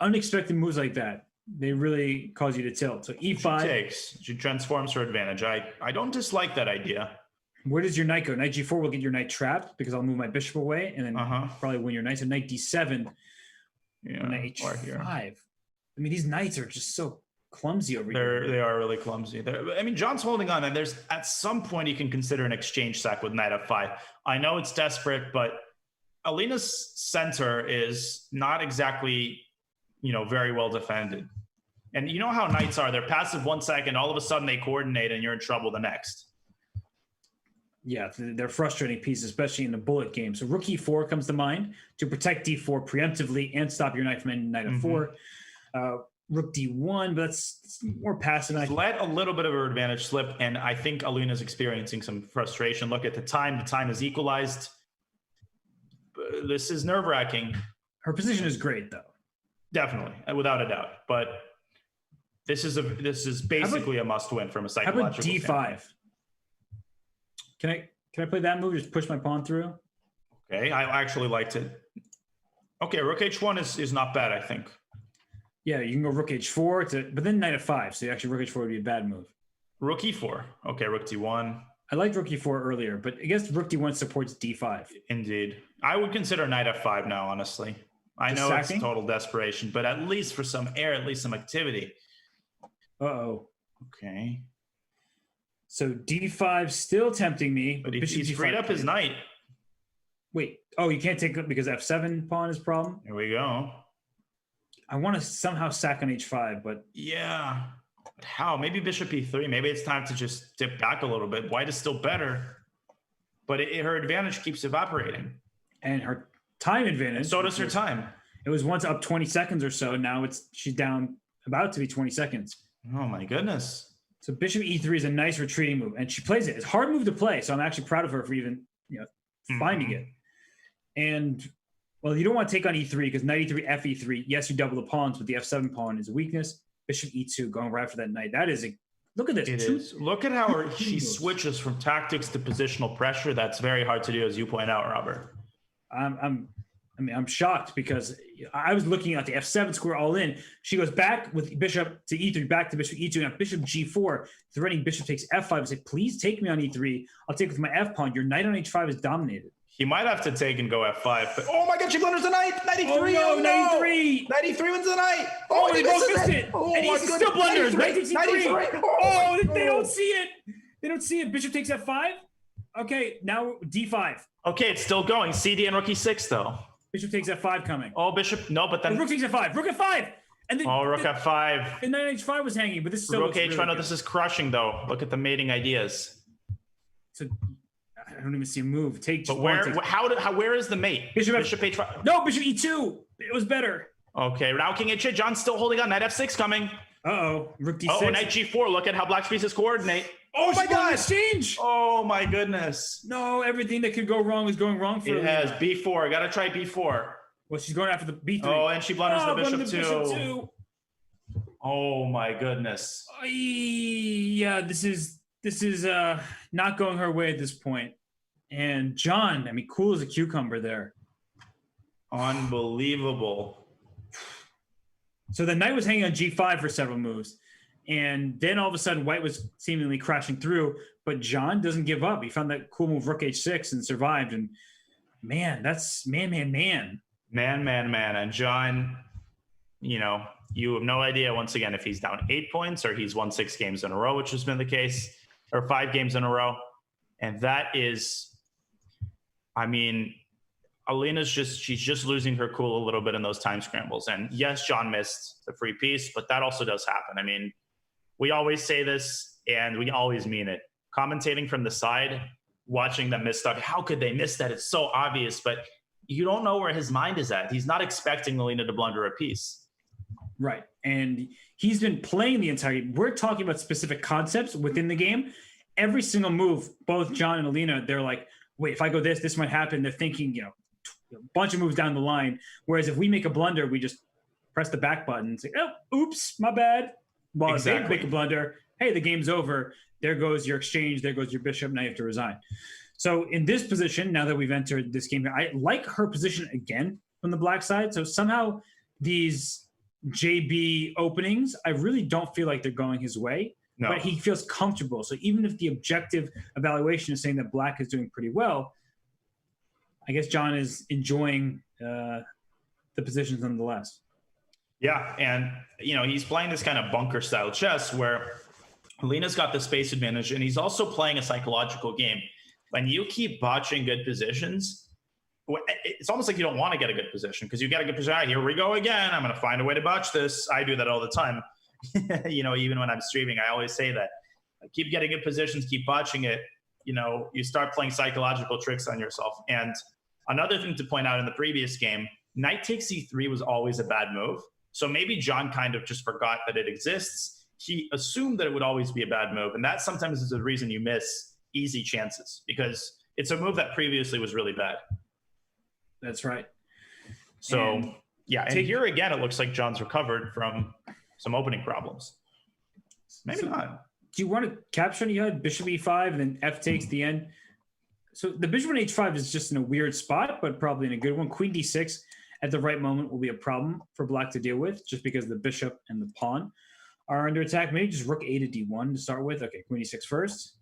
unexpected moves like that, they really cause you to tilt. So e5. She transforms her advantage. I don't dislike that idea. Where does your knight go? Knight g4 will get your knight trapped because I'll move my bishop away and then probably win your knight. So knight d7, knight h5. I mean, these knights are just so clumsy over here. They are really clumsy. John's holding on, and there's at some point you can consider an exchange sack with knight f5. I know it's desperate, but Alina's center is not exactly, very well defended. And you know how knights are. They're passive 1 second, all of a sudden they coordinate and you're in trouble the next. Yeah, they're frustrating pieces, especially in the bullet game. So rook e4 comes to mind to protect d4 preemptively and stop your knight from ending knight f4. rook d1, but that's more passive. Let a little bit of her advantage slip, and I think Alina's experiencing some frustration. Look at the time. The time is equalized. This is nerve-wracking. Her position is great, though. Definitely, without a doubt. But this is basically a must-win from a psychological standpoint. How about d5? Can I play that move? Just push my pawn through? Okay, I actually liked it. Okay, rook h1 is not bad, I think. Yeah, you can go rook h4, but then knight f5. So actually rook h4 would be a bad move. Rook e4. Okay, rook d1. I liked rook e4 earlier, but I guess rook d1 supports d5. Indeed. I would consider knight f5 now, honestly. I know it's total desperation, but at least for some air, at least some activity. Uh-oh. Okay. So d5 still tempting me. But he's freed up his knight. Wait. Oh, you can't take it because f7 pawn is a problem? Here we go. I want to somehow sack on h5, but... Yeah. But how? Maybe bishop e3. Maybe it's time to just dip back a little bit. White is still better. But her advantage keeps evaporating. And her time advantage... So does her time. It was once up 20 seconds or so. Now she's down about to be 20 seconds. Oh, my goodness. So bishop e3 is a nice retreating move. And she plays it. It's a hard move to play. So I'm actually proud of her for even finding it. And... Well, you don't want to take on e3 because knight e3, fe3. Yes, you double the pawns, but the f7 pawn is a weakness. Bishop e2 going right for that knight. That is a look at this. It is. Look at how she switches from tactics to positional pressure. That's very hard to do, as you point out, Robert. I'm shocked because I was looking at the f7 square all in. She goes back with bishop to e3, back to bishop e2. Now bishop g4, threatening bishop takes f5. I say, please take me on e3. I'll take with my f pawn. Your knight on h5 is dominated. He might have to take and go f5, but oh my god, she blunders the knight! 93! Oh, no, 93! 93 wins the knight! Oh, they both missed it! Oh, and he still blunders! 93! Oh, they don't see it! They don't see it. Bishop takes f5? Okay, now d5. Okay, it's still going. CD and rook e6, though. Bishop takes f5 coming. Oh, bishop, no, but then... rook takes f5! Rook f5! And then, rook f5. And knight h5 was hanging, but this still rook h5, no, this is crushing, though. Look at the mating ideas. So... I don't even see a move. But where is the mate? Bishop h5. No, bishop e2. It was better. Okay, now king h8. John's still holding on. Knight f6 coming. Uh-oh. Rook d6. Oh, knight g4. Look at how black's pieces coordinate. Oh my god. Exchange. Oh my goodness. No, everything that could go wrong is going wrong for her. It has b4. Gotta try b4. Well, she's going after the b3. Oh, and she blunders the bishop too. Oh my goodness. Yeah, this is not going her way at this point. And John, I mean, cool as a cucumber there. Unbelievable. So the knight was hanging on g5 for several moves. And then all of a sudden, white was seemingly crashing through. But John doesn't give up. He found that cool move, rook h6, and survived. And man, that's man. And John, you have no idea, once again, if he's down 8 points or he's won 6 games in a row, which has been the case, or 5 games in a row. And that is... I mean, Alina's she's just losing her cool a little bit in those time scrambles. And yes, John missed the free piece, but that also does happen. I mean, we always say this and we always mean it. Commentating from the side, watching them miss stuff, how could they miss that? It's so obvious, but you don't know where his mind is at. He's not expecting Alina to blunder a piece. Right. And he's been playing the entire game. We're talking about specific concepts within the game. Every single move, both John and Alina, they're like, wait, if I go this might happen. They're thinking, a bunch of moves down the line. Whereas if we make a blunder, we just press the back button and say, oh, oops, my bad. While if they make a blunder, hey, the game's over. There goes your exchange. There goes your bishop. Now you have to resign. So in this position, now that we've entered this game, I like her position again from the black side. So somehow these JB openings, I really don't feel like they're going his way. No. But he feels comfortable. So even if the objective evaluation is saying that black is doing pretty well, I guess John is enjoying the positions nonetheless. Yeah, and he's playing this kind of bunker style chess where Alina's got the space advantage, and he's also playing a psychological game. When you keep botching good positions, it's almost like you don't want to get a good position because you get a good position. Here we go again. I'm going to find a way to botch this. I do that all the time. Even when I'm streaming, I always say that. Keep getting good positions, keep botching it. You start playing psychological tricks on yourself. And another thing to point out in the previous game, knight takes e3 was always a bad move So maybe John kind of just forgot that it exists. He assumed that it would always be a bad move. And that sometimes is the reason you miss easy chances, because it's a move that previously was really bad. That's right. So, and here again, it looks like John's recovered from some opening problems. Maybe not. Do you want to capture any HUD? Bishop e5, and then f takes the end. So the bishop on h5 is just in a weird spot, but probably in a good one. Queen d6 at the right moment will be a problem for black to deal with, just because the bishop and the pawn are under attack. Maybe just rook a to d1 to start with. Okay, queen e6 first.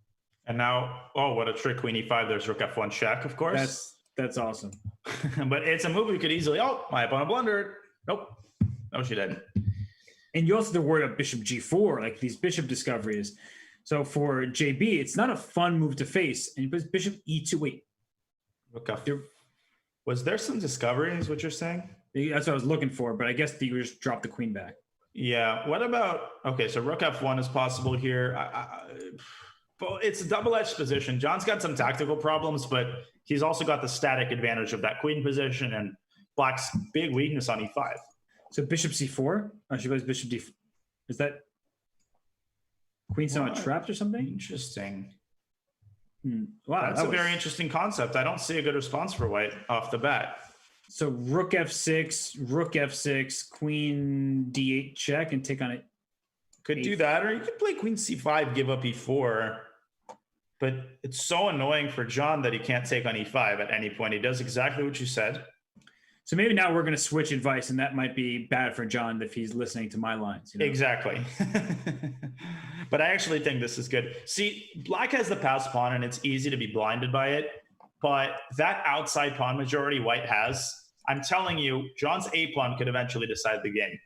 And now, oh, what a trick, queen e5. There's rook f1 check, of course. That's awesome. But it's a move you could easily, my opponent blundered. Nope. No, she didn't. And you also have to worry about bishop g4, like these bishop discoveries. So for JB, it's not a fun move to face. And he plays bishop e2. Wait. Was there some discovery, is what you're saying? That's what I was looking for, but I guess you just drop the queen back. Yeah. What about, okay, so rook f1 is possible here. But it's a double-edged position. John's got some tactical problems, but he's also got the static advantage of that queen position and black's big weakness on e5. So bishop c4? Oh, she plays bishop d4. Is that queen somehow trapped or something? Interesting. Wow, that's a very interesting concept. I don't see a good response for white off the bat. So rook f6, queen d8 check and take on it. Could do that, or you could play queen c5, give up e4. But it's so annoying for John that he can't take on e5 at any point. He does exactly what you said. So maybe now we're going to switch advice, and that might be bad for John if he's listening to my lines. You know? Exactly. But I actually think this is good. See, black has the passed pawn, and it's easy to be blinded by it. But that outside pawn majority white has, I'm telling you, John's a pawn could eventually decide the game.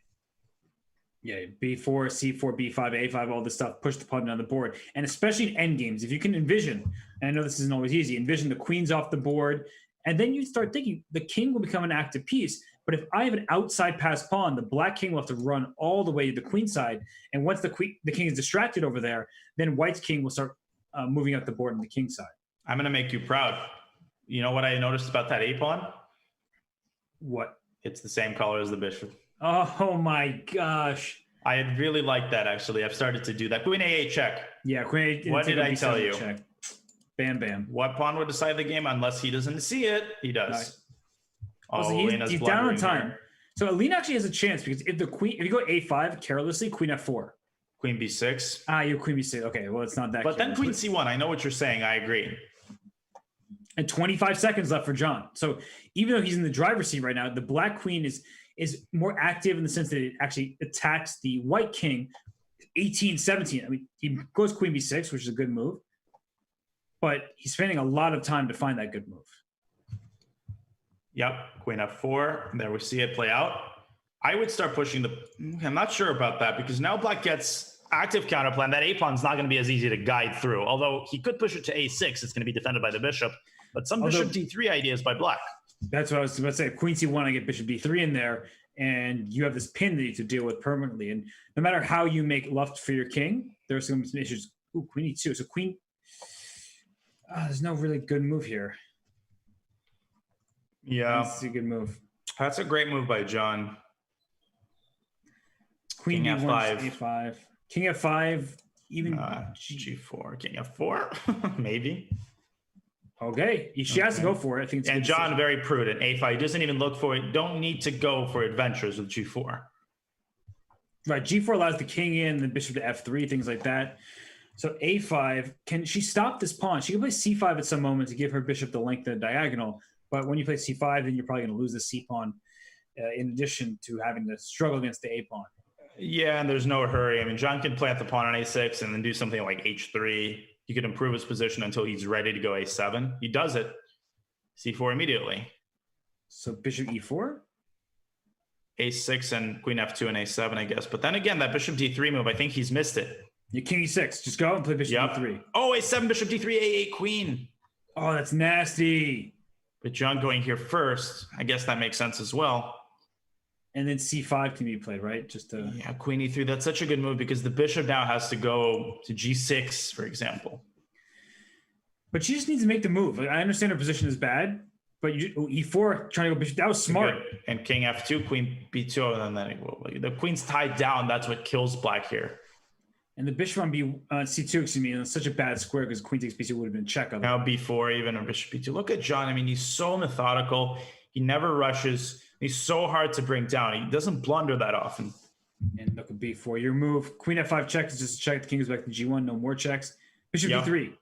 Yeah, b4, c4, b5, a5, all this stuff, push the pawn down the board. And especially in endgames, if you can envision, and I know this isn't always easy, envision the queen's off the board, and then you start thinking the king will become an active piece. But if I have an outside passed pawn, the black king will have to run all the way to the queen side. And once the king is distracted over there, then white's king will start moving up the board on the king side. I'm going to make you proud. You know what I noticed about that a pawn? What? It's the same color as the bishop. Oh my gosh. I had really liked that, actually. I've started to do that. Queen a8 check. Yeah, queen a8. What did I tell you? Check. Bam, bam. What pawn would decide the game unless he doesn't see it? He does. Right. Also, he's down on time. Here. So Alina actually has a chance because if you go a5 carelessly, queen f4. Queen b6. You queen b6. Okay, well, it's not that. But then queen c1. I know what you're saying. I agree. And 25 seconds left for John. So even though he's in the driver's seat right now, the black queen is more active in the sense that it actually attacks the white king 18, 17. I mean, he goes queen b6, which is a good move. But he's spending a lot of time to find that good move. Yep, queen f4. There we see it play out. I would start pushing I'm not sure about that because now black gets active counterplan. That a-pawn's not going to be as easy to guide through. Although he could push it to a6. It's going to be defended by the bishop. But some bishop d3 ideas by black. That's what I was about to say. Queen c1, I get bishop d3 in there. And you have this pin that you have to deal with permanently. And no matter how you make luft for your king, there's going to be some issues. Ooh, queen e2. So queen... there's no really good move here. Yeah. That's a good move. That's a great move by John. Queen king f5. A5. King f5. Even g4. King f4. Maybe. Okay. She has to go for it. I think it's and John, decision. Very prudent. A5. He doesn't even look for it. Don't need to go for adventures with g4. Right. G4 allows the king in, the bishop to f3, things like that. So a5, can she stop this pawn? She can play c5 at some moment to give her bishop the length of the diagonal. But when you play c5, then you're probably going to lose the c pawn in addition to having to struggle against the a pawn. Yeah, and there's no hurry. I mean, John can plant the pawn on a6 and then do something like h3. He could improve his position until he's ready to go a7. He does it. c4 immediately. So bishop e4? a6 and queen f2 and a7, I guess. But then again, that bishop d3 move, I think he's missed it. You king e6. Just go and play bishop d3. Oh, a7, bishop d3, a8, queen. Oh, that's nasty. But John going here first, I guess that makes sense as well. And then c5 can be played, right? Yeah, queen e3. That's such a good move because the bishop now has to go to g6, for example. But she just needs to make the move. I understand her position is bad, But e4 trying to go bishop. That was smart. Good. And king f2, queen b2, and then the queen's tied down. That's what kills black here. And the bishop on c2, excuse me, is such a bad square because queen takes b2 would have been check. Now b4 even, or bishop b2. Look at John. I mean, he's so methodical. He never rushes. He's so hard to bring down. He doesn't blunder that often. And look at b4. Your move, queen f5 check is just a check. The king goes back to g1. No more checks. Bishop b3.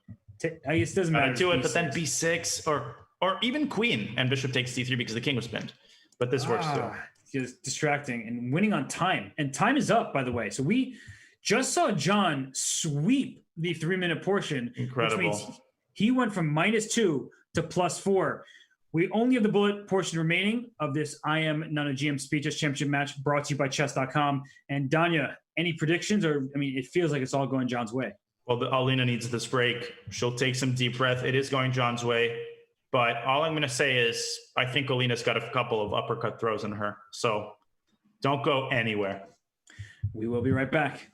I guess it doesn't matter. Do it, but then b6 or even queen, and bishop takes d3 because the king was pinned. But this works too. Just distracting and winning on time. And time is up, by the way. So we just saw John sweep the 3-minute portion. Incredible. Which means he went from -2 to +4. We only have the bullet portion remaining of this IM GM Speeches Championship match brought to you by Chess.com. And Danya, any predictions? Or, I mean, it feels like it's all going John's way. Well, Alina needs this break. She'll take some deep breath. It is going John's way. But all I'm going to say is I think Alina's got a couple of uppercut throws in her. So don't go anywhere. We will be right back.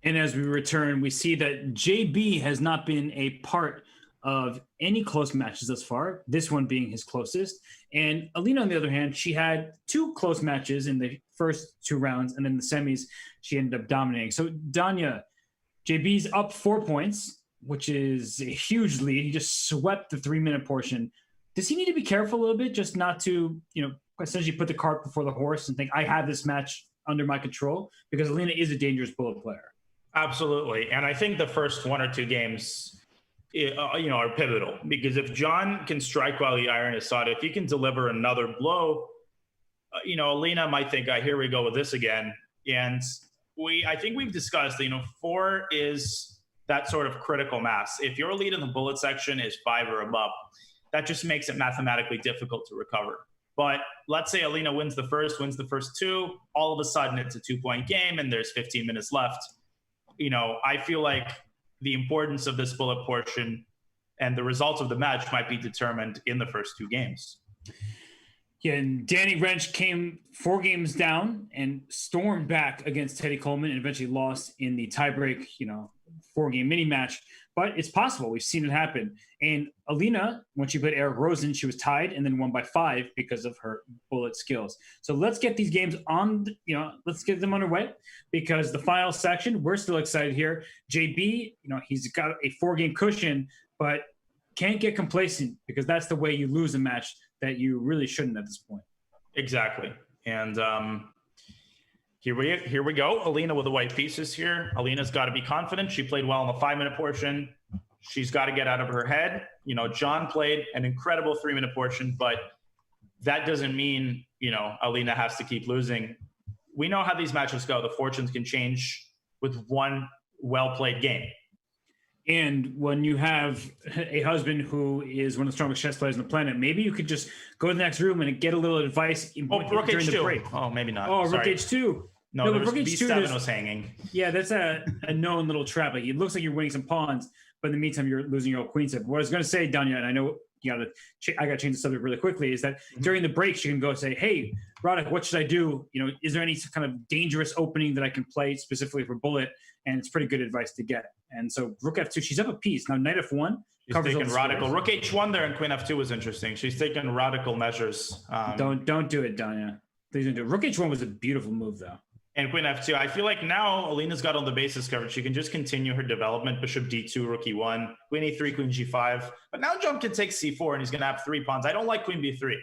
And as we return, we see that JB has not been a part of any close matches thus far, this one being his closest. And Alina, on the other hand, she had 2 close matches in the first 2 rounds, and then the semis, she ended up dominating. So, Danya, JB's up 4 points, which is a huge lead. He just swept the 3-minute portion. Does he need to be careful a little bit, just not to, essentially put the cart before the horse and think, I have this match under my control? Because Alina is a dangerous bullet player. Absolutely. And I think the first 1 or 2 games, are pivotal, because if John can strike while the iron is hot, if he can deliver another blow, Alina might think, here we go with this again. And I think we've discussed, 4 is that sort of critical mass. If your lead in the bullet section is 5 or above, that just makes it mathematically difficult to recover. But let's say Alina wins the first 2, all of a sudden it's a 2-point game and there's 15 minutes left. I feel like the importance of this bullet portion and the results of the match might be determined in the first 2 games. Yeah, and Danny Wrench came 4 games down and stormed back against Teddy Coleman and eventually lost in the tiebreak, 4-game mini match. But it's possible. We've seen it happen. And Alina, when she played Eric Rosen, she was tied and then won by 5 because of her bullet skills. So let's get these games on, let's get them underway, because the final section, we're still excited here. JB, he's got a 4-game cushion, but can't get complacent, because that's the way you lose a match that you really shouldn't at this point. Exactly. And here we go. Alina with the white pieces here. Alina's got to be confident. She played well in the 5-minute portion. She's got to get out of her head. John played an incredible 3-minute portion, but that doesn't mean, Alina has to keep losing. We know how these matches go. The fortunes can change with one well-played game. And when you have a husband who is one of the strongest chess players on the planet, maybe you could just go to the next room and get a little advice during the break. Oh, maybe not. Oh, Rook H2. No, but Rook H2 was hanging. Yeah, that's a known little trap. Like, it looks like you're winning some pawns, but in the meantime, you're losing your old queen set. What I was going to say, Danya, and I know I got to change the subject really quickly, is that during the breaks, you can go say, hey, Roddick, what should I do? Is there any kind of dangerous opening that I can play specifically for bullet? And it's pretty good advice to get. And so Rook F2, she's up a piece. Now, Knight F1. She's taking radical. Rook H1 there and Queen F2 was interesting. She's taking radical measures. Don't do it, Danya. Please don't do it. Rook H1 was a beautiful move, though. And Queen F2. I feel like now Alina's got all the bases covered. She can just continue her development. Bishop D2, Rook E1, Queen E3, Queen G5. But now John can take C4 and he's going to have 3 pawns. I don't like Queen B3.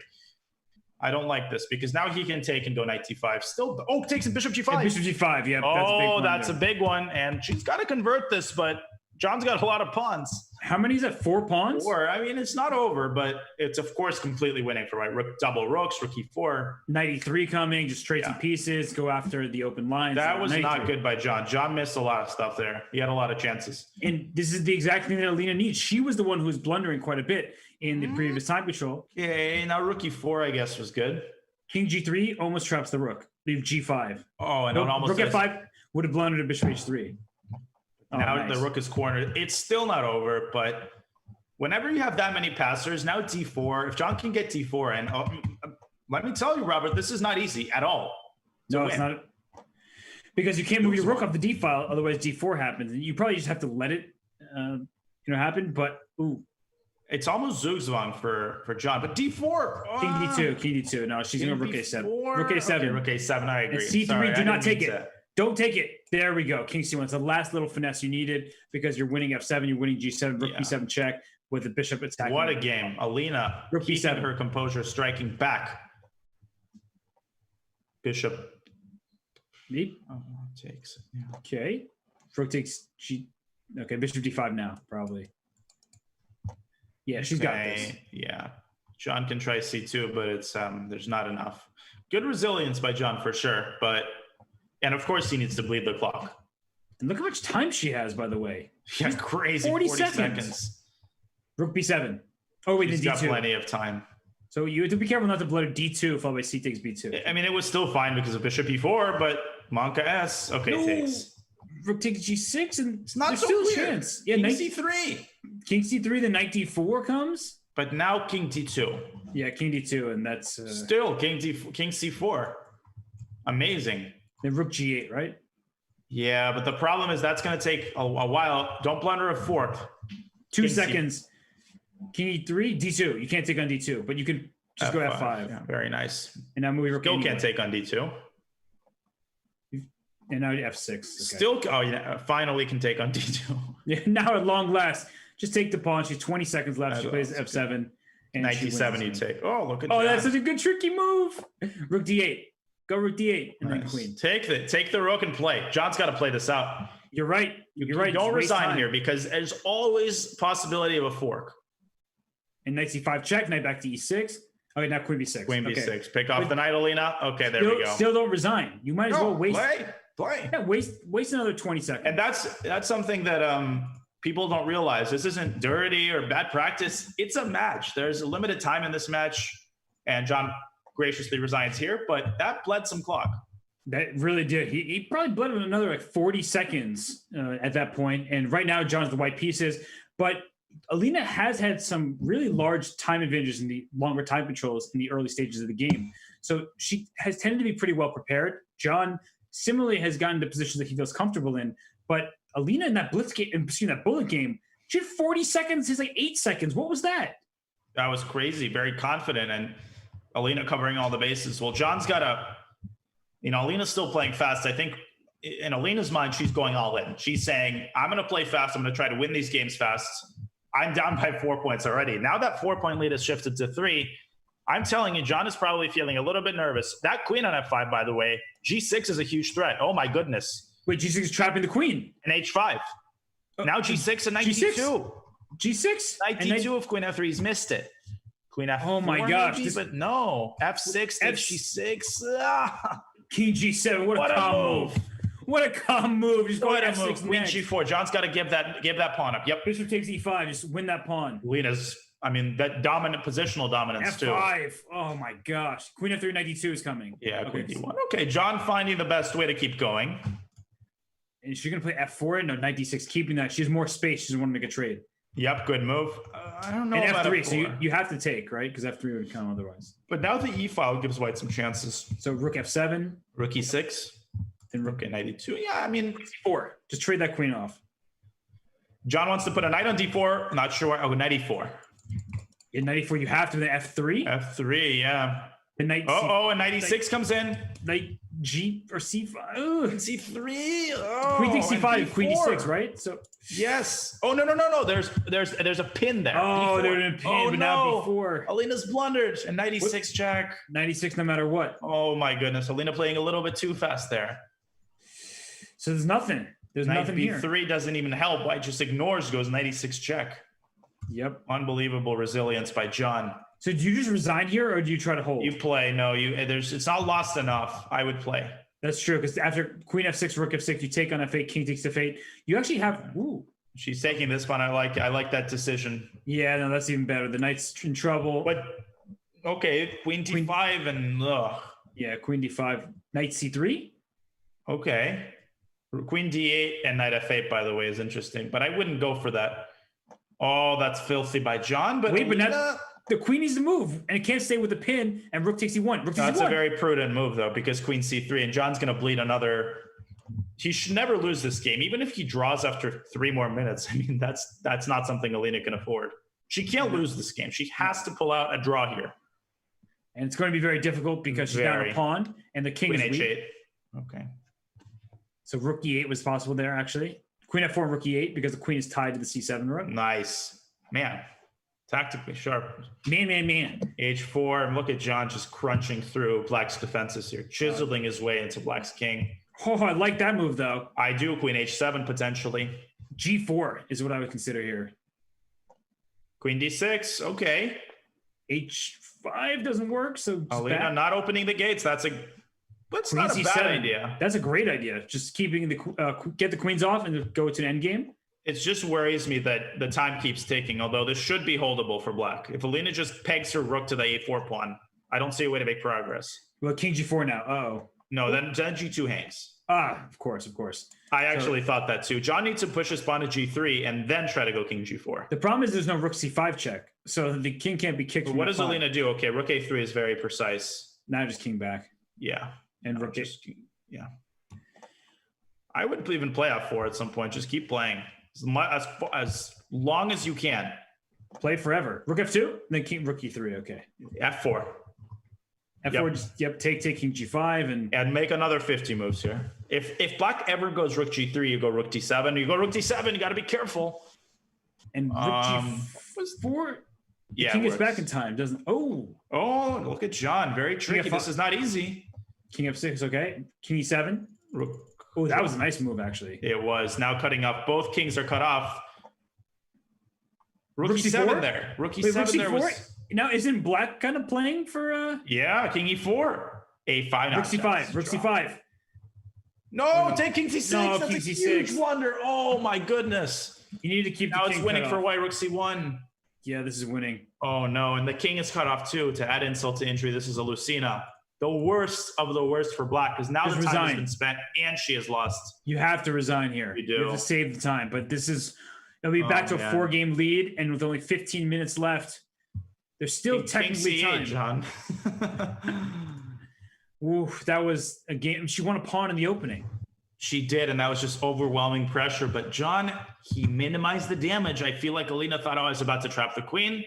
I don't like this, because now he can take and go Knight T5. Still, takes in Bishop G5. Yeah, Bishop G5, yeah. That's a big one. And she's got to convert this, but John's got a lot of pawns. How many is that? 4 pawns? 4. I mean, it's not over, but it's, of course, completely winning for Rook, double rooks, Rook E4. Knight E3 coming, just trade some pieces, go after the open lines. That was not good by John. John missed a lot of stuff there. He had a lot of chances. And this is the exact thing that Alina needs. She was the one who was blundering quite a bit in the previous time control. Yeah, now Rook E4, I guess, was good. King G3 almost traps the rook. Leave G5. Oh, and almost Rook F5 would have blundered to Bishop H3. Now nice. The rook is cornered. It's still not over, but whenever you have that many passers, now D4, if John can get D4 in, let me tell you, Robert, this is not easy at all. No, it's not. Because you can't move your rook off the D file, otherwise D4 happens. And you probably just have to let it happen, but ooh. It's almost Zugzwang for John, but D4. King D2, King D2. No, she's going to Rook A7. Rook A7. Okay, Rook A7, I agree. And C3, do not take it. Don't take it. There we go. King C1. It's the last little finesse you needed, because you're winning F7, you're winning G7, Rook B7 check with the bishop attacking. What a game. Alina Rook keeping B7. her composure, striking back. Bishop. Neat. Oh, takes. Yeah. Okay. Rook takes G. Okay, Bishop D5 now, probably. Yeah, she's got this. Yeah. John can try C2, but it's there's not enough. Good resilience by John for sure, and of course he needs to bleed the clock. And look how much time she has, by the way. Yeah, crazy. 40 seconds. Rook B7. Oh, wait, She's then got D2. plenty of time. So you have to be careful not to blood D2 followed by C takes B2. I mean, it was still fine because of Bishop E4, but Monka S. Okay, no. takes. Rook takes G6, and it's not there's so still clear. a chance. Yeah, King Knight C3. King C3, then Knight D4 comes. But now King D2. Yeah, King D2, and that's still King C4. Amazing. Then Rook G8, right? Yeah, but the problem is that's going to take a while. Don't blunder a fork. 2 seconds. King E3, D2. You can't take on D2, but you can just go F5. Yeah, very nice. And now move Still can't take on D2. And now F6. Okay. Still, oh yeah, finally can take on D2. Yeah, now at long last, just take the pawn. She's 20 seconds left. She plays F7. And 97 you take. Oh, look at that. Oh, that's such a good tricky move. Rook D8. Go rook D8 and then queen. Take the rook and play. John's got to play this out. You're right. You're right. Don't resign here because there's always possibility of a fork. And knight C5 check. Knight back to E6. Okay, now queen B6. Queen B6. Pick off the knight, Alina. Okay, there we go. Still don't resign. You might as well waste. Play. Yeah, waste another 20 seconds. And that's something that people don't realize. This isn't dirty or bad practice. It's a match. There's a limited time in this match, and John graciously resigns here, but that bled some clock. That really did. He probably bled another like 40 seconds at that point. And right now, John's the white pieces. But Alina has had some really large time advantages in the longer time controls in the early stages of the game. So she has tended to be pretty well prepared. John similarly has gotten to positions that he feels comfortable in. But Alina in that Blitz game, that bullet game, she had 40 seconds. He's like 8 seconds. What was that? That was crazy. Very confident. And Alina covering all the bases. Well, John's got Alina's still playing fast. I think in Alina's mind, she's going all in. She's saying, I'm going to play fast. I'm going to try to win these games fast. I'm down by 4 points already. Now that 4-point lead has shifted to 3, I'm telling you, John is probably feeling a little bit nervous. That queen on F5, by the way, G6 is a huge threat. Oh my goodness. Wait, G6 is trapping the queen. And H5. Now G6 and knight D2. G6? Knight D2 of queen F3. He's missed it. Queen F4. Oh my gosh. Maybe, but no. F6, G6. King G7. What a calm move. What a calm move. Just go ahead F6 Queen G4. John's got to give that pawn up. Yep. Bishop takes E5. Just win that pawn. Alina's, that dominant positional dominance F5. too. F5. Oh my gosh. Queen F3, knight D2 is coming. Yeah, Queen D1. Okay, John finding the best way to keep going. And she's going to play F4? No, knight D6, keeping that. She has more space. She doesn't want to make a trade. Yep, good move. I don't know and about F3, F4. so you have to take, right? Because F3 would come otherwise. But now the E file gives white some chances. So rook F7. Rook E6. Then rook at knight E2. Yeah, C4. Just trade that queen off. John wants to put a knight on D4. Not sure. Oh, knight E4. In knight E4, you have to. Then F3. F3, yeah. The knight. And knight E6 comes in. Knight G or C5. C3. Oh, queen takes C5. Queen D6, right? So yes. Oh no. There's a pin there. Oh, there's a pin. But now B4. Alina's blundered and knight E6 check. Knight E6, no matter what. Oh my goodness, Alina playing a little bit too fast there. So there's nothing. There's nothing here. B3 doesn't even help. White just ignores. Goes knight E6 check. Yep. Unbelievable resilience by John. So do you just resign here, or do you try to hold? You play. No, it's not lost enough. I would play. That's true, because after queen F6, rook F6, you take on F8, king takes F8. You actually have. Ooh. She's taking this one. I like that decision. Yeah, no, that's even better. The knight's in trouble. But okay, queen D5 and ugh. Yeah, queen D5, knight C3. Okay, queen D8 and knight F8. By the way, is interesting, but I wouldn't go for that. Oh, that's filthy by John. But wait, but now the queen needs to move, and it can't stay with the pin. And rook takes E1. Rook takes That's E1. a very prudent move, though, because queen C3, and John's going to bleed another. He should never lose this game, even if he draws after 3 more minutes. That's not something Alina can afford. She can't lose this game. She has to pull out a draw here. And it's going to be very difficult because she's down a pawn, and the king queen is H8. weak. Okay. So rook E8 was possible there, actually. Queen F4, rook E8, because the queen is tied to the C7 rook. Nice. Man, tactically sharp. Man. H4, and look at John just crunching through Black's defenses here, chiseling his way into Black's king. Oh, I like that move, though. I do. Queen H7, potentially. G4 is what I would consider here. Queen D6, okay. H5 doesn't work, so Alina not opening the gates. That's not a bad idea. That's a great idea. Just keeping get the queens off and go to an endgame. It just worries me that the time keeps ticking, although this should be holdable for Black. If Alina just pegs her rook to the A4 pawn, I don't see a way to make progress. Well, king G4 now. Uh-oh. No, then G2 hangs. Of course. I actually thought that too. John needs to push his pawn to G3 and then try to go king G4. The problem is there's no rook C5 check, so the king can't be kicked. What does Alina do? Okay, rook A3 is very precise. Now just king back. Yeah. And rook just, yeah. I would even play f4 at some point. Just keep playing as long as you can. Play forever. Rook f2, then king rook e3. Okay. f4. F4. Yep. Take king g5 and make another 50 moves here. If black ever goes rook g3, you go rook d7. You go rook d7. You got to be careful. And rook g4. Yeah, king gets back in time, doesn't? Oh, look at John. Very tricky. This is not easy. King f6. Okay. King e7. Rook. Oh, that was a nice move, actually. It was. Now cutting off. Both kings are cut off. Rook e7 there. Rook e7 there was. Now, isn't black kind of playing for? Yeah, king e4. a5. Rook c5. Rook c5. No, take king c6. No, that's king a c6. huge blunder. Oh my goodness. You need to keep. Now the it's king winning cut for off. white. Rook c1. Yeah, this is winning. Oh no, and the king is cut off too. To add insult to injury, this is a Lucina. The worst of the worst for black, because now Just the time resign. has been spent and she has lost. You have to resign here. You do. You have to save the time. But this is, it'll be back to a 4-game lead, and with only 15 minutes left, there's still technically time. John. Oof, that was a game. She won a pawn in the opening. She did, and that was just overwhelming pressure. But John, he minimized the damage. I feel like Alina thought I was about to trap the queen.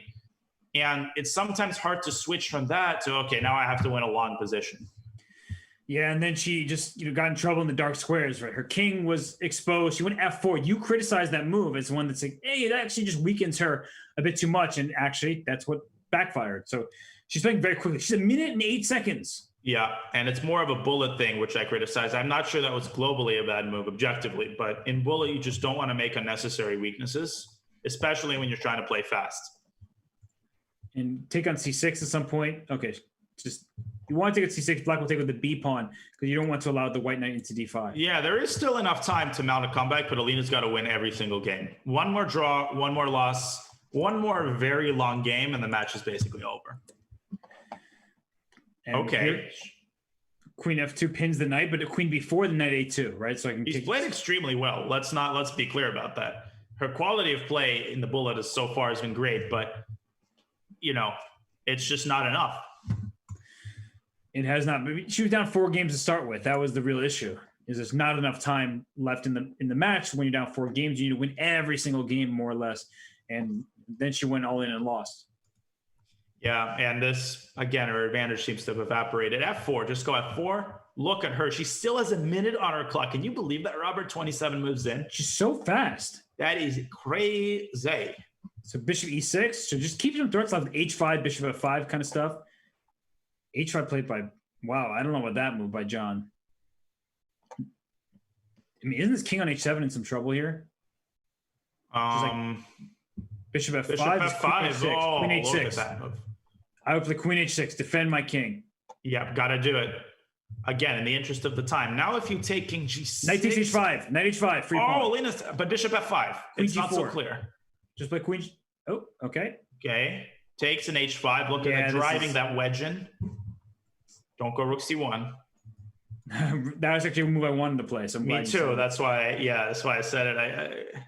And it's sometimes hard to switch from that to, okay, now I have to win a long position. Yeah, and then she just got in trouble in the dark squares, right? Her king was exposed. She went f4. You criticized that move as one that's like, hey, it actually just weakens her a bit too much. And actually, that's what backfired. So she's playing very quickly. She's 1 minute and 8 seconds. Yeah, and it's more of a bullet thing, which I criticize. I'm not sure that was globally a bad move objectively, but in bullet, you just don't want to make unnecessary weaknesses, especially when you're trying to play fast. And take on c6 at some point. Okay, just you want to take at c6. Black will take with the b pawn because you don't want to allow the white knight into d5. Yeah, there is still enough time to mount a comeback, but Alina's got to win every single game. One more draw, one more loss, one more very long game, and the match is basically over. And okay. Here, queen f2 pins the knight, but queen b4, the knight a2, right? So I can. He's played extremely well. Let's be clear about that. Her quality of play in the bullet is so far has been great, but it's just not enough. It has not. She was down 4 games to start with. That was the real issue. Is there's not enough time left in the match. When you're down 4 games, you need to win every single game more or less. And then she went all in and lost. Yeah, and this again, her advantage seems to have evaporated. F4, just go F4. Look at her. She still has a minute on her clock. Can you believe that, Robert? 27 moves in. She's so fast. That is crazy. So bishop e6. So just keep some threats left. H5, bishop f5 kind of stuff. H5 played by, wow, I don't know about that move by John. I mean, isn't this king on h7 in some trouble here? Bishop f5. Bishop f5. Queen h6. Look at that move. I would play queen h6, defend my king. Yep, got to do it. Again, in the interest of the time. Now if you take king g6. Knight takes h5. Knight h5. Free pawn. Alina's, but bishop f5. Queen it's g4. Not so clear. Just play queen. Oh, okay. Okay. Takes an h5. Look at driving that wedge in. Don't go rook c1. That was actually a move I wanted to play. So me too. That's why I said it.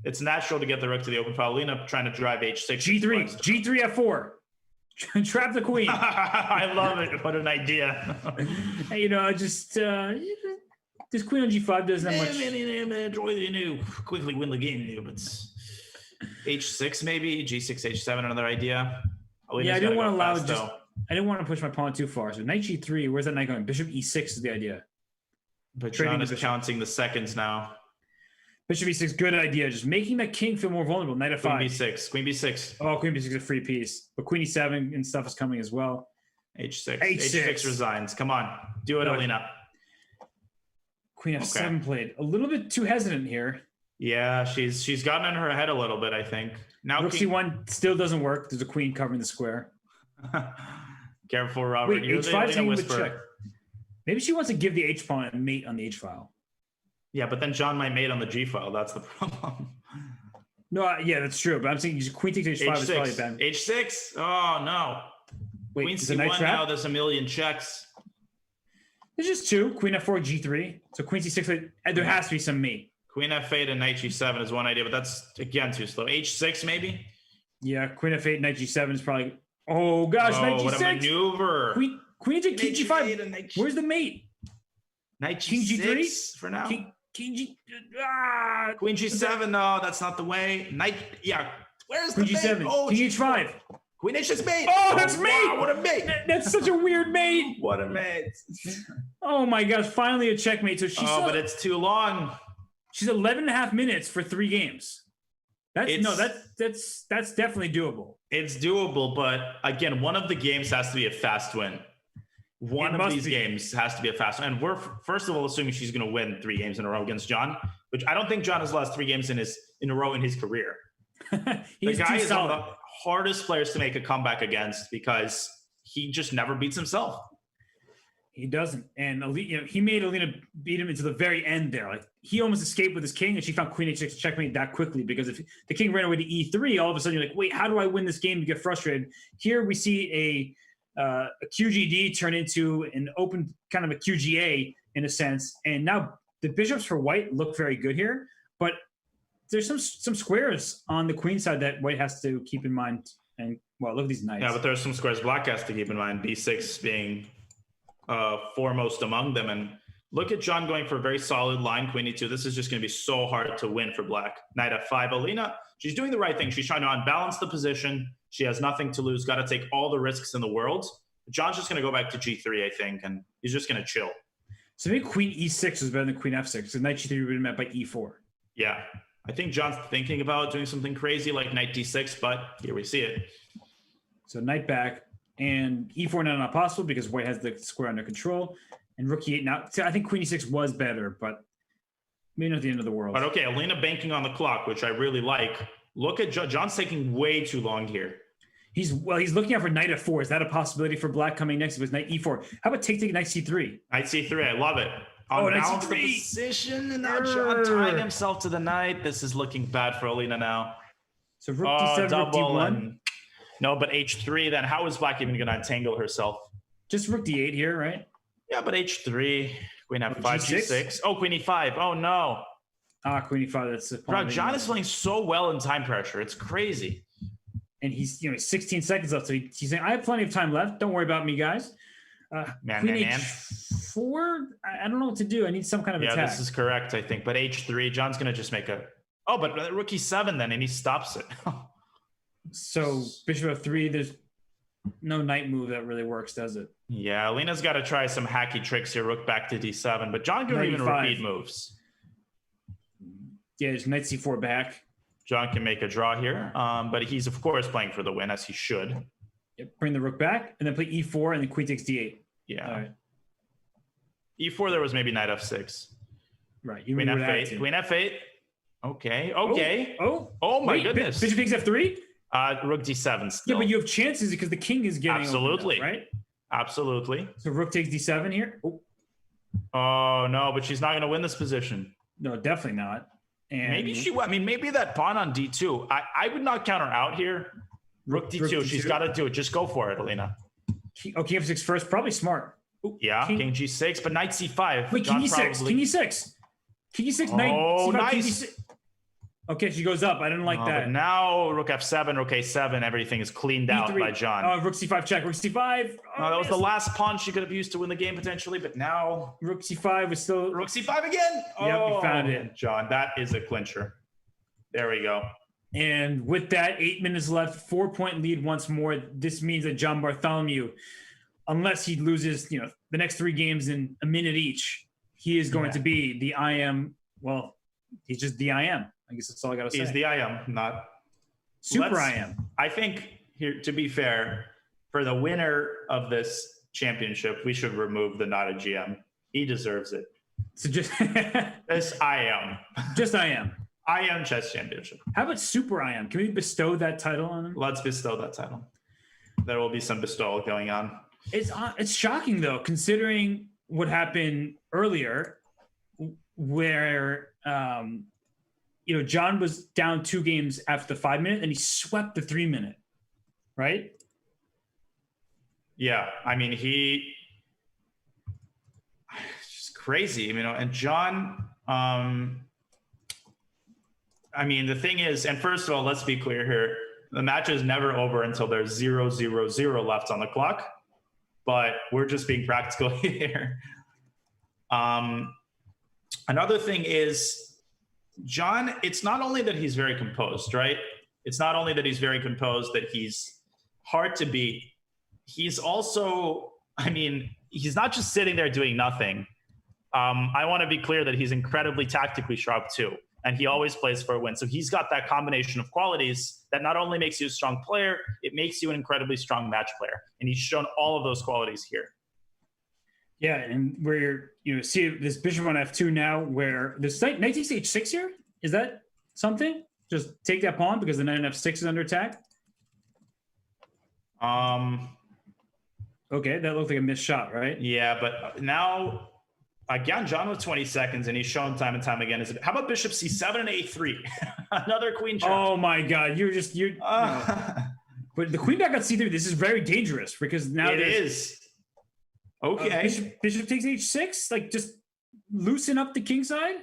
It's natural to get the rook to the open file. Alina trying to drive h6. G3 f4. Trap the queen. I love it. What an idea. Just this queen on g5 doesn't have much. Quickly win the game. But h6 maybe, g6, h7, another idea. Alina's I didn't want to allow fast, I didn't want to push my pawn too far. So knight g3, where's that knight going? Bishop e6 is the idea. But John is counting the seconds now. Bishop e6, good idea. Just making that king feel more vulnerable. Knight f5. Queen b6. Queen b6. Oh, queen b6 is a free piece. But queen e7 and stuff is coming as well. h6. H6 resigns. Come on. Do it, Alina. Queen f7 played. A little bit too hesitant here. Yeah, she's gotten in her head a little bit, I think. Now rook c1 still doesn't work. There's a queen covering the square. Careful, Robert. Wait, h5 whisper. Check. Maybe she wants to give the h pawn and mate on the h file. Yeah, but then John might mate on the g file. That's the problem. No, yeah, that's true. But I'm saying queen takes h5 is probably bad. h6. Oh no. Wait, queen c1 now. There's a million checks. There's just 2. Queen f4, g3. So queen c6. There has to be some mate. Queen f8 and knight g7 is one idea, but that's again too slow. h6 maybe. Yeah, queen f8, knight g7 is probably. Oh gosh, knight g6. What a maneuver! Queen takes king g5. Where's the mate? Knight King G6 G3 for now. King G. Queen G7. No, that's not the way. Knight. Yeah. Where's Queen the mate? G7. Oh, King H5. Queen H6 mate. Oh, that's mate. Wow, what a mate. That's such a weird mate. What a mate. Oh my gosh! Finally a checkmate. So she's but it's too long. She's 11.5 minutes for 3 games. That's definitely doable. It's doable, but again, one of the games has to be a fast win. One of these games has to be a fast win. And we're first of all assuming she's going to win 3 games in a row against John, which I don't think John has lost 3 games in a row in his career. He's the guy too is solid. one of the hardest players to make a comeback against because he just never beats himself. He doesn't, and he made Alina beat him into the very end there. Like he almost escaped with his king, and she found Queen H6 checkmate that quickly because if the king ran away to E3, all of a sudden you're like, wait, how do I win this game? You get frustrated. Here we see a QGD turn into an open kind of a QGA in a sense, and now the bishops for white look very good here, but there's some squares on the queen side that white has to keep in mind. And well, look at these knights. Yeah, but there's some squares black has to keep in mind. B6 being foremost among them. And look at John going for a very solid line, Queen E2. This is just going to be so hard to win for black. Knight F5. Alina, she's doing the right thing. She's trying to unbalance the position. She has nothing to lose. Got to take all the risks in the world. John's just going to go back to G3, I think, and he's just going to chill. So maybe Queen E6 is better than Queen F6. So Knight G3 would have been met by E4. Yeah. I think John's thinking about doing something crazy like Knight D6, but here we see it. So Knight back. And E4 now not possible because white has the square under control. And Rook E8 now. So I think Queen E6 was better, but maybe not the end of the world. But okay, Alina banking on the clock, which I really like. Look at John's taking way too long here. He's looking out for Knight F4. Is that a possibility for black coming next with Knight E4? How about take Knight C3? Knight C3, I love it. Knight Unbalance the C3. position, and now John tying himself to the knight. This is looking bad for Alina now. So Rook D7, Rook double D1. No, but H3, then how is black even going to entangle herself? Just Rook D8 here, right? Yeah, but H3, Queen F5, G6? G6. Oh, Queen E5. Oh, no. Queen E5. That's the Bro, John is playing so well in time pressure. It's crazy. And he's 16 seconds left. So he's saying, I have plenty of time left. Don't worry about me, guys. Man. H4? I don't know what to do. I need some kind of attack. Yeah, this is correct, I think. But H3, John's going to just make a... Oh, but Rook E7 then, and he stops it. So Bishop F3, there's no knight move that really works, does it? Yeah, Alina's got to try some hacky tricks here. Rook back to D7, but John can even repeat moves. Yeah, there's Knight C4 back. John can make a draw here, but he's of course playing for the win, as he should. Yep, bring the rook back, and then play E4, and then Queen takes D8. Yeah. All right. E4, there was maybe Knight F6. Right. Queen F8. Queen F8. Okay. Okay. Oh my goodness. Bishop takes F3. Rook D7 still. Yeah, but you have chances because the king is getting absolutely up, right. Absolutely. So rook takes D7 here. Oh no, but she's not going to win this position. No, definitely not. And maybe she. I mean, maybe that pawn on D2. I would not count her out here. Rook D2. She's got to do it. Just go for it, Alina. King F6 first. Probably smart. Yeah. King G6, but Knight C5. Wait, King E6. King E6. King E6. Knight. Oh, C5, nice. King E6. Okay, she goes up. I didn't like that. But now Rook F7, Rook A7, everything is cleaned out by John. Rook C5 check. Rook C5. No, that was the last pawn she could have used to win the game potentially, but now Rook C5 was still. Rook C5 again. Yep, we found it. John, that is a clincher. There we go. And with that, 8 minutes left, 4-point lead once more. This means that John Bartholomew, unless he loses, the next 3 games in a minute each, he is going to be the IM. Well, he's just the IM. I guess that's all I got to say. He's the IM, not Super IM. I think here, to be fair, for the winner of this championship, we should remove the not a GM. He deserves it. So just this IM. Just IM. IM Chess Championship. How about Super IM? Can we bestow that title on him? Let's bestow that title. There will be some bestowal going on. It's shocking though, considering what happened earlier, where John was down 2 games after the 5 minute, and he swept the 3 minute, right? Yeah, I mean it's just crazy, and John. I mean, the thing is, and first of all, let's be clear here: the match is never over until there's 0-0-0 left on the clock. But we're just being practical here. Another thing is, John, it's not only that he's very composed, right? It's not only that he's very composed, that he's hard to beat. He's also, I mean, he's not just sitting there doing nothing. I want to be clear that he's incredibly tactically sharp too, and he always plays for a win. So he's got that combination of qualities that not only makes you a strong player, it makes you an incredibly strong match player. And he's shown all of those qualities here. Yeah, and where you see this bishop on f2 now, where this knight takes h6 here. Is that something? Just take that pawn because the knight on f6 is under attack. Okay, that looked like a missed shot, right? Yeah, but now again, John with 20 seconds, and he's shown time and time again. How about bishop c7 and a3? Another queen trap. Oh my God, you're. But the queen back on c3. This is very dangerous because now it is. Okay. Bishop takes h6. Like, just loosen up the king side.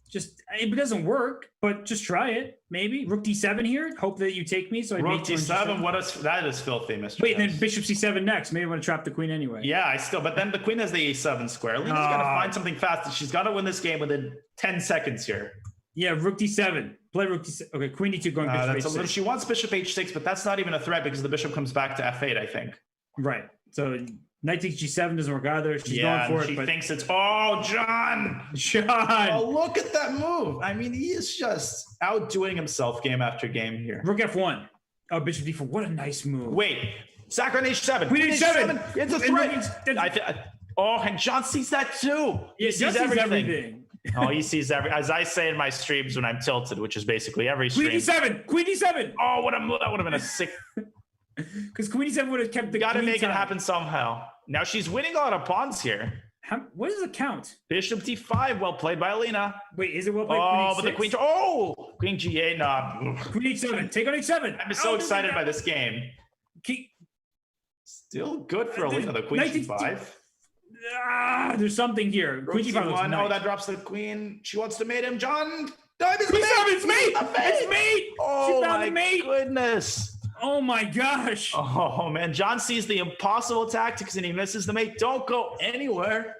Just, it doesn't work, but just try it. Maybe rook d7 here. Hope that you take me. So rook d7. That is filthy, Mr. Wait, then bishop c7 next. Maybe I want to trap the queen anyway. Yeah, but then the queen has the a7 square. Lena's got to find something fast. She's got to win this game within 10 seconds here. Yeah, rook d7. Play rook d7. Okay, queen d2 going bishop h6. She wants bishop h6, but that's not even a threat because the bishop comes back to f8, I think. Right. So knight takes g7 doesn't work either. She's going for it. She thinks it's, John. Oh, look at that move. I mean, he is just outdoing himself game after game here. Rook f1. Oh, bishop d4. What a nice move. Wait, sac on h7. Queen h7. It's a threat. And John sees that too. He sees everything. Oh, he sees as I say in my streams when I'm tilted, which is basically every stream. Queen d7. Queen d7. Oh, that would have been a sick. Because queen d7 would have kept the. Got to make it happen somehow. Now she's winning a lot of pawns here. What is the count? Bishop d5, well played by Alina. Wait, is it well played? Oh, but the queen. Oh, queen g8. No. Queen h7. Take on h7. I'm so excited by this game. Still good for Alina. The queen g5. There's something here. Queen g1. Nice. Oh, that drops the queen. She wants to mate him. John. It's mate. It's mate. Oh my goodness. Oh my gosh. Oh man, John sees the impossible tactics and he misses the mate. Don't go anywhere.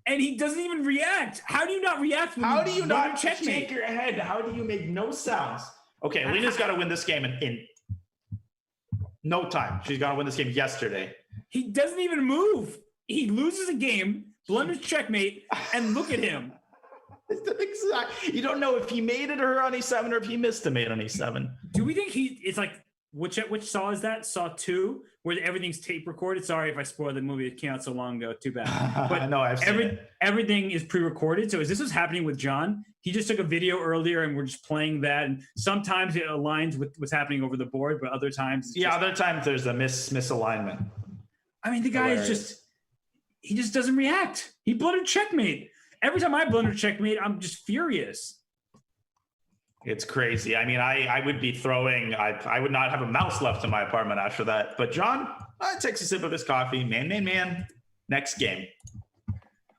And he doesn't even react. How do you not react? How do you not shake your head? How do you make no sounds? Okay, Alina's got to win this game in no time. She's got to win this game yesterday. He doesn't even move. He loses a game, blunders checkmate, and look at him. You don't know if he mated her on e7 or if he missed a mate on e7. Do we think it's like, which saw is that? Saw 2, where everything's tape recorded. Sorry if I spoiled the movie. It came out so long ago. Too bad. But no, I've seen it. Everything is pre-recorded. So is this what's happening with John? He just took a video earlier, and we're just playing that. And sometimes it aligns with what's happening over the board, but other times, other times there's a misalignment. I mean, the guy he just doesn't react. He blundered checkmate. Every time I blunder checkmate, I'm just furious. It's crazy. I mean, I would be throwing, I would not have a mouse left in my apartment after that. But John takes a sip of his coffee. Man. Next game.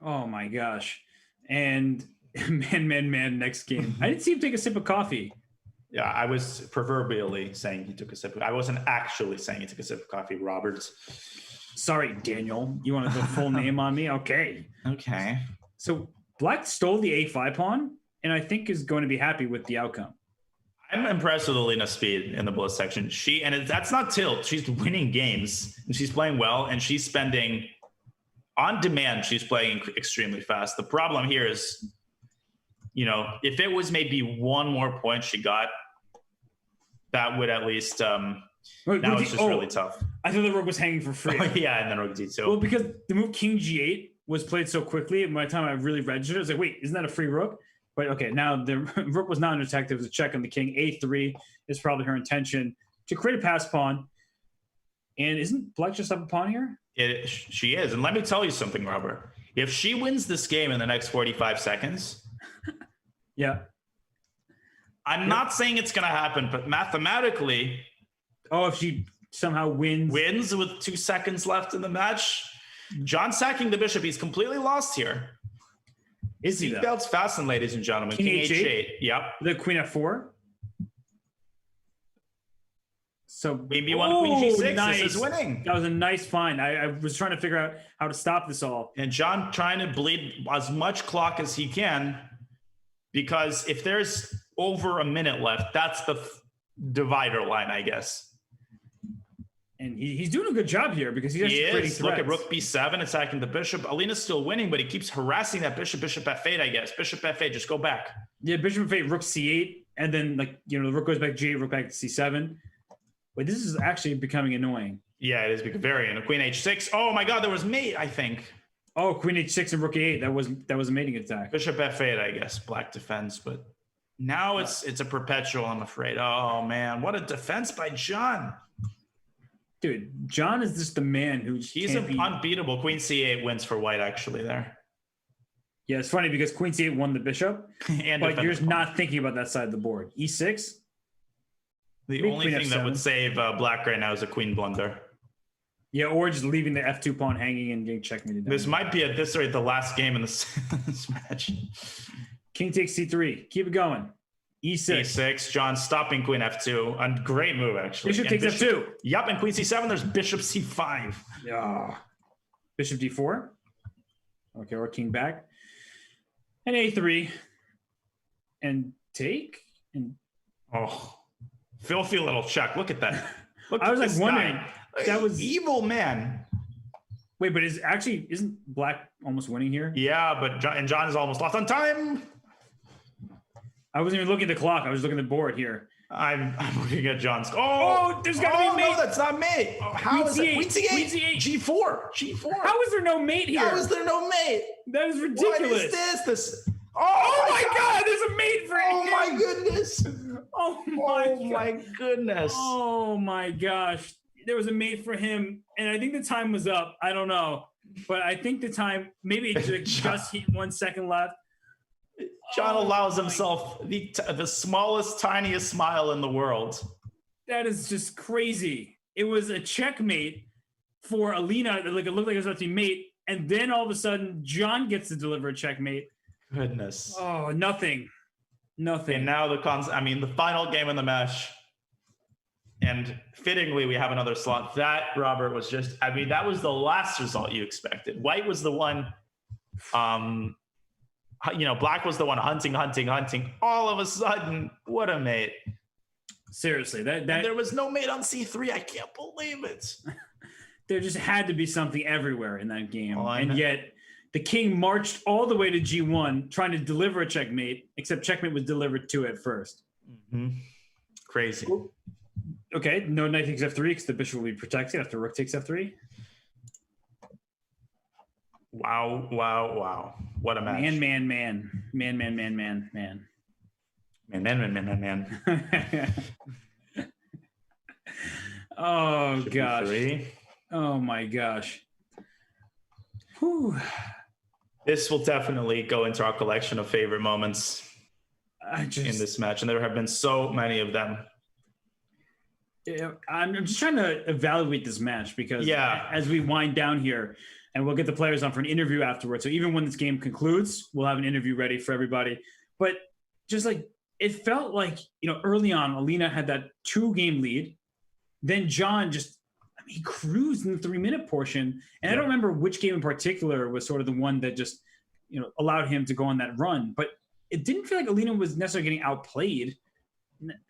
Oh my gosh. And man, next game. I didn't see him take a sip of coffee. Yeah, I was proverbially saying he took a sip. I wasn't actually saying he took a sip of coffee, Roberts. Sorry, Daniel. You want the full name on me? Okay. So Black stole the a5 pawn, and I think is going to be happy with the outcome. I'm impressed with Alina's speed in the Blitz section. That's not tilt. She's winning games, and she's playing well, and she's spending on demand. She's playing extremely fast. The problem here is, if it was maybe one more point she got, that would at least. Now it's just really tough. I thought the rook was hanging for free. Yeah, and then rook d2. Well, because the move king g8 was played so quickly, and by the time I really registered, I was like, wait, isn't that a free rook? But okay, now the rook was not under attack. There was a check on the king. a3 is probably her intention to create a pass pawn. And isn't Black just up a pawn here? She is. And let me tell you something, Robert. If she wins this game in the next 45 seconds. Yeah. I'm not saying it's going to happen, but mathematically. Oh, if she somehow wins with 2 seconds left in the match. John sacking the bishop. He's completely lost here. Is he? Seatbelts fastened, ladies and gentlemen. King h8. Yep. The queen f4. So Queen B1, Queen G6. nice. This is winning. That was a nice find. I was trying to figure out how to stop this all. And John trying to bleed as much clock as he can, because if there's over a minute left, that's the divider line, I guess. And he's doing a good job here because he's actually creating threats. Look at Rook B7 attacking the bishop. Alina's still winning, but he keeps harassing that bishop. Bishop F8, I guess. Bishop F8, just go back. Yeah, bishop F8, Rook C8, and then the rook goes back G8, Rook back to C7. But this is actually becoming annoying. Yeah, it is very annoying. Queen H6. Oh my God, there was mate, I think. Oh, Queen H6 and Rook A8. That was a mating attack. Bishop F8, I guess. Black defense, but now it's a perpetual, I'm afraid. Oh man, what a defense by John. Dude, John is just the man who he's unbeatable. Queen C8 wins for white actually there. Yeah, it's funny because Queen C8 won the bishop, and but you're just not thinking about that side of the board. E6. The only thing that would save black right now is a queen blunder. Yeah, or just leaving the F2 pawn hanging and getting checkmated. This might be at this rate the last game in this match. King takes C3. Keep it going. E6. E6. John stopping Queen F2. A great move, actually. Bishop takes F2. Yep, and Queen C7. There's Bishop C5. Yeah. Bishop D4. Okay, or King back. And A3. And take. And filthy little check. Look at that. Look I was like wondering. That was evil, man. Wait, but isn't black almost winning here? Yeah, but John is almost lost on time. I wasn't even looking at the clock. I was looking at the board here. I'm looking at John's. There's got to be a mate. No, that's not mate. How is it? Queen C8. Queen C8. G4. How is there no mate here? How is there no mate? That is ridiculous. What is this? Oh my God! There's a mate for him. Oh my goodness. Oh my goodness. Oh my gosh. There was a mate for him, and I think the time was up. I don't know, but I think the time maybe it just hit 1 second left. John allows himself the smallest, tiniest smile in the world. That is just crazy. It was a checkmate for Alina. Like it looked like it was about to be mate, and then all of a sudden, John gets to deliver a checkmate. Goodness. Oh, nothing. And now the final game in the match. And fittingly, we have another slot. That, Robert, was just, that was the last result you expected. White was the one, black was the one hunting. All of a sudden, what a mate. Seriously, that there was no mate on C3. I can't believe it. There just had to be something everywhere in that game. And yet the king marched all the way to G1 trying to deliver a checkmate, except checkmate was delivered to it first. Mm-hmm. Crazy. Okay, no knight takes F3 because the bishop will be protected after rook takes F3. Wow. What a match. Man. Oh, gosh. Oh, my gosh. Whew. This will definitely go into our collection of favorite moments in this match, and there have been so many of them. I'm just trying to evaluate this match because as we wind down here, and we'll get the players on for an interview afterwards. So even when this game concludes, we'll have an interview ready for everybody. But just like it felt like, early on, Alina had that 2-game lead. Then John he cruised in the 3-minute portion. And I don't remember which game in particular was sort of the one that just, allowed him to go on that run. But it didn't feel like Alina was necessarily getting outplayed.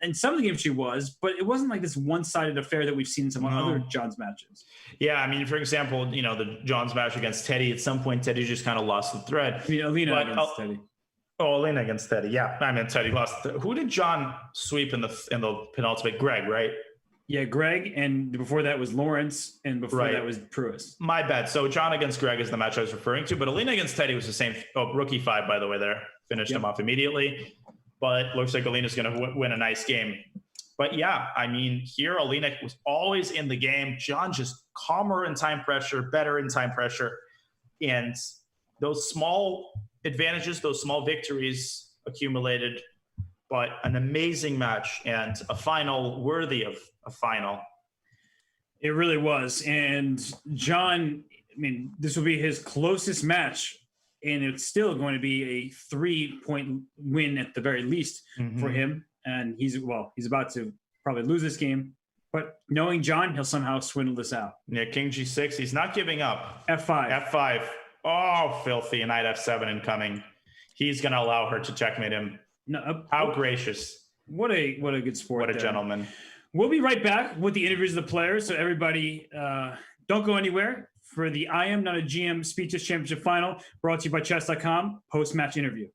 And some of the games she was, but it wasn't like this one-sided affair that we've seen in some other John's matches. Yeah, for example, the John's match against Teddy, at some point, Teddy just kind of lost the thread. Alina against Teddy. Oh, Alina against Teddy, yeah. Teddy lost. Who did John sweep in the penultimate? Greg, right? Yeah, Greg, and before that was Lawrence, and before that was Pruis. My bad. So John against Greg is the match I was referring to, but Alina against Teddy was the same. Oh, rookie 5, by the way, there. Finished him off immediately. But looks like Alina's going to win a nice game. But yeah, here Alina was always in the game. John just calmer in time pressure, better in time pressure. And those small advantages, those small victories accumulated. But an amazing match and a final worthy of a final. It really was. And John, this will be his closest match. And it's still going to be a 3-point win at the very least for him. And he's about to probably lose this game. But knowing John, he'll somehow swindle this out. Yeah, King G6. He's not giving up. F5. F5. Oh, filthy. Knight F7 incoming. He's going to allow her to checkmate him. No, How gracious. What a good sport. What a gentleman. We'll be right back with the interviews of the players. So everybody, don't go anywhere for the IM, not a GM Speeches Championship Final, brought to you by Chess.com, post-match interview.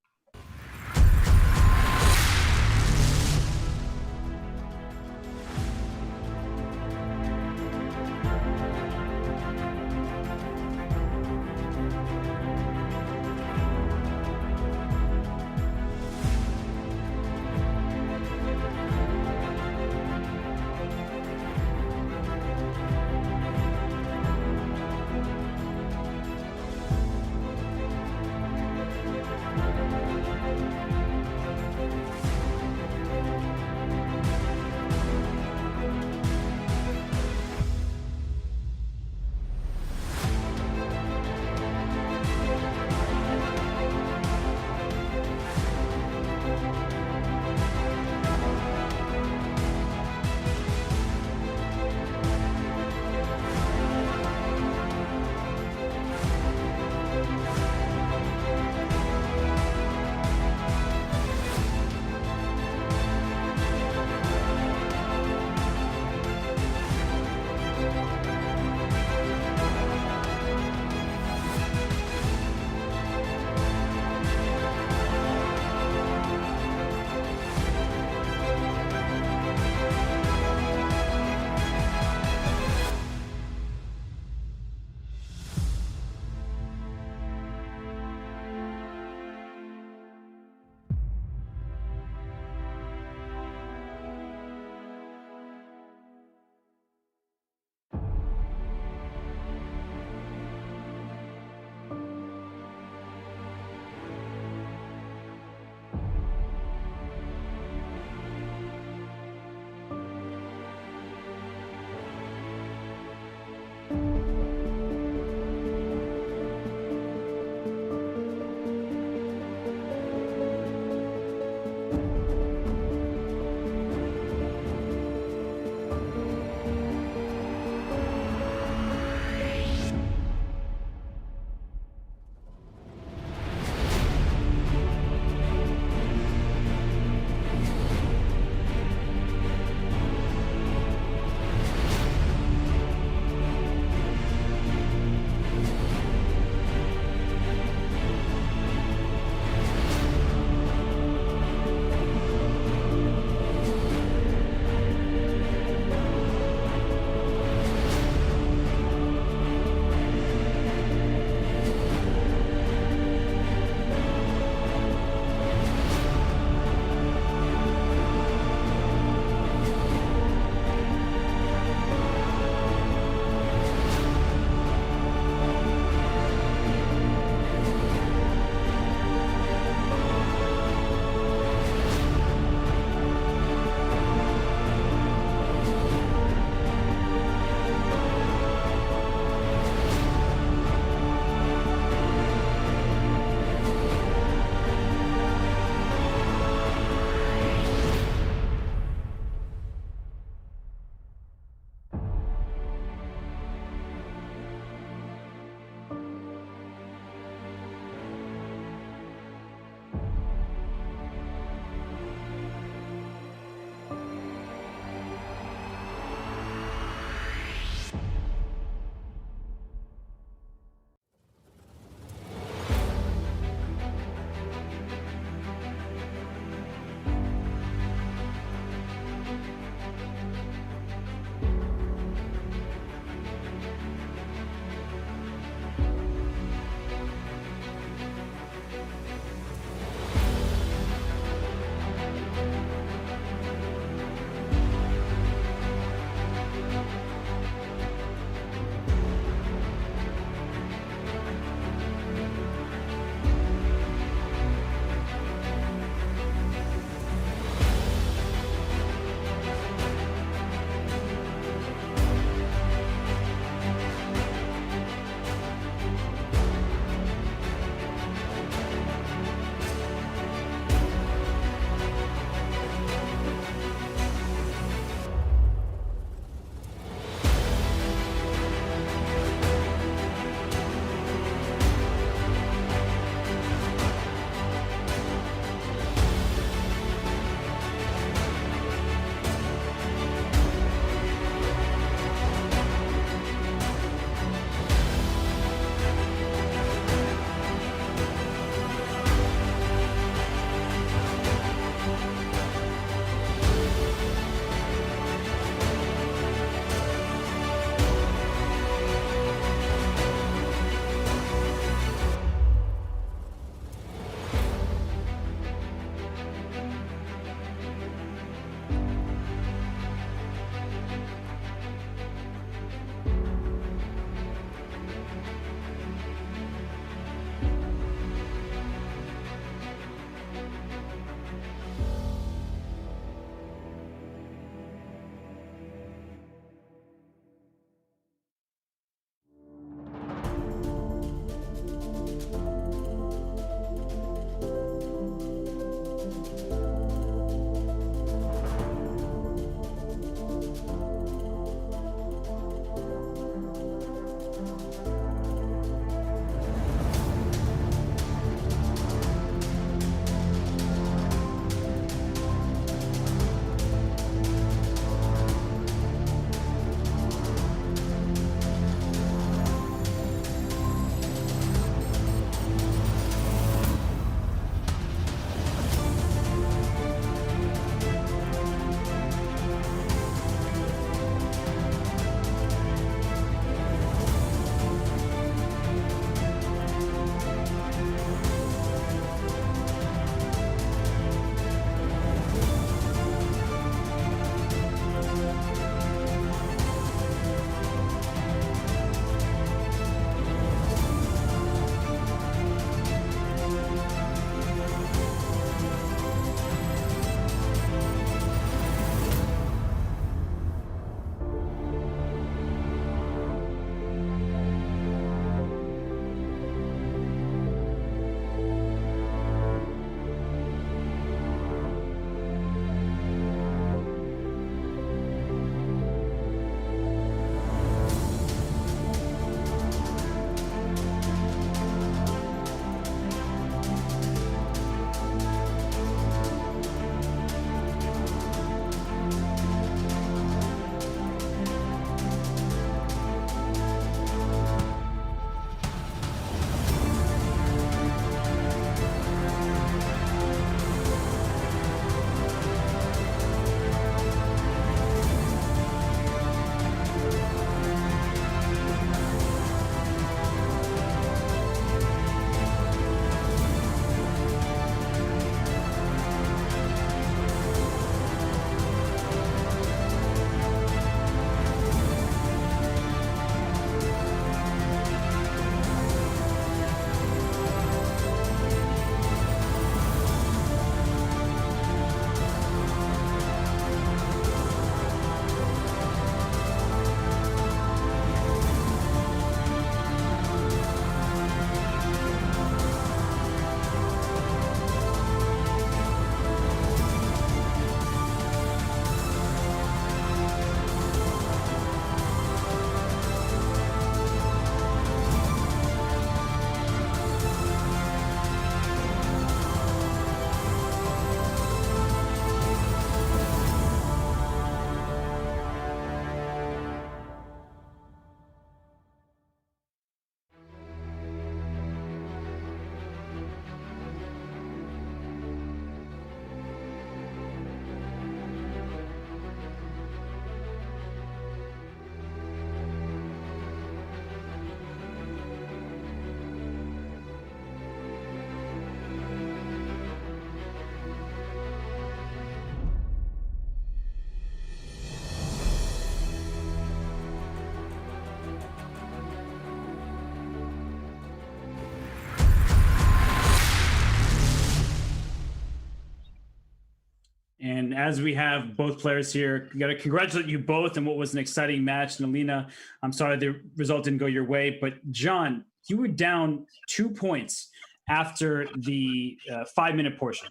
And as we have both players here, we got to congratulate you both on what was an exciting match. And Alina, I'm sorry the result didn't go your way, but John, you were down 2 points after the 5-minute portion.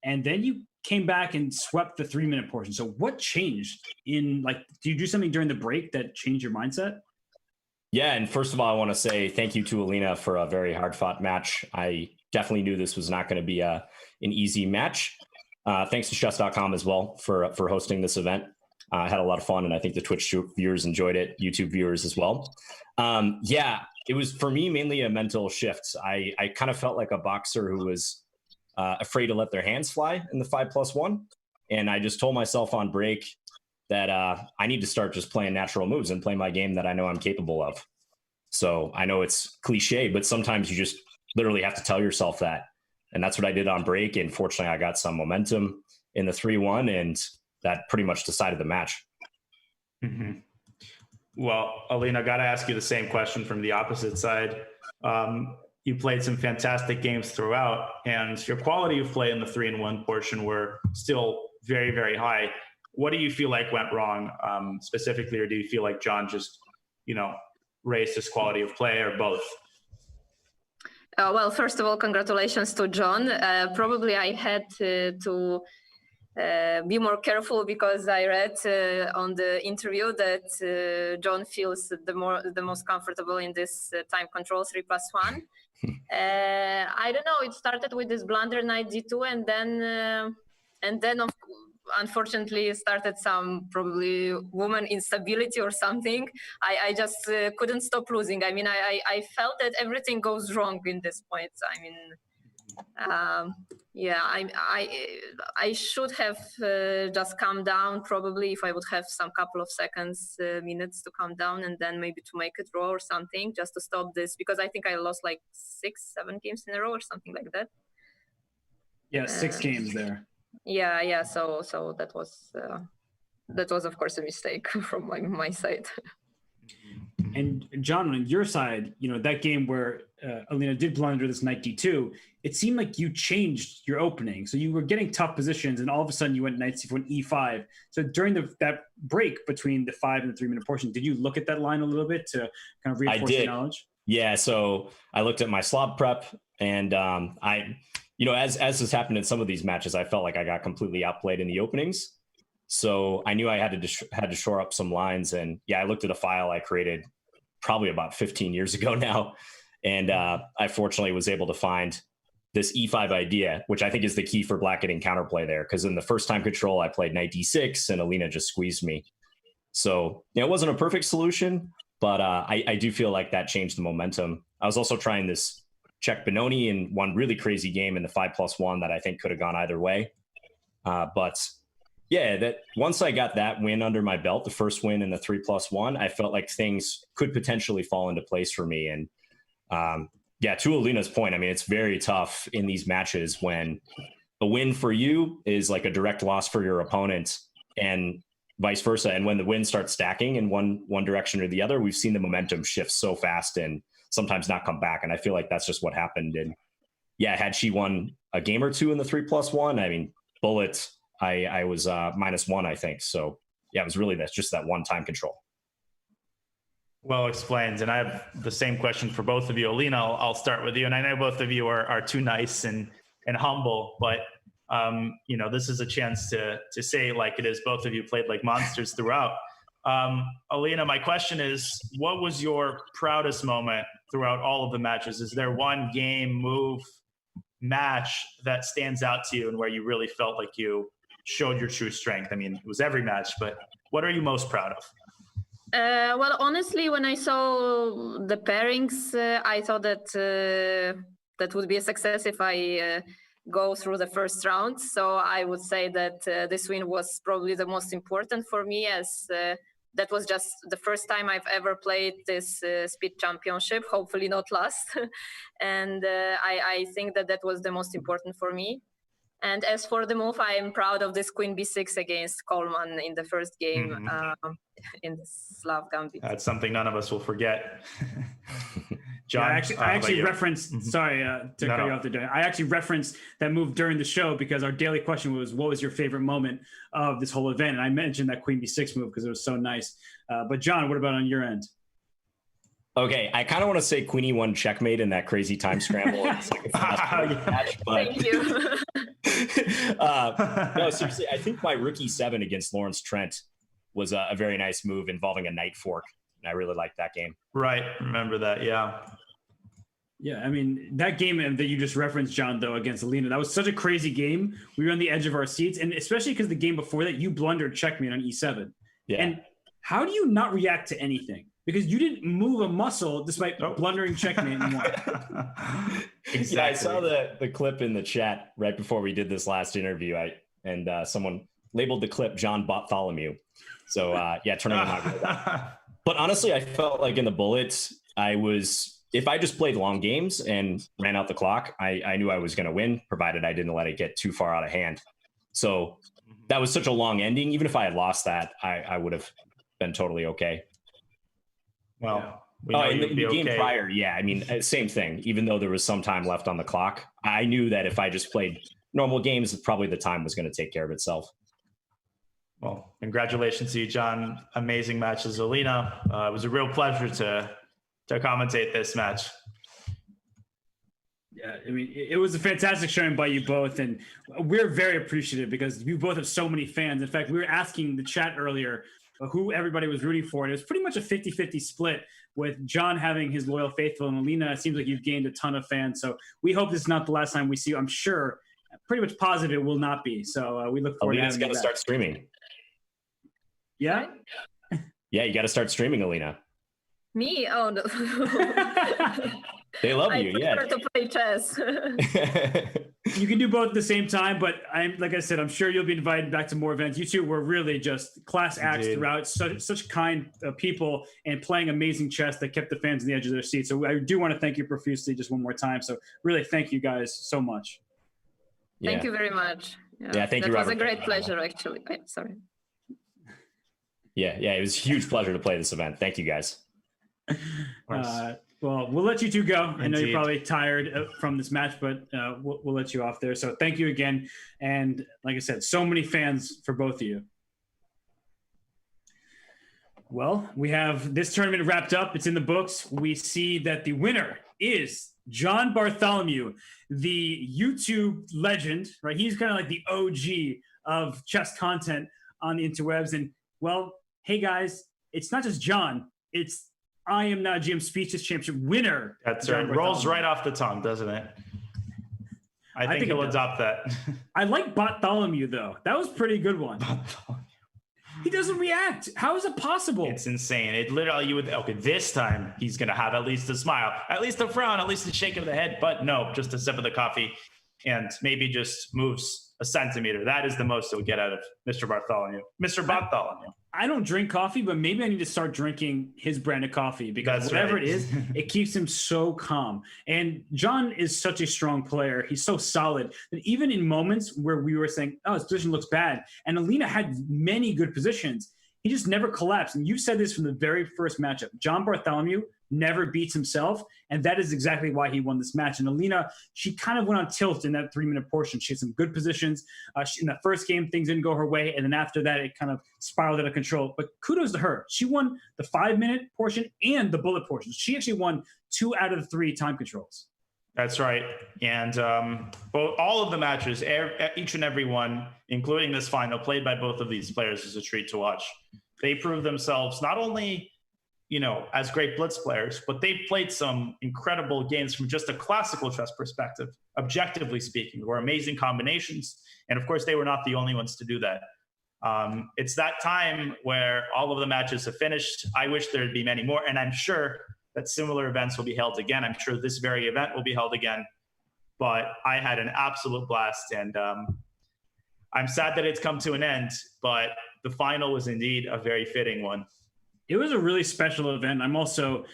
And then you came back and swept the 3-minute portion. So what changed in, like, do you do something during the break that changed your mindset? Yeah, and first of all, I want to say thank you to Alina for a very hard-fought match. I definitely knew this was not going to be an easy match. Thanks to Chess.com as well for hosting this event. I had a lot of fun, and I think the Twitch viewers enjoyed it, YouTube viewers as well. Yeah, it was, for me, mainly a mental shift. I kind of felt like a boxer who was afraid to let their hands fly in the 5+1. And I just told myself on break that I need to start just playing natural moves and play my game that I know I'm capable of. So I know it's cliche, but sometimes you just literally have to tell yourself that. And that's what I did on break. And fortunately, I got some momentum in the 3-1, and that pretty much decided the match. Mm-hmm. Well, Alina, got to ask you the same question from the opposite side. You played some fantastic games throughout, and your quality of play in the 3-1 portion were still very, very high. What do you feel like went wrong specifically, or do you feel like John just, raised his quality of play, or both? Well, first of all, congratulations to John. Probably I had to be more careful because I read on the interview that John feels the most comfortable in this time control 3+1. I don't know. It started with this blunder knight d2, and then unfortunately started some probably woman instability or something. I just couldn't stop losing. I mean, I felt that everything goes wrong in this point. I mean, yeah, I should have just calmed down probably if I would have some couple of seconds, minutes to calm down, and then maybe to make a draw or something just to stop this, because I think I lost like 6-7 games in a row or something like that. Yeah, 6 games there. Yeah. So that was of course a mistake from my side. And John, on your side, that game where Alina did blunder this knight d2, it seemed like you changed your opening. So you were getting tough positions, and all of a sudden you went knight c4 e5. So during that break between the 5 and the 3-minute portion, did you look at that line a little bit to kind of reinforce your knowledge? Yeah, so I looked at my Slav prep, and as has happened in some of these matches, I felt like I got completely outplayed in the openings. So I knew I had to shore up some lines. And yeah, I looked at a file I created probably about 15 years ago now. And I fortunately was able to find this e5 idea, which I think is the key for black getting counterplay there. Because in the first time control, I played knight d6 and Alina just squeezed me. So it wasn't a perfect solution, but I do feel like that changed the momentum. I was also trying this check Benoni in one really crazy game in the 5+1 that I think could have gone either way. But yeah, that once I got that win under my belt, the first win in the 3+1, I felt like things could potentially fall into place for me. And yeah, to Alina's point, I mean, it's very tough in these matches when a win for you is like a direct loss for your opponent, and vice versa. And when the win starts stacking in one direction or the other, we've seen the momentum shift so fast and sometimes not come back. And I feel like that's just what happened. And yeah, had she won a game or two in the 3+1, I mean, bullet, I was -1, I think. So yeah, it was really just that one time control. Well explained. And I have the same question for both of you. Alina, I'll start with you. And I know both of you are too nice and humble, but this is a chance to say like it is. Both of you played like monsters throughout. Alina, my question is, what was your proudest moment throughout all of the matches? Is there one game, move, match that stands out to you and where you really felt like you showed your true strength? I mean, it was every match, but what are you most proud of? Well, honestly, when I saw the pairings, I thought that that would be a success if I go through the first round. So I would say that this win was probably the most important for me, as that was just the first time I've ever played this speed championship, hopefully not last. And I think that was the most important for me. And as for the move, I am proud of this queen b6 against Coleman in the first game in the Slav Gambit. That's something none of us will forget. John, I actually referenced. Mhm. Sorry to cut you off there. I actually referenced that move during the show because our daily question was, "What was your favorite moment of this whole event?" And I mentioned that Queen B6 move because it was so nice. But John, what about on your end? Okay, I kind of want to say Queen E1 checkmate in that crazy time scramble. Match, but Thank you. no, seriously, I think my Rook E7 against Lawrence Trent was a very nice move involving a knight fork, and I really liked that game. Right, remember that? Yeah. Yeah, I mean, that game that you just referenced, John, though, against Alina, that was such a crazy game. We were on the edge of our seats, and especially because the game before that, you blundered checkmate on E7. Yeah. And how do you not react to anything? Because you didn't move a muscle despite blundering checkmate and won. Exactly. Yeah, I saw the clip in the chat right before we did this last interview. And someone labeled the clip John Bartholomew. So yeah, turning on my But honestly, I felt like in the bullets, if I just played long games and ran out the clock, I knew I was going to win, provided I didn't let it get too far out of hand. So that was such a long ending. Even if I had lost that, I would have been totally okay. Well, we know in the game okay. prior, yeah, I mean, same thing. Even though there was some time left on the clock, I knew that if I just played normal games, probably the time was going to take care of itself. Well, congratulations to you, John. Amazing matches, Alina. It was a real pleasure to commentate this match. Yeah, I mean, it was a fantastic showing by you both, and we're very appreciative because you both have so many fans. In fact, we were asking the chat earlier who everybody was rooting for, and it was pretty much a 50-50 split with John having his loyal faithful, and Alina, it seems like you've gained a ton of fans. So we hope this is not the last time we see you. I'm sure, pretty much positive it will not be. So we look forward Alina's to got to start streaming. Yeah? Yeah, you got to start streaming, Alina. Me? Oh, no. They love you, I prefer to play chess. You can do both at the same time, but like I said, I'm sure you'll be invited back to more events. You two were really just class acts throughout, such kind people and playing amazing chess that kept the fans on the edge of their seats. So I do want to thank you profusely just one more time. So really thank you guys so much. Thank you very much. Yeah, thank you, That was Robert. a great pleasure, actually. Sorry. Yeah, it was a huge pleasure to play this event. Thank you, guys. Well, we'll let you two go. I know Indeed. you're probably tired from this match, but we'll let you off there. So thank you again. And like I said, so many fans for both of you. Well, we have this tournament wrapped up. It's in the books. We see that the winner is John Bartholomew, the YouTube legend, right? He's kind of like the OG of chess content on the interwebs. And well, hey guys, it's not just John, it's I am now GM Speeches Championship winner. That's John right. Rolls Bartholomew. right off the tongue, doesn't it? I think think he'll it does. adopt that. I like Bartholomew though. That was a pretty good one. He doesn't react. How is it possible? It's insane. It literally, you would, okay, this time he's going to have at least a smile, at least a frown, at least a shake of the head. But no, just a sip of the coffee and maybe just moves a centimeter. That is the most he'll get out of Mr. Bartholomew. Mr. Bartholomew. I don't drink coffee, but maybe I need to start drinking his brand of coffee because That's whatever right. it is, it keeps him so calm. And John is such a strong player. He's so solid that even in moments where we were saying, oh, his position looks bad, and Alina had many good positions, he just never collapsed. And you said this from the very first matchup. John Bartholomew never beats himself, and that is exactly why he won this match. And Alina, she kind of went on tilt in that 3-minute portion. She had some good positions. In the first game, things didn't go her way, and then after that, it kind of spiraled out of control. But kudos to her. She won the 5-minute portion and the bullet portion. She actually won 2 out of the 3 time controls. That's right. And all of the matches, each and every one, including this final, played by both of these players is a treat to watch. They proved themselves not only, as great Blitz players, but they played some incredible games from just a classical chess perspective, objectively speaking. There were amazing combinations. And of course, they were not the only ones to do that. It's that time where all of the matches have finished. I wish there'd be many more. And I'm sure that similar events will be held again. I'm sure this very event will be held again. But I had an absolute blast. And I'm sad that it's come to an end. But the final was indeed a very fitting one. It was a really special event. I'm also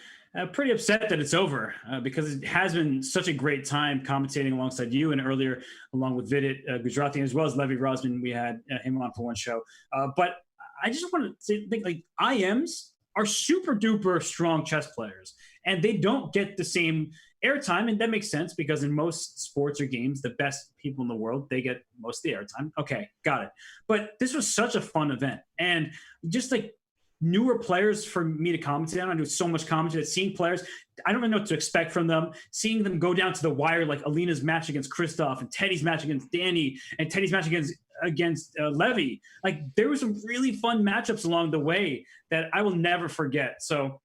pretty upset that it's over because it has been such a great time commentating alongside you and earlier along with Vidit Gujarati as well as Levy Rosman. We had him on for one show. But I just want to say, like IMs are super duper strong chess players. and they don't get the same airtime, and that makes sense because in most sports or games, the best people in the world, they get most of the airtime. Okay, got it. But this was such a fun event, and just like newer players for me to commentate on. I do so much commentary, seeing players, I don't even know what to expect from them, seeing them go down to the wire, like Alina's match against Christoph and Teddy's match against Danny and Teddy's match against Levy. Like there were some really fun matchups along the way that I will never forget. So,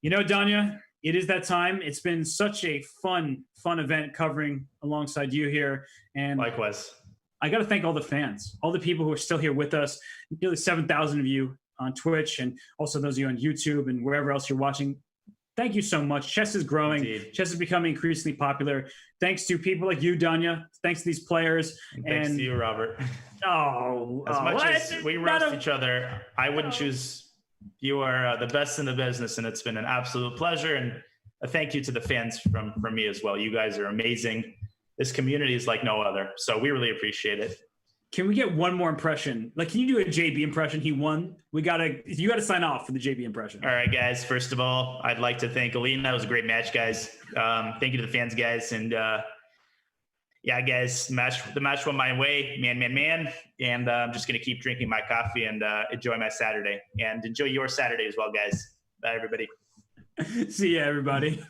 Danya, it is that time. It's been such a fun event covering alongside you here. And likewise, I got to thank all the fans, all the people who are still here with us, nearly 7,000 of you on Twitch, and also those of you on YouTube and wherever else you're watching. Thank you so much. Chess is growing. Indeed. Chess is becoming increasingly popular. Thanks to people like you, Danya. Thanks to these players. And thanks to you, Robert. As much as we roast each other, I wouldn't choose. You are the best in the business, and it's been an absolute pleasure. And a thank you to the fans from me as well. You guys are amazing. This community is like no other, so we really appreciate it. Can we get one more impression? Like, can you do a JB impression? He won. You got to sign off for the JB impression. All right, guys. First of all, I'd like to thank Alina. That was a great match, guys. Thank you to the fans, guys. And yeah, guys, the match went my way, man. And I'm just going to keep drinking my coffee and enjoy my Saturday. And enjoy your Saturday as well, guys. Bye, everybody. See ya, everybody.